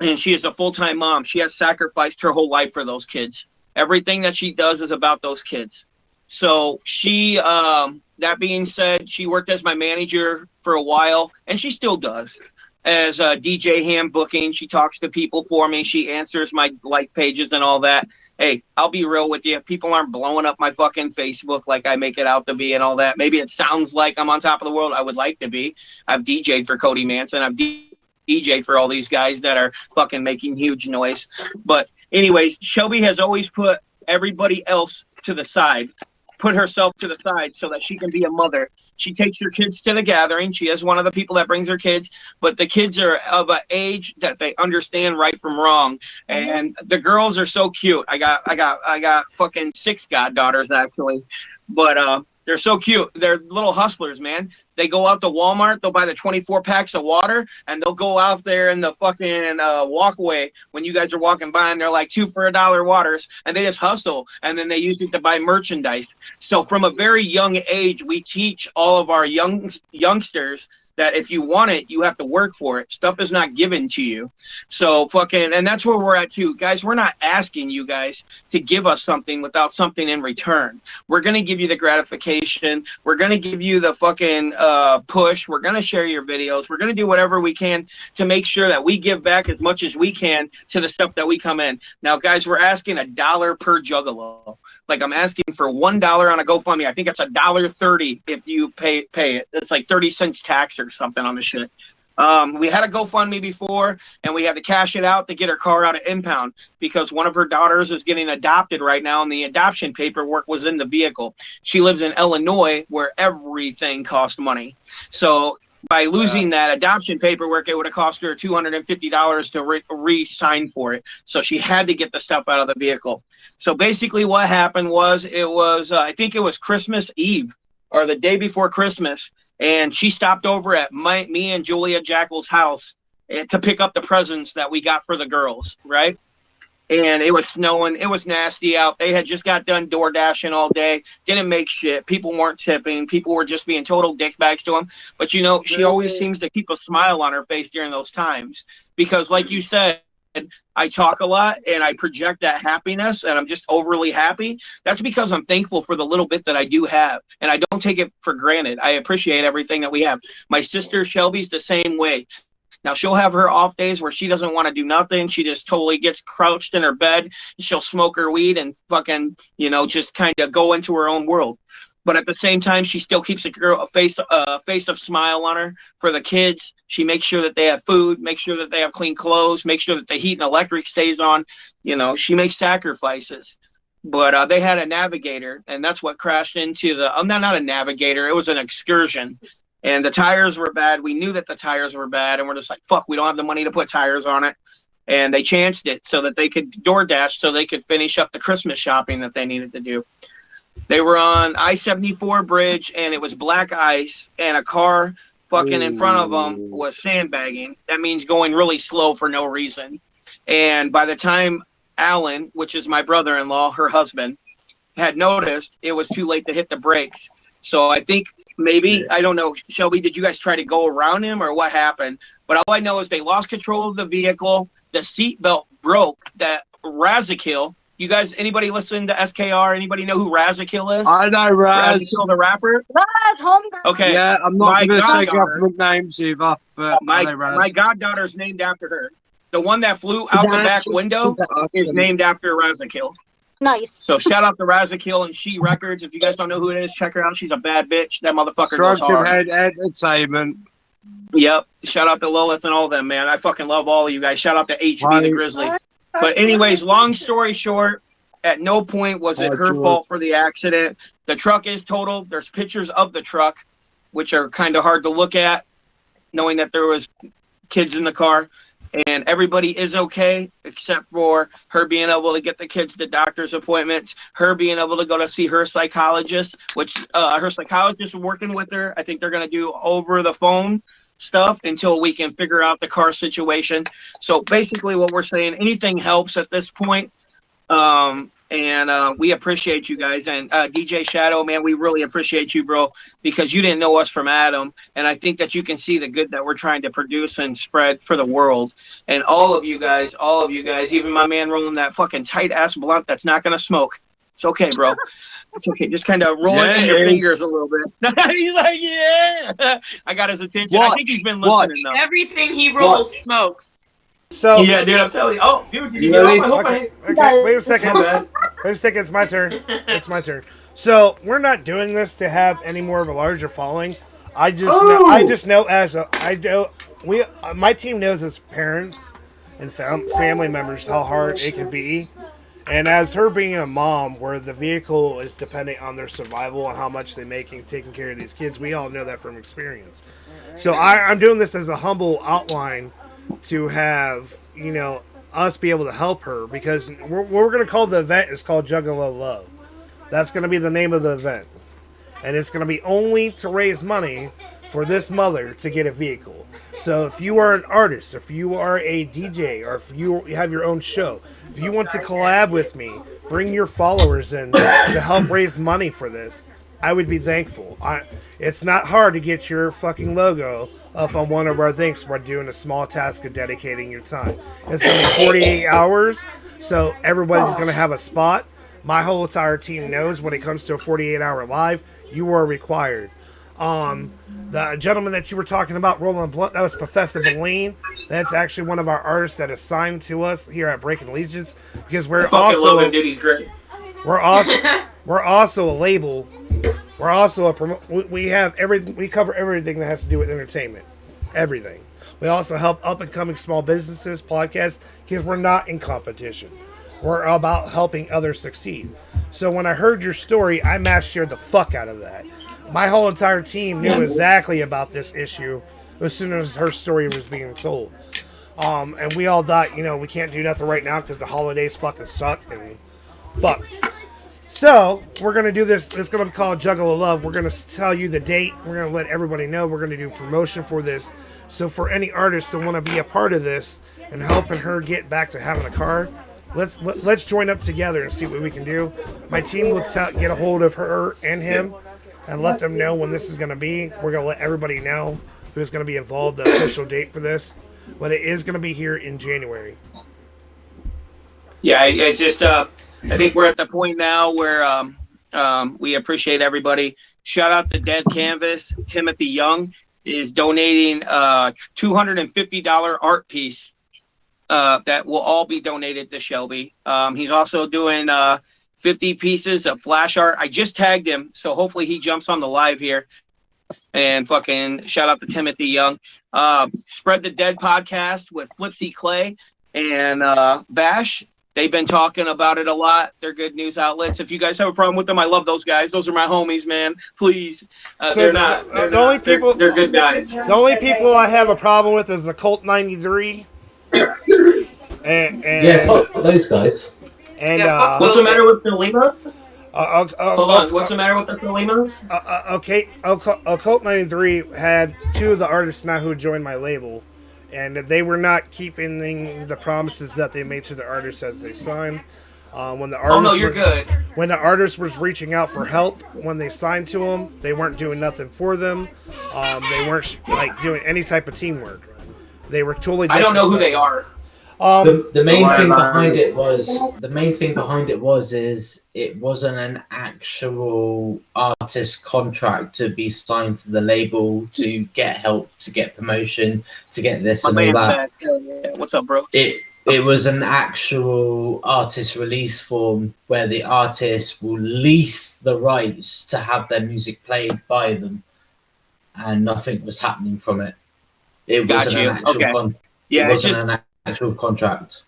and she is a full-time mom. She has sacrificed her whole life for those kids. Everything that she does is about those kids. So she, that being said, she worked as my manager for a while, and she still does. As DJ hand booking, she talks to people for me. She answers my like pages and all that. Hey, I'll be real with you. People aren't blowing up my fucking Facebook like I make it out to be and all that. Maybe it sounds like I'm on top of the world. I would like to be. I've DJ'd for Cody Manson. I've DJ for all these guys that are fucking making huge noise. But anyways, Shelby has always put everybody else to the side, put herself to the side so that she can be a mother. She takes her kids to the gathering. She is one of the people that brings her kids, but the kids are of an age that they understand right from wrong. And the girls are so cute. I got fucking 6 goddaughters actually, but they're so cute. They're little hustlers, man. They go out to Walmart, they'll buy the 24 packs of water, and they'll go out there in the fucking walkway when you guys are walking by, and they're like 2 for $1 waters, and they just hustle, and then they use it to buy merchandise. So from a very young age, we teach all of our youngsters that if you want it, you have to work for it. Stuff is not given to you. So fucking, and that's where we're at too. Guys, we're not asking you guys to give us something without something in return. We're going to give you the gratification. We're going to give you the fucking push. We're going to share your videos. We're going to do whatever we can to make sure that we give back as much as we can to the stuff that we come in. Now, guys, we're asking $1 per juggalo. Like I'm asking for $1 on a GoFundMe. I think it's $1.30 if you pay it. It's like 30 cents tax or something on the shit. We had a GoFundMe before, and we had to cash it out to get her car out of impound because one of her daughters is getting adopted right now, and the adoption paperwork was in the vehicle. She lives in Illinois, where everything costs money. So by losing that adoption paperwork, it would have cost her $250 to re-sign for it. So she had to get the stuff out of the vehicle. So basically what happened was, I think it was Christmas Eve or the day before Christmas, and she stopped over at me and Julia Jackal's house to pick up the presents that we got for the girls, right? And it was snowing. It was nasty out. They had just got done door dashing all day. Didn't make shit. People weren't tipping. People were just being total dickbags to them. But, you know, she always seems to keep a smile on her face during those times. Because, like you said, I talk a lot and I project that happiness and I'm just overly happy. That's because I'm thankful for the little bit that I do have. And I don't take it for granted. I appreciate everything that we have. My sister Shelby's the same way. Now, she'll have her off days where she doesn't want to do nothing. She just totally gets crouched in her bed. She'll smoke her weed and fucking, you know, just kind of go into her own world. But at the same time, she still keeps a face of smile on her for the kids. She makes sure that they have food, make sure that they have clean clothes, make sure that the heat and electric stays on. You know, she makes sacrifices. But they had a navigator, and that's what crashed into the not a navigator. It was an excursion. And the tires were bad. We knew that the tires were bad, and we're just like, fuck, we don't have the money to put tires on it. And they chanced it so that they could DoorDash so they could finish up the Christmas shopping that they needed to do. They were on I-74 bridge, and it was black ice, and a car fucking in front of them was sandbagging. That means going really slow for no reason. And by the time Alan, which is my brother-in-law, her husband, had noticed, it was too late to hit the brakes. So I think maybe, I don't know, Shelby, did you guys try to go around him or what happened? But all I know is they lost control of the vehicle. The seatbelt broke. That Razakil, you guys, anybody listen to SKR? Anybody know who Razakil is? I know Raz. Razakil the rapper? Raz, homegirl. Okay. Yeah, I'm not going to say goddaughter- government names either, but I know Raz. my goddaughter's named after her. The one that flew out the back window is named after Razakil. Nice. So shout out to Razakil and She Records. If you guys don't know who it is, check her out. She's a bad bitch. That motherfucker goes hard. Head Entertainment. Yep. Shout out to Lilith and all them, man. I fucking love all of you guys. Shout out to HB the Grizzly. But anyways, long story short, at no point was it her fault for the accident. The truck is totaled. There's pictures of the truck, which are kind of hard to look at, knowing that there was kids in the car. And everybody is okay except for her being able to get the kids to doctor's appointments, her being able to go to see her psychologist, which her psychologist is working with her. I think they're going to do over the phone stuff until we can figure out the car situation. So basically what we're saying, anything helps at this point. And we appreciate you guys. And DJ Shadow, man, we really appreciate you, bro, because you didn't know us from Adam. And I think that you can see the good that we're trying to produce and spread for the world. And all of you guys, even my man rolling that fucking tight ass blunt that's not going to smoke. It's okay, bro. It's okay. Just kind of roll it in your fingers a little bit. He's like, yeah. I got his attention. I think he's been listening, though. Everything he rolls smokes. So yeah, dude, I'm telling you. Oh, dude, did you get off? Okay, wait a second. Wait a second. It's my turn. It's my turn. So we're not doing this to have any more of a larger following. I just know my team knows as parents and family members how hard it can be. And as her being a mom, where the vehicle is dependent on their survival and how much they make in taking care of these kids, we all know that from experience. So I'm doing this as a humble outline to have, us be able to help her, because what we're going to call the event is called Juggalo Love. That's going to be the name of the event. And it's going to be only to raise money for this mother to get a vehicle. So if you are an artist, if you are a DJ, or if you have your own show, if you want to collab with me, bring your followers in to help raise money for this, I would be thankful. It's not hard to get your fucking logo up on one of our things by doing a small task of dedicating your time. It's going to be 48 hours, so everybody's going to have a spot. My whole entire team knows when it comes to a 48-hour live, you are required. The gentleman that you were talking about, Roland Blunt, that was Professor Valine. That's actually one of our artists that is signed to us here at Breaking Allegiance, because we're also love him, dude. He's great. We're also a label. We're also we have everything. We cover everything that has to do with entertainment. Everything. We also help up and coming small businesses, podcasts, because we're not in competition. We're about helping others succeed. So when I heard your story, I mass shared the fuck out of that. My whole entire team knew exactly about this issue as soon as her story was being told. And we all thought, we can't do nothing right now because the holidays fucking suck and fuck. So, we're going to do this. It's going to be called Juggalo Love. We're going to tell you the date. We're going to let everybody know. We're going to do promotion for this. So, for any artist to want to be a part of this and helping her get back to having a car, let's join up together and see what we can do. My team will get a hold of her and him and let them know when this is going to be. We're going to let everybody know who's going to be involved, the official date for this. But it is going to be here in January. Yeah, it's just... I think we're at the point now where we appreciate everybody. Shout out to Dead Canvas. Timothy Young is donating a $250 art piece that will all be donated to Shelby. He's also doing 50 pieces of flash art. I just tagged him, so hopefully he jumps on the live here. And fucking shout out to Timothy Young. Spread the Dead podcast with Flipsy Clay and Bash. They've been talking about it a lot. They're good news outlets. If you guys have a problem with them, I love those guys. Those are my homies, man. Please. They're good guys. The only people I have a problem with is the Colt 93. And yeah, fuck those guys. And what's the matter with the Limas? Hold on. What's the matter with the Limas? Colt 93 had two of the artists now who joined my label. And they were not keeping the promises that they made to the artists as they signed. When the artist was reaching out for help when they signed to them, they weren't doing nothing for them. They weren't doing any type of teamwork. They were totally. I don't know who they are. The main thing behind it was it wasn't an actual artist contract to be signed to the label to get help, to get promotion, to get this and all that. What's up, bro? It was an actual artist release form where the artist will lease the rights to have their music played by them, and nothing was happening from it. It wasn't an actual an actual contract.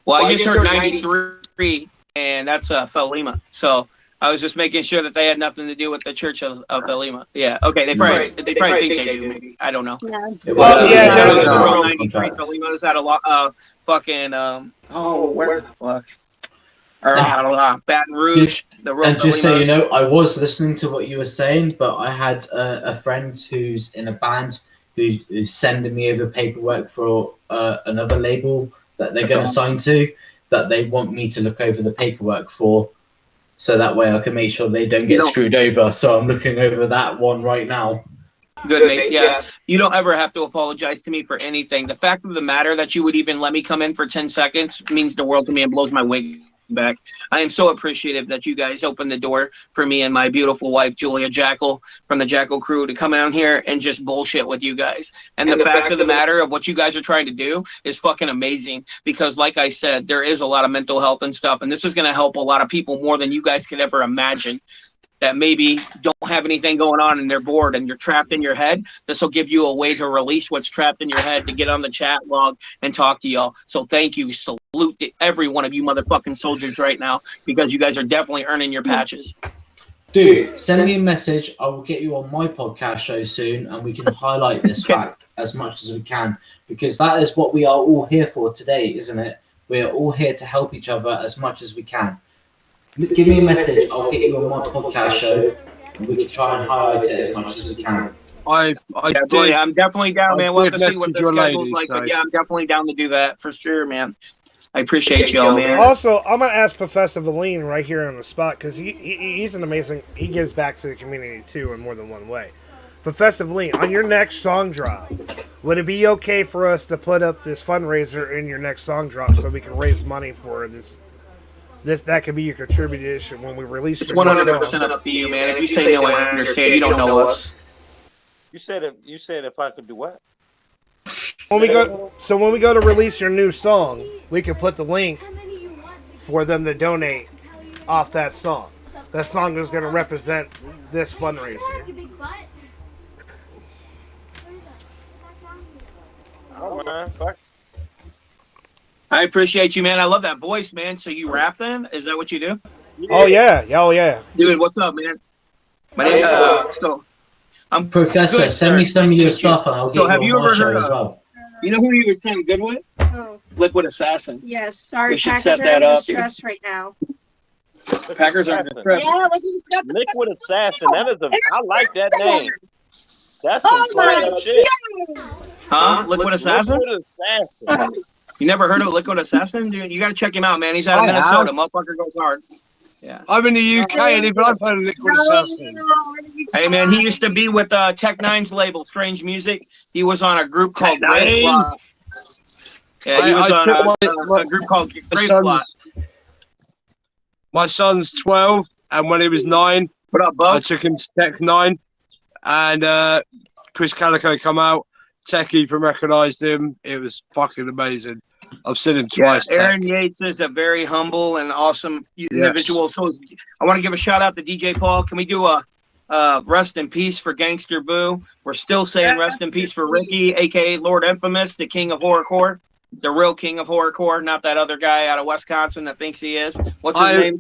Well, I just heard 93, and that's Thelema. So I was just making sure that they had nothing to do with the Church of Thelema. Yeah, okay. They probably think they do. Maybe. I don't know. Yeah. Well, yeah, 93. Thelema's had a lot of fucking. Where the fuck? Baton Rouge. And just so you know, I was listening to what you were saying, but I had a friend who's in a band who's sending me over paperwork for another label that they're going to sign to. that they want me to look over the paperwork for, so that way I can make sure they don't get screwed over. So I'm looking over that one right now. Good, mate. Yeah. You don't ever have to apologize to me for anything. The fact of the matter that you would even let me come in for 10 seconds means the world to me and blows my wig back. I am so appreciative that you guys opened the door for me and my beautiful wife, Julia Jackal, from the Jackal crew, to come out here and just bullshit with you guys. And the fact of the matter of what you guys are trying to do is fucking amazing, because like I said, there is a lot of mental health and stuff, and this is going to help a lot of people more than you guys could ever imagine, that maybe don't have anything going on and they're bored and you're trapped in your head. This will give you a way to release what's trapped in your head, to get on the chat log and talk to y'all. So thank you. Salute to every one of you motherfucking soldiers right now, because you guys are definitely earning your patches. Dude, send me a message. I will get you on my podcast show soon, and we can highlight this fact as much as we can, because that is what we are all here for today, isn't it? We are all here to help each other as much as we can. Give me a message. I'll get you on my podcast show, and we can try and highlight it as much as we can. I'm definitely down, man. We'll have to see what the schedule's like, but yeah, I'm definitely down to do that for sure, man. I appreciate y'all, man. Also, I'm gonna ask Professor Valine right here on the spot, because he's an amazing. He gives back to the community too in more than one way. Professor Valine, on your next song drop, would it be okay for us to put up this fundraiser in your next song drop so we can raise money for this? That could be your contribution when we release it. It's 100% up to you, man. If you say no, I understand. You don't know us. You said if I could do what? When we go to release your new song, we can put the link for them to donate off that song. That song is going to represent this fundraiser. Oh man, fuck. I appreciate you, man. I love that voice, man. So you rap then? Is that what you do? Oh yeah, Dude, what's up, man? My name. I'm Professor. good, send me some of your stuff, and I'll get you on my show as well. You know who you would sound good with? Oh. Liquid Assassin. Yes, sorry, We should Packers set that are in up. distress right now. Packers are in distress. Yeah, Liquid Assassin. That is I like that name. That's some fire shit. Huh? Liquid Assassin? Liquid Assassin. You never heard of Liquid Assassin, dude? You got to check him out, man. He's out of Minnesota. Motherfucker goes hard. Yeah. I'm in the UK, and even I've heard of Liquid Assassin. Hey, man, he used to be with Tech Nine's label, Strange Music. He was on a group called Grave Plot. Yeah, he was on a group called Grave Plot. My son's 12, and when he was 9, what up, I took him to Tech 9, and Chris Calico come out. Tech even recognised him. It was fucking amazing. I've seen him twice. Yeah, Aaron Yates is a very humble and awesome individual. So I want to give a shout out to DJ Paul. Can we do a rest in peace for Gangster Boo? We're still saying rest in peace for Ricky, aka Lord Infamous, the king of horrorcore, the real king of horrorcore, not that other guy out of Wisconsin that thinks he is. What's his name?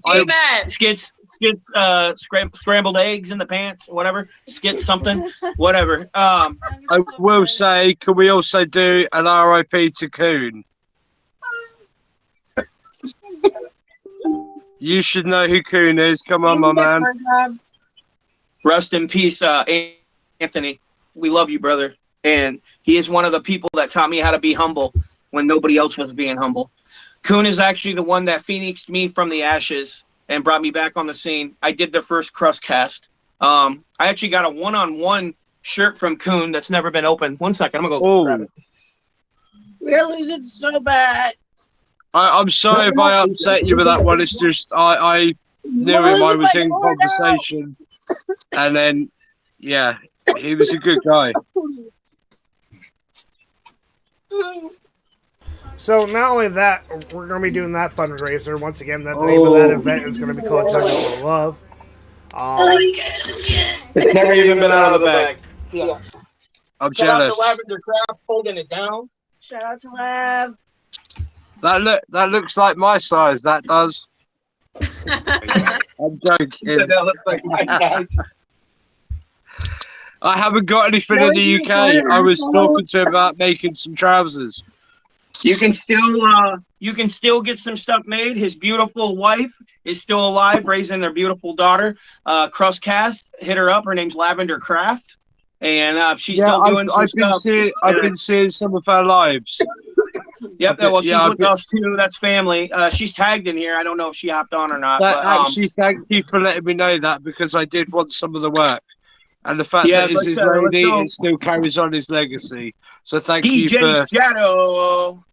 Skits, scrambled eggs in the pants, whatever. Skits something, whatever. I will say, can we also do an RIP to Coon? You should know who Coon is. Come on, my man. Rest in peace, Anthony. We love you, brother. And he is one of the people that taught me how to be humble when nobody else was being humble. Coon is actually the one that phoenixed me from the ashes and brought me back on the scene. I did the first Crust cast. I actually got a one-on-one shirt from Coon that's never been opened. 1 second, I'm gonna go grab it. We're losing so bad. I'm sorry if I upset you with that one. It's just I knew him. I was in conversation, and then yeah, he was a good guy. So not only that, we're going to be doing that fundraiser once again. That the name of that event is going to be called Juggalo of Love. It's never even been out of the bag. Yeah. I'm Shout out jealous. to Lavender Craft holding it down. Shout out to Lab. That looks like my size. That does. I'm joking. That looks like my size. I haven't got anything in the UK. I was talking to him about making some trousers. You can still get some stuff made. His beautiful wife is still alive, raising their beautiful daughter. Crust Cast, hit her up. Her name's Lavender Craft, and she's still doing some stuff. I've been seeing some of her lives. Yep. Well, she's yeah, with us too. That's family. She's tagged in here. I don't know if she hopped on or not. But But actually, thank you for letting me know that because I did want some of the work. And the fact Yeah, that it's his let's lady, go. it still carries on his legacy. So thank you DJ for. Shadow.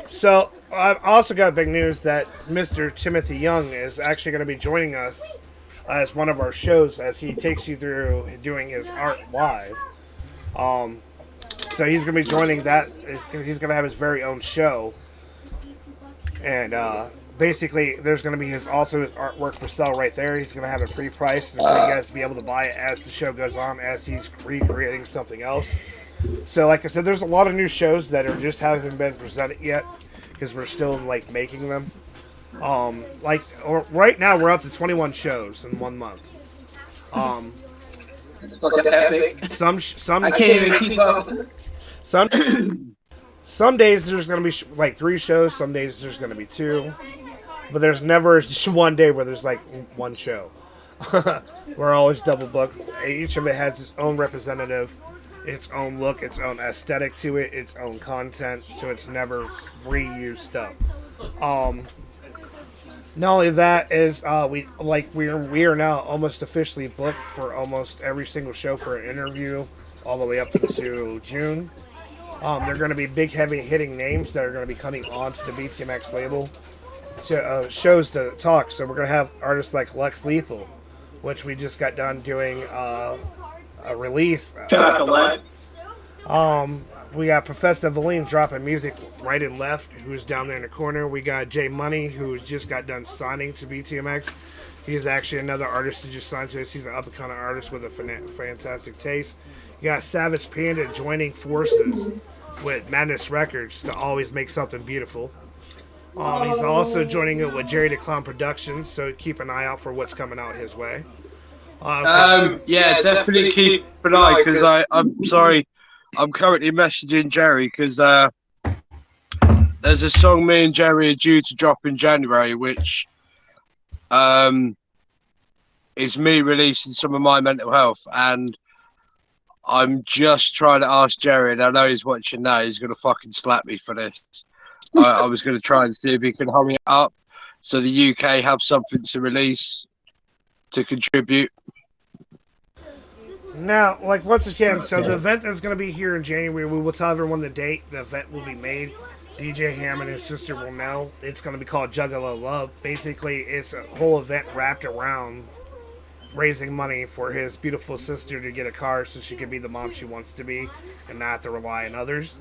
So I've also got big news that Mr. Timothy Young is actually going to be joining us as one of our shows as he takes you through doing his art live. So he's going to be joining that. He's going to have his very own show, and basically there's going to be his artwork for sale right there. He's going to have it pre-priced and for you guys to be able to buy it as the show goes on, as he's recreating something else. So like I said, there's a lot of new shows that are just haven't been presented yet because we're still like making them. Right now we're up to 21 shows in 1 month. It's fucking epic. Some I can't even keep up. Some days there's gonna be like 3 shows. Some days there's gonna be 2, but there's never just one day where there's like 1 show. We're always double booked. Each of it has its own representative, its own look, its own aesthetic to it, its own content. So it's never reused stuff. Not only that is we are now almost officially booked for almost every single show for an interview all the way up into June. They're going to be big, heavy hitting names that are going to be coming onto the BTMX label to shows to talk. So we're going to have artists like Lex Lethal, which we just got done doing a release. Shout out to Lex. We got Professor Valine dropping music right and left, who's down there in the corner. We got Jay Money, who's just got done signing to BTMX. He's actually another artist who just signed to us. He's an up-and-coming artist with a fantastic taste. You got Savage Panda joining forces with Madness Records to always make something beautiful. He's also joining it with Jerry the Clown Productions, so keep an eye out for what's coming out his way. Yeah, definitely keep an eye because I'm sorry. I'm currently messaging Jerry because there's a song me and Jerry are due to drop in January, which is me releasing some of my mental health. And I'm just trying to ask Jerry, and I know he's watching now, he's going to fucking slap me for this. I was going to try and see if he can hurry it up so the UK have something to release to contribute. Now, like once again, so the event that's going to be here in January, we will tell everyone the date. The event will be made. DJ Ham and his sister will know. It's going to be called Juggalo Love. Basically, it's a whole event wrapped around raising money for his beautiful sister to get a car so she can be the mom she wants to be and not have to rely on others.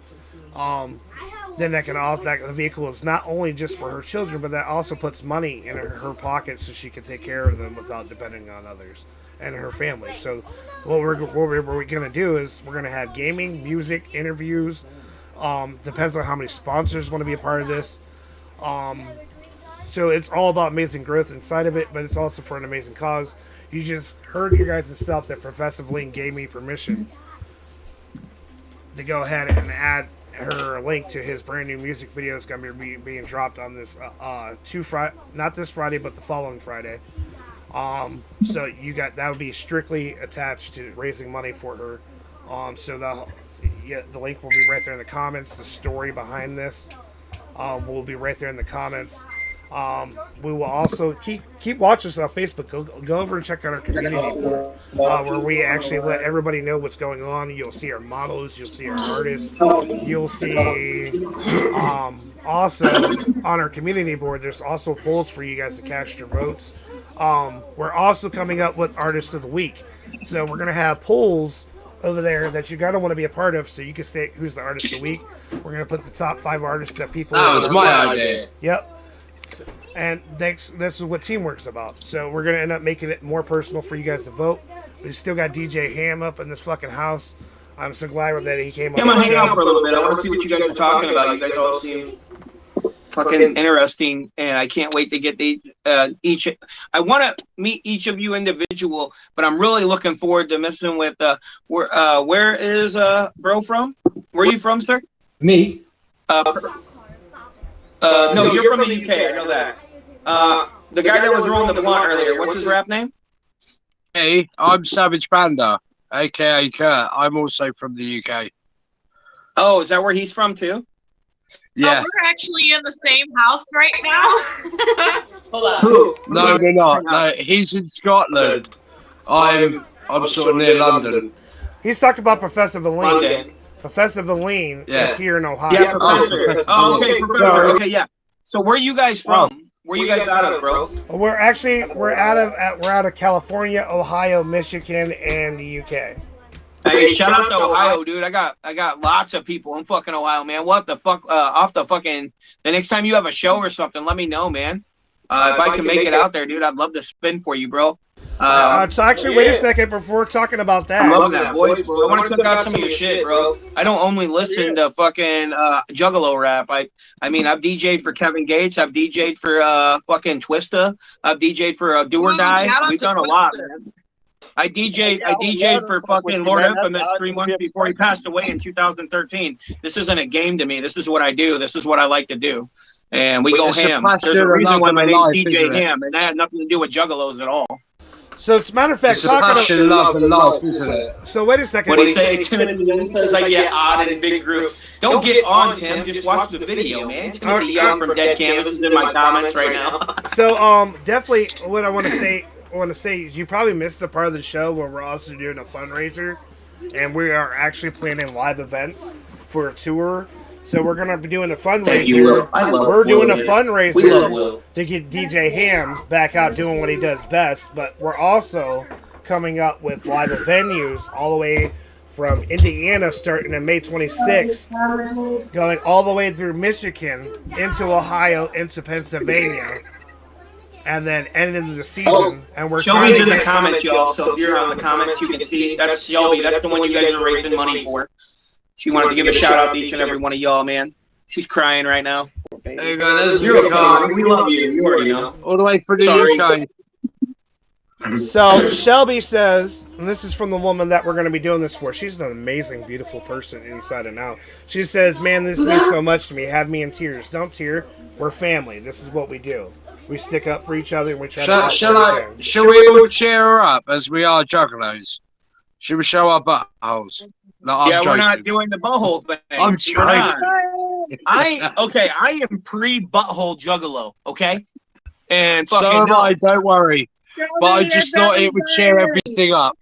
Then the vehicle is not only just for her children, but that also puts money in her pocket so she can take care of them without depending on others and her family. So what we're going to do is we're going to have gaming, music, interviews. Depends on how many sponsors want to be a part of this. So it's all about amazing growth inside of it, but it's also for an amazing cause. You just heard your guys' self that Professor Lean gave me permission to go ahead and add her link to his brand new music video. It's going to be being dropped on this not this Friday, but the following Friday. So that would be strictly attached to raising money for her. So the link will be right there in the comments. The story behind this will be right there in the comments. We will also keep watching us on Facebook. Go over and check out our community board where we actually let everybody know what's going on. You'll see our models, you'll see our artists, you'll see also on our community board there's also polls for you guys to cast your votes. We're also coming up with Artist of the Week, so we're gonna have polls over there that you're gonna want to be a part of, so you can say who's the Artist of the Week. We're gonna put the top 5 artists that people. That was my idea. Yep. And this is what teamwork's about. So we're gonna end up making it more personal for you guys to vote. We still got DJ Ham up in this fucking house. I'm so glad that he came. I'm gonna hang out for a little bit. I want to see what you guys are talking about. You guys all seem fucking interesting, and I can't wait to get each. I want to meet each of you individual, but I'm really looking forward to messing with. Where is bro from? Where are you from, sir? Me. No, you're from the UK. I know that. The guy that was rolling the blunt earlier. What's his rap name? Hey, I'm Savage Panda, aka Kurt. I'm also from the UK. Oh, is that where he's from too? Yeah. We're actually in the same house right now. Hold on. Who? No, we're not. No, he's in Scotland. I'm sort of near London. He's talking about Professor Valine. London. Professor Valine Yeah. is here in Ohio. Yeah, Professor. Oh, okay, Professor. Okay, yeah. So where are you guys from? Where are you guys out of, bro? We're out of California, Ohio, Michigan, and the UK. Hey, shout out to Ohio, dude. I got lots of people in fucking Ohio, man. What the fuck? The next time you have a show or something, let me know, man. If I can make it out there, dude, I'd love to spin for you, bro. So actually, wait a second before talking about that. I love that voice, bro. I want to check out some of your shit, bro. I don't only listen to fucking Juggalo rap. I mean, I've DJ'd for Kevin Gates. I've DJ'd for fucking Twista. I've DJ'd for Do or Die. We've done a lot, man. I DJ'd for fucking Lord Infamous 3 months before he passed away in 2013. This isn't a game to me. This is what I do. This is what I like to do. And we go ham. There's a reason why my name's DJ Ham, and that had nothing to do with Juggalos at all. So, as a matter of fact, passion, love, and love, isn't it? So, wait a second. What do you say, Timothy Young says I get odd in big groups. Don't get on, Tim. Just watch the video, man. Timothy Young from Dead Canvas is in my comments right now. So, definitely, what I want to say is you probably missed the part of the show where we're also doing a fundraiser, and we are actually planning live events for a tour. So we're gonna be doing a fundraiser. We're doing a fundraiser to get DJ Ham back out doing what he does best. But we're also coming up with live venues all the way from Indiana, starting on May 26th, going all the way through Michigan, into Ohio, into Pennsylvania, and then ending the season. And we're Shelby's in the comments, y'all. So if you're on the comments, you can see that's Shelby. That's the one you guys are raising money for. She wanted to give a shout out to each and every one of y'all, man. She's crying right now. There you go. You're God. We love you. You already know. All the way from the UK. So Shelby says, and this is from the woman that we're going to be doing this for. She's an amazing, beautiful person inside and out. She says, "Man, this means so much to me. Had me in tears. Don't tear. We're family. This is what we do. We stick up for each other and we try to." Shall we all cheer her up as we are juggalos? Should we show our buttholes? No, I'm joking. We're not doing the butthole thing. I'm joking. I am pre-butthole juggalo, okay? And so am I, don't worry. But I just thought it would cheer everything up.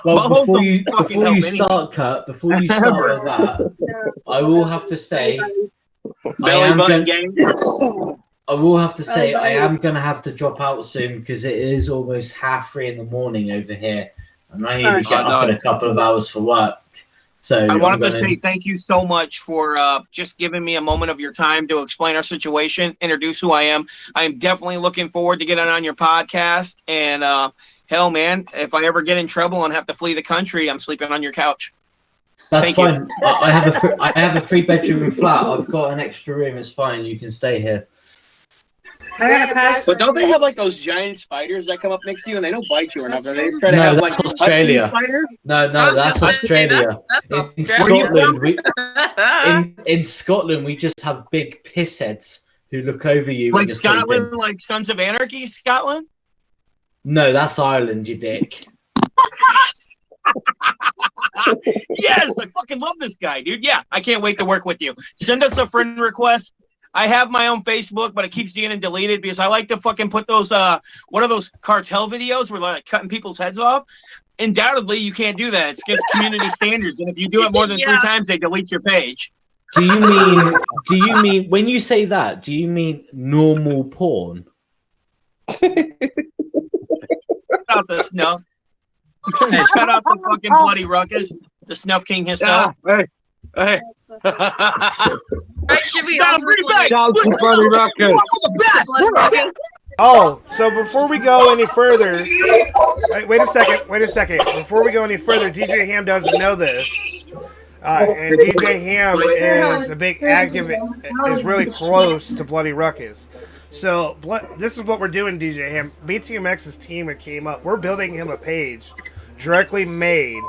Well, before you start with that, I will have to say, I am going to have to drop out soon because it is almost 3:30 in the morning over here. And I need to get up in a couple of hours for work. So I wanted to say thank you so much for just giving me a moment of your time to explain our situation, introduce who I am. I am definitely looking forward to getting on your podcast. And hell, man, if I ever get in trouble and have to flee the country, I'm sleeping on your couch. That's fine. I have a 3-bedroom flat. I've got an extra room. It's fine. You can stay here. I got a passport. But don't they have like those giant spiders that come up next to you and they don't bite you or nothing? They try to No, have that's like Australia. spiders? No, that's Australia. In Scotland, in Scotland, we just have big piss heads who look over you. when Like you're Scotland, sleeping. like Sons of Anarchy, Scotland? No, that's Ireland, you dick. Yes, I fucking love this guy, dude. Yeah, I can't wait to work with you. Send us a friend request. I have my own Facebook, but it keeps getting deleted because I like to fucking put those, what are those cartel videos where they're like cutting people's heads off? Undoubtedly, you can't do that. It's against community standards. And if you do it more than 3 times, they delete your page. Do you mean, when you say that, do you mean normal porn? Out the snuff. Shout out the fucking Bloody Ruckus, the Snuff King himself. Hey. Right, should we also Shout to Bloody Ruckus. Oh, so before we go any further, wait a second. Before we go any further, DJ Ham doesn't know this. And DJ Ham is a big activist, is really close to Bloody Ruckus. So this is what we're doing, DJ Ham. BTMX's team came up. We're building him a page directly made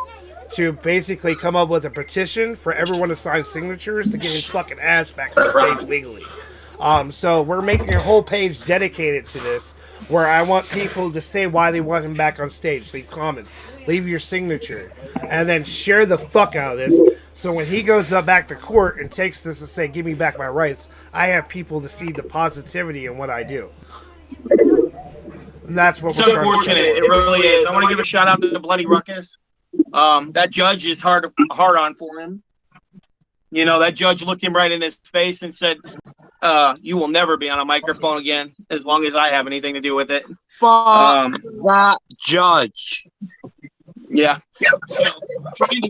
to basically come up with a petition for everyone to sign signatures to get his fucking ass back on stage legally. So we're making a whole page dedicated to this, where I want people to say why they want him back on stage. Leave comments, leave your signature, and then share the fuck out of this So when he goes up back to court and takes this to say, "Give me back my rights," I have people to see the positivity in what I do. And that's what it's unfortunate. It really is. I want to give a shout out to Bloody Ruckus. That judge is hard on for him. You know, that judge looked him right in his face and said, "You will never be on a microphone again as long as I have anything to do with it." Fuck that judge. Yeah. So, he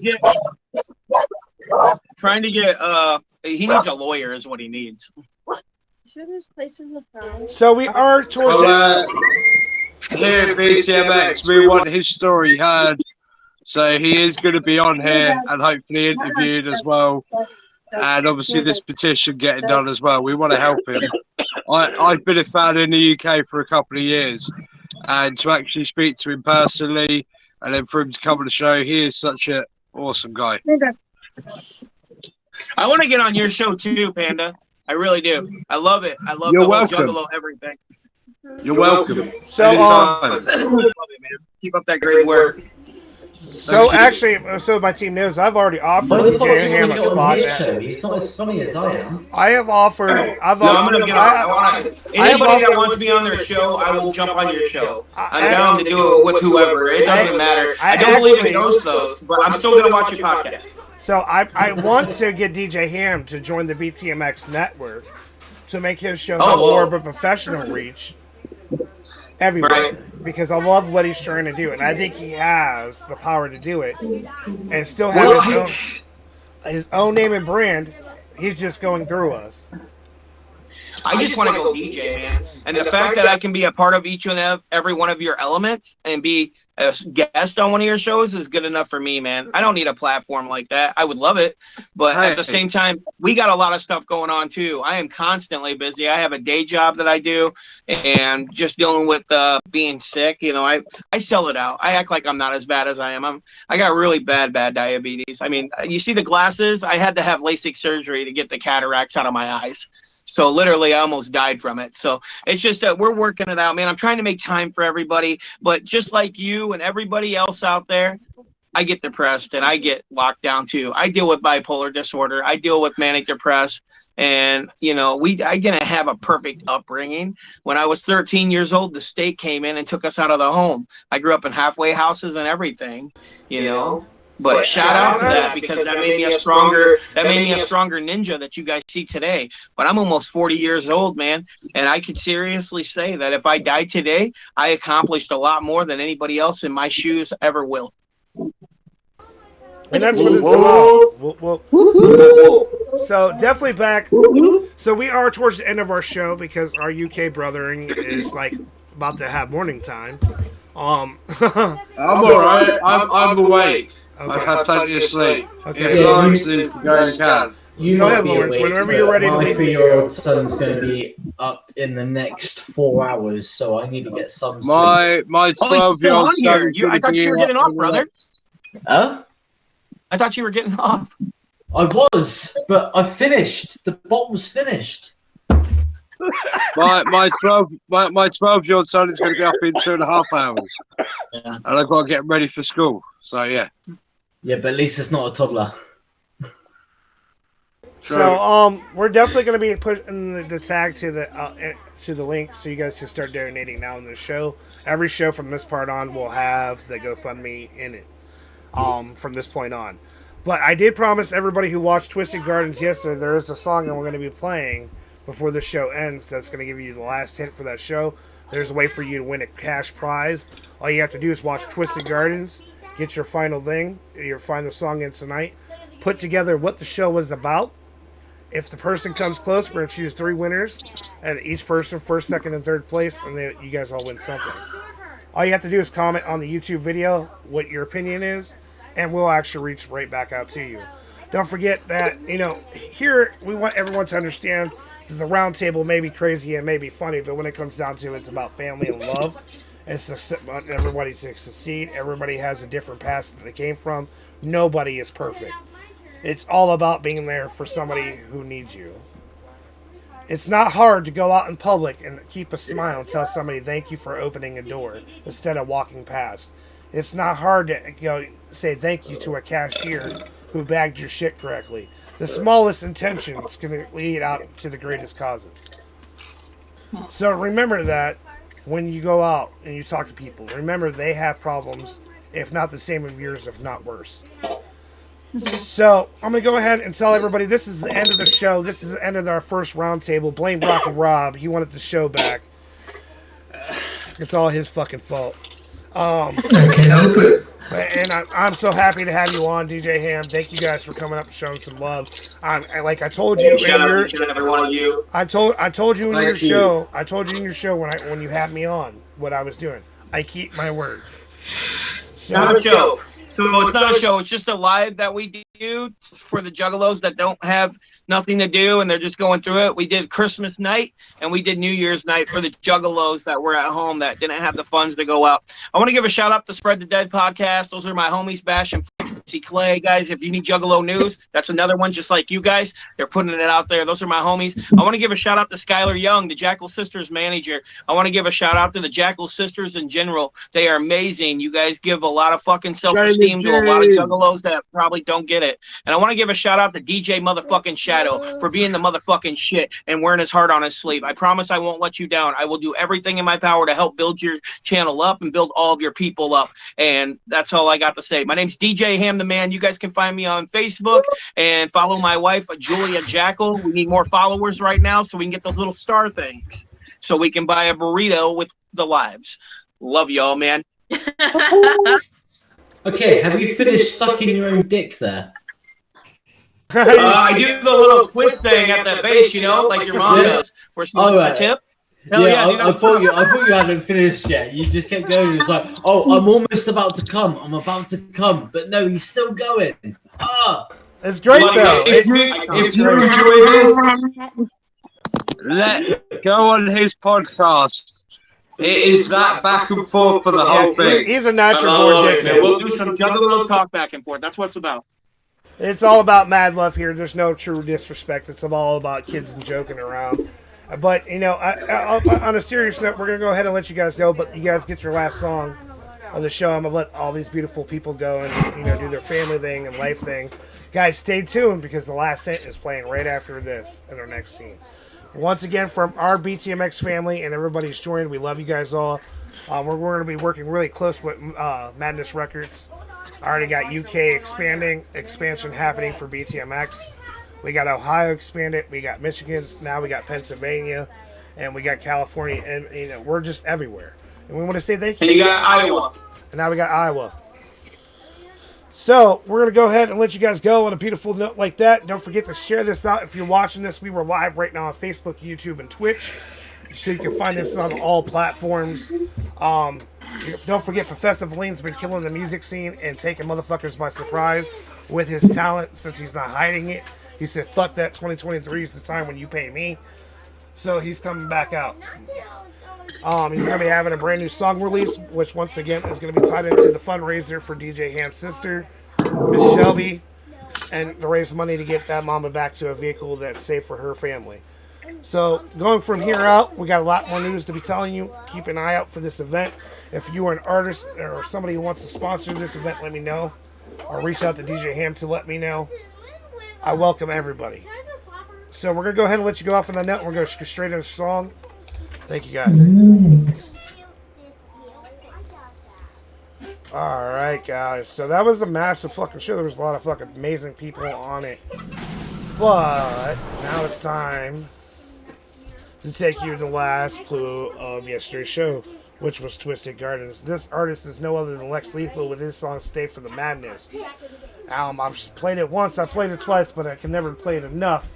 needs a lawyer is what he needs. Sure, there's places of found. So we are towards here at BTMX, we want his story heard. So he is going to be on here and hopefully interviewed as well. And obviously this petition getting done as well. We want to help him. I've been a fan in the UK for a couple of years. And to actually speak to him personally and then for him to come on the show, he is such an awesome guy. I want to get on your show too, Panda. I really do. I love it. I love You're the whole welcome. Juggalo everything. You're welcome. So, Love it, man. Keep up that great work. So actually, so my team knows I've already offered Why the fuck DJ do you Ham want a to get on spot. his show? He's not as funny as I am. I have offered. I'm gonna get on. Anybody that wants to be on their show, I will jump on your show. I'm down to do it with whoever. It doesn't matter. I don't believe in ghost though, but I'm still gonna watch your podcast. So I want to get DJ Ham to join the BTMX network to make his show have more of a professional reach everywhere, because I love what he's trying to do, and I think he has the power to do it and still have his own name and brand. He's just going through us. I just want to go DJ, man. And the fact that I can be a part of each and every one of your elements and be a guest on one of your shows is good enough for me, man. I don't need a platform like that. I would love it. But at the same time, we got a lot of stuff going on, too. I am constantly busy. I have a day job that I do and just dealing with being sick. You know, I sell it out. I act like I'm not as bad as I am. I got really bad diabetes. I mean, you see the glasses? I had to have LASIK surgery to get the cataracts out of my eyes. So literally, I almost died from it. So it's just that we're working it out, man. I'm trying to make time for everybody. But just like you and everybody else out there, I get depressed and I get locked down too. I deal with bipolar disorder. I deal with manic depressed. And, you know, I didn't have a perfect upbringing. When I was 13 years old, the state came in and took us out of the home. I grew up in halfway houses and everything, you know. But shout out to that, because that made me a stronger ninja that you guys see today. But I'm almost 40 years old, man, and I could seriously say that if I died today, I accomplished a lot more than anybody else in my shoes ever will. And that's what it's about. So definitely back. So we are towards the end of our show because our UK brothering is like about to have morning time. I'm all right. I'm awake. Okay. I've had plenty of sleep. Okay. If Lawrence needs to go, he can. You go might ahead, be Lawrence. awake, Whenever you're ready to my leave. 3-year-old son's going to be up in the next 4 hours, so I need to get some sleep. My 12-year-old son. I thought you were getting off, brother. Huh? I thought you were getting off. I was, but I finished. The bot was finished. My 12-year-old son is going to be up in 2.5 hours, and I've got to get him ready for school. So yeah. Yeah, but at least it's not a toddler. So we're definitely going to be putting the tag to the link, so you guys can start donating now in the show. Every show from this part on will have the GoFundMe in it. From this point on. But I did promise everybody who watched Twisted Gardens yesterday there is a song that we're going to be playing before the show ends that's going to give you the last hint for that show. There's a way for you to win a cash prize. All you have to do is watch Twisted Gardens, get your final thing, your final song in tonight, put together what the show was about. If the person comes close, we're going to choose 3 winners, and each person, first, second, and third place, and you guys all win something. All you have to do is comment on the YouTube video what your opinion is, and we'll actually reach right back out to you. Don't forget that, you know, here we want everyone to understand that the round table may be crazy and may be funny, but when it comes down to it, it's about family and love. It's about everybody to succeed. Everybody has a different past that they came from. Nobody is perfect. It's all about being there for somebody who needs you. It's not hard to go out in public and keep a smile and tell somebody thank you for opening a door instead of walking past. It's not hard to say thank you to a cashier who bagged your shit correctly. The smallest intentions can lead out to the greatest causes. So remember that when you go out and you talk to people, remember they have problems, if not the same as yours, if not worse. So I'm going to go ahead and tell everybody this is the end of the show. This is the end of our first roundtable. Blame Rocky Rob. He wanted the show back. It's all his fucking fault. I can't help it. And I'm so happy to have you on, DJ Ham. Thank you guys for coming up and showing some love. Like I told you, Shout out to each and every one of you. I told you in your Thank you. show. I told you in your show when you had me on what I was doing. I keep my word. So, Not a show. So it's not a show. It's just a live that we do for the juggalos that don't have nothing to do and they're just going through it. We did Christmas night and we did New Year's night for the juggalos that were at home that didn't have the funds to go out. I want to give a shout out to Spread the Dead podcast. Those are my homies, Bash and Flexi Clay. Guys, if you need juggalo news, that's another one just like you guys. They're putting it out there. Those are my homies. I want to give a shout out to Skylar Young, the Jackal Sisters manager. I want to give a shout out to the Jackal Sisters in general. They are amazing. You guys give a lot of fucking self-esteem to a lot of juggalos that probably don't get it. And I want to give a shout out to DJ motherfucking Shadow for being the motherfucking shit and wearing his heart on his sleeve. I promise I won't let you down. I will do everything in my power to help build your channel up and build all of your people up. And that's all I got to say. My name's DJ Ham the Man. You guys can find me on Facebook and follow my wife, Julia Jackal. We need more followers right now so we can get those little star things so we can buy a burrito with the lives. Love y'all, man. Okay, have you finished sucking your own dick there? I do the little twist thing at the base, you know, like your mom does, where she wants the tip. Hell Yeah, dude, I thought you hadn't finished yet. You just kept going. It was like, oh, I'm almost about to come. I'm about to come, but no, he's still going. Ah, it's great though. If you enjoy this, let go on his podcast. It is that back and forth for the whole thing. He's a natural I love born it, man. dickhead. We'll do some juggalo talk back and forth. That's what it's about. It's all about mad love here. There's no true disrespect. It's all about kids and joking around. But, you know, on a serious note, we're going to go ahead and let you guys go. But you guys get your last song of the show. I'm going to let all these beautiful people go and, you know, do their family thing and life thing. Guys, stay tuned because the last hit is playing right after this in our next scene. Once again, from our BTMX family and everybody's joined, we love you guys all. We're going to be working really close with Madness Records. I already got UK expansion happening for BTMX. We got Ohio expanded. We got Michigan. Now we got Pennsylvania, and we got California, and you know we're just everywhere. And we want to say thank you. And you got Iowa. And now we got Iowa. So we're gonna go ahead and let you guys go on a beautiful note like that. Don't forget to share this out. If you're watching this, we were live right now on Facebook, YouTube, and Twitch. So you can find this on all platforms. Don't forget, Professor Valine's been killing the music scene and taking motherfuckers by surprise with his talent since he's not hiding it. He said, fuck that, 2023 is the time when you pay me. So he's coming back out. He's going to be having a brand new song release, which once again is going to be tied into the fundraiser for DJ Ham's sister, Miss Shelby, and to raise money to get that mama back to a vehicle that's safe for her family. So going from here out, we got a lot more news to be telling you. Keep an eye out for this event. If you are an artist or somebody who wants to sponsor this event, let me know. Or reach out to DJ Ham to let me know. I welcome everybody. So we're going to go ahead and let you go off on that note. We're going to go straight into the song. Thank you, guys. Alright, guys. So that was a massive fucking show. There was a lot of fucking amazing people on it. But now it's time to take you to the last clue of yesterday's show, which was Twisted Gardens. This artist is no other than Lex Lethal with his song Stay for the Madness. I've played it once, I've played it twice, but I can never play it enough.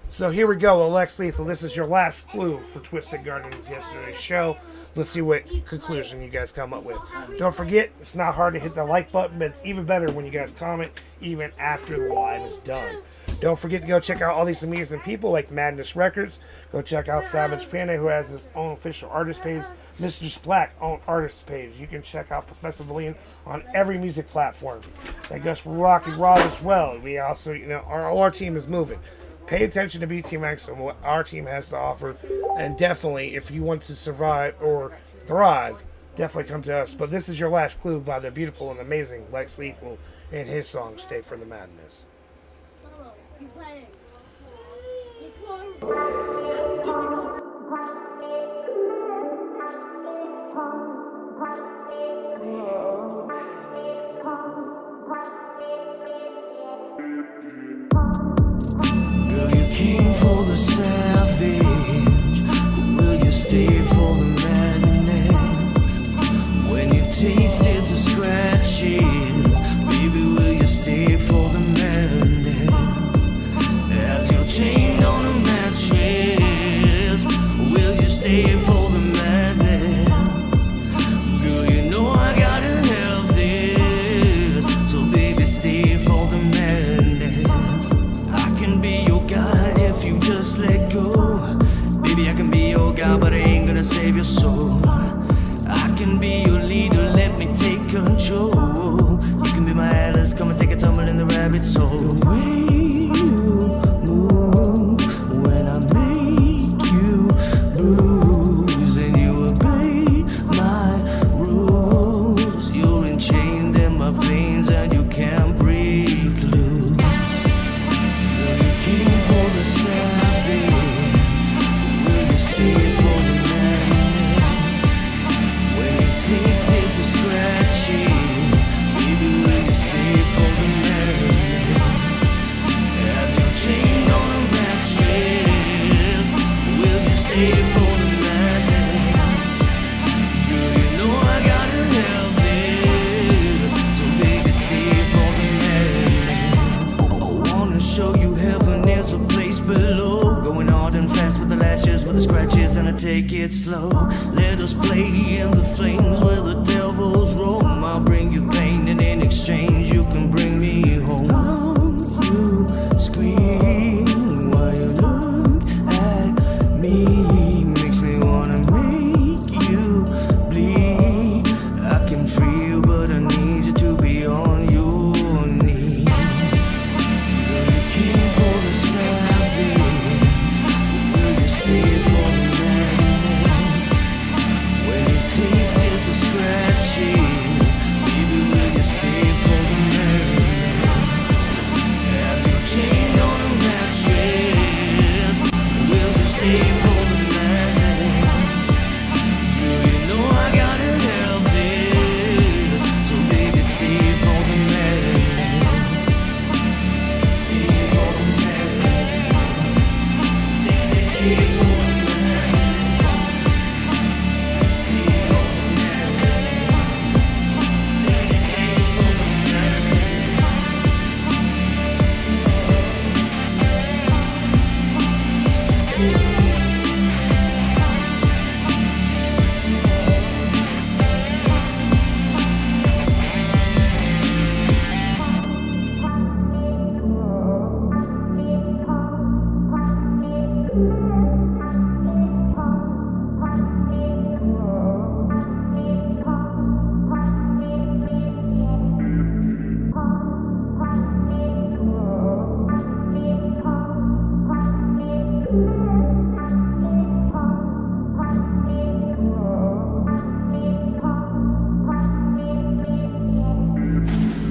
So here we go, Lex Lethal. This is your last clue for Twisted Gardens yesterday's show. Let's see what conclusion you guys come up with. Don't forget, it's not hard to hit the like button, but it's even better when you guys comment even after the live is done. Don't forget to go check out all these amazing people like Madness Records. Go check out Savage Panda, who has his own official artist page. Mr. Black own artist page. You can check out Professor Valine on every music platform. That goes for Rocky Rob as well. We also, you know, our team is moving. Pay attention to BTMX and what our team has to offer. And definitely, if you want to survive or thrive, definitely come to us. But this is your last clue by the beautiful and amazing Lex Lethal and his song "Stay for the Madness." Girl, you came for the savage, will you stay for the madness? When you tasted the scratches, baby, will you stay for the madness? As you're chained on a mattress, will you stay for the madness? Girl, you know I gotta have this, so baby, stay for the madness. I can be your guide if you just let go. Baby, I can be your guide, but I ain't gonna save your soul. I can be your leader, let me take control. You can be my atlas, come and take a tumble in the rabbit's hole. The way you move when I make you bruise, and you obey my rules. You're enchained in my veins and you can't break loose. Girl, you came for the savage, will you stay for the madness? When you tasted the scratching, baby, will you stay for the madness? As you're chained on a mattress, will you stay for the madness? Girl, you know I gotta have this, so baby, stay for the madness. I wanna show you heaven is a place below, going hard and fast with the lashes, with the scratches, then I take it slow. Let us play in the flames where the devils roam. I'll bring you pain, and in exchange you can bring me home. While you scream, while you look at me, makes me wanna make you bleed. I can free you, but I need you to be on your knees. Girl, you came for the savage, will you stay for the madness? When you tasted the scratching, baby, will you stay for the madness? As you're chained on a mattress, will you stay for the madness? Girl, you know I gotta have this, so baby, stay for the madness. Stay for the madness. Stay for the madness. Stay for the madness. Stay for the madness.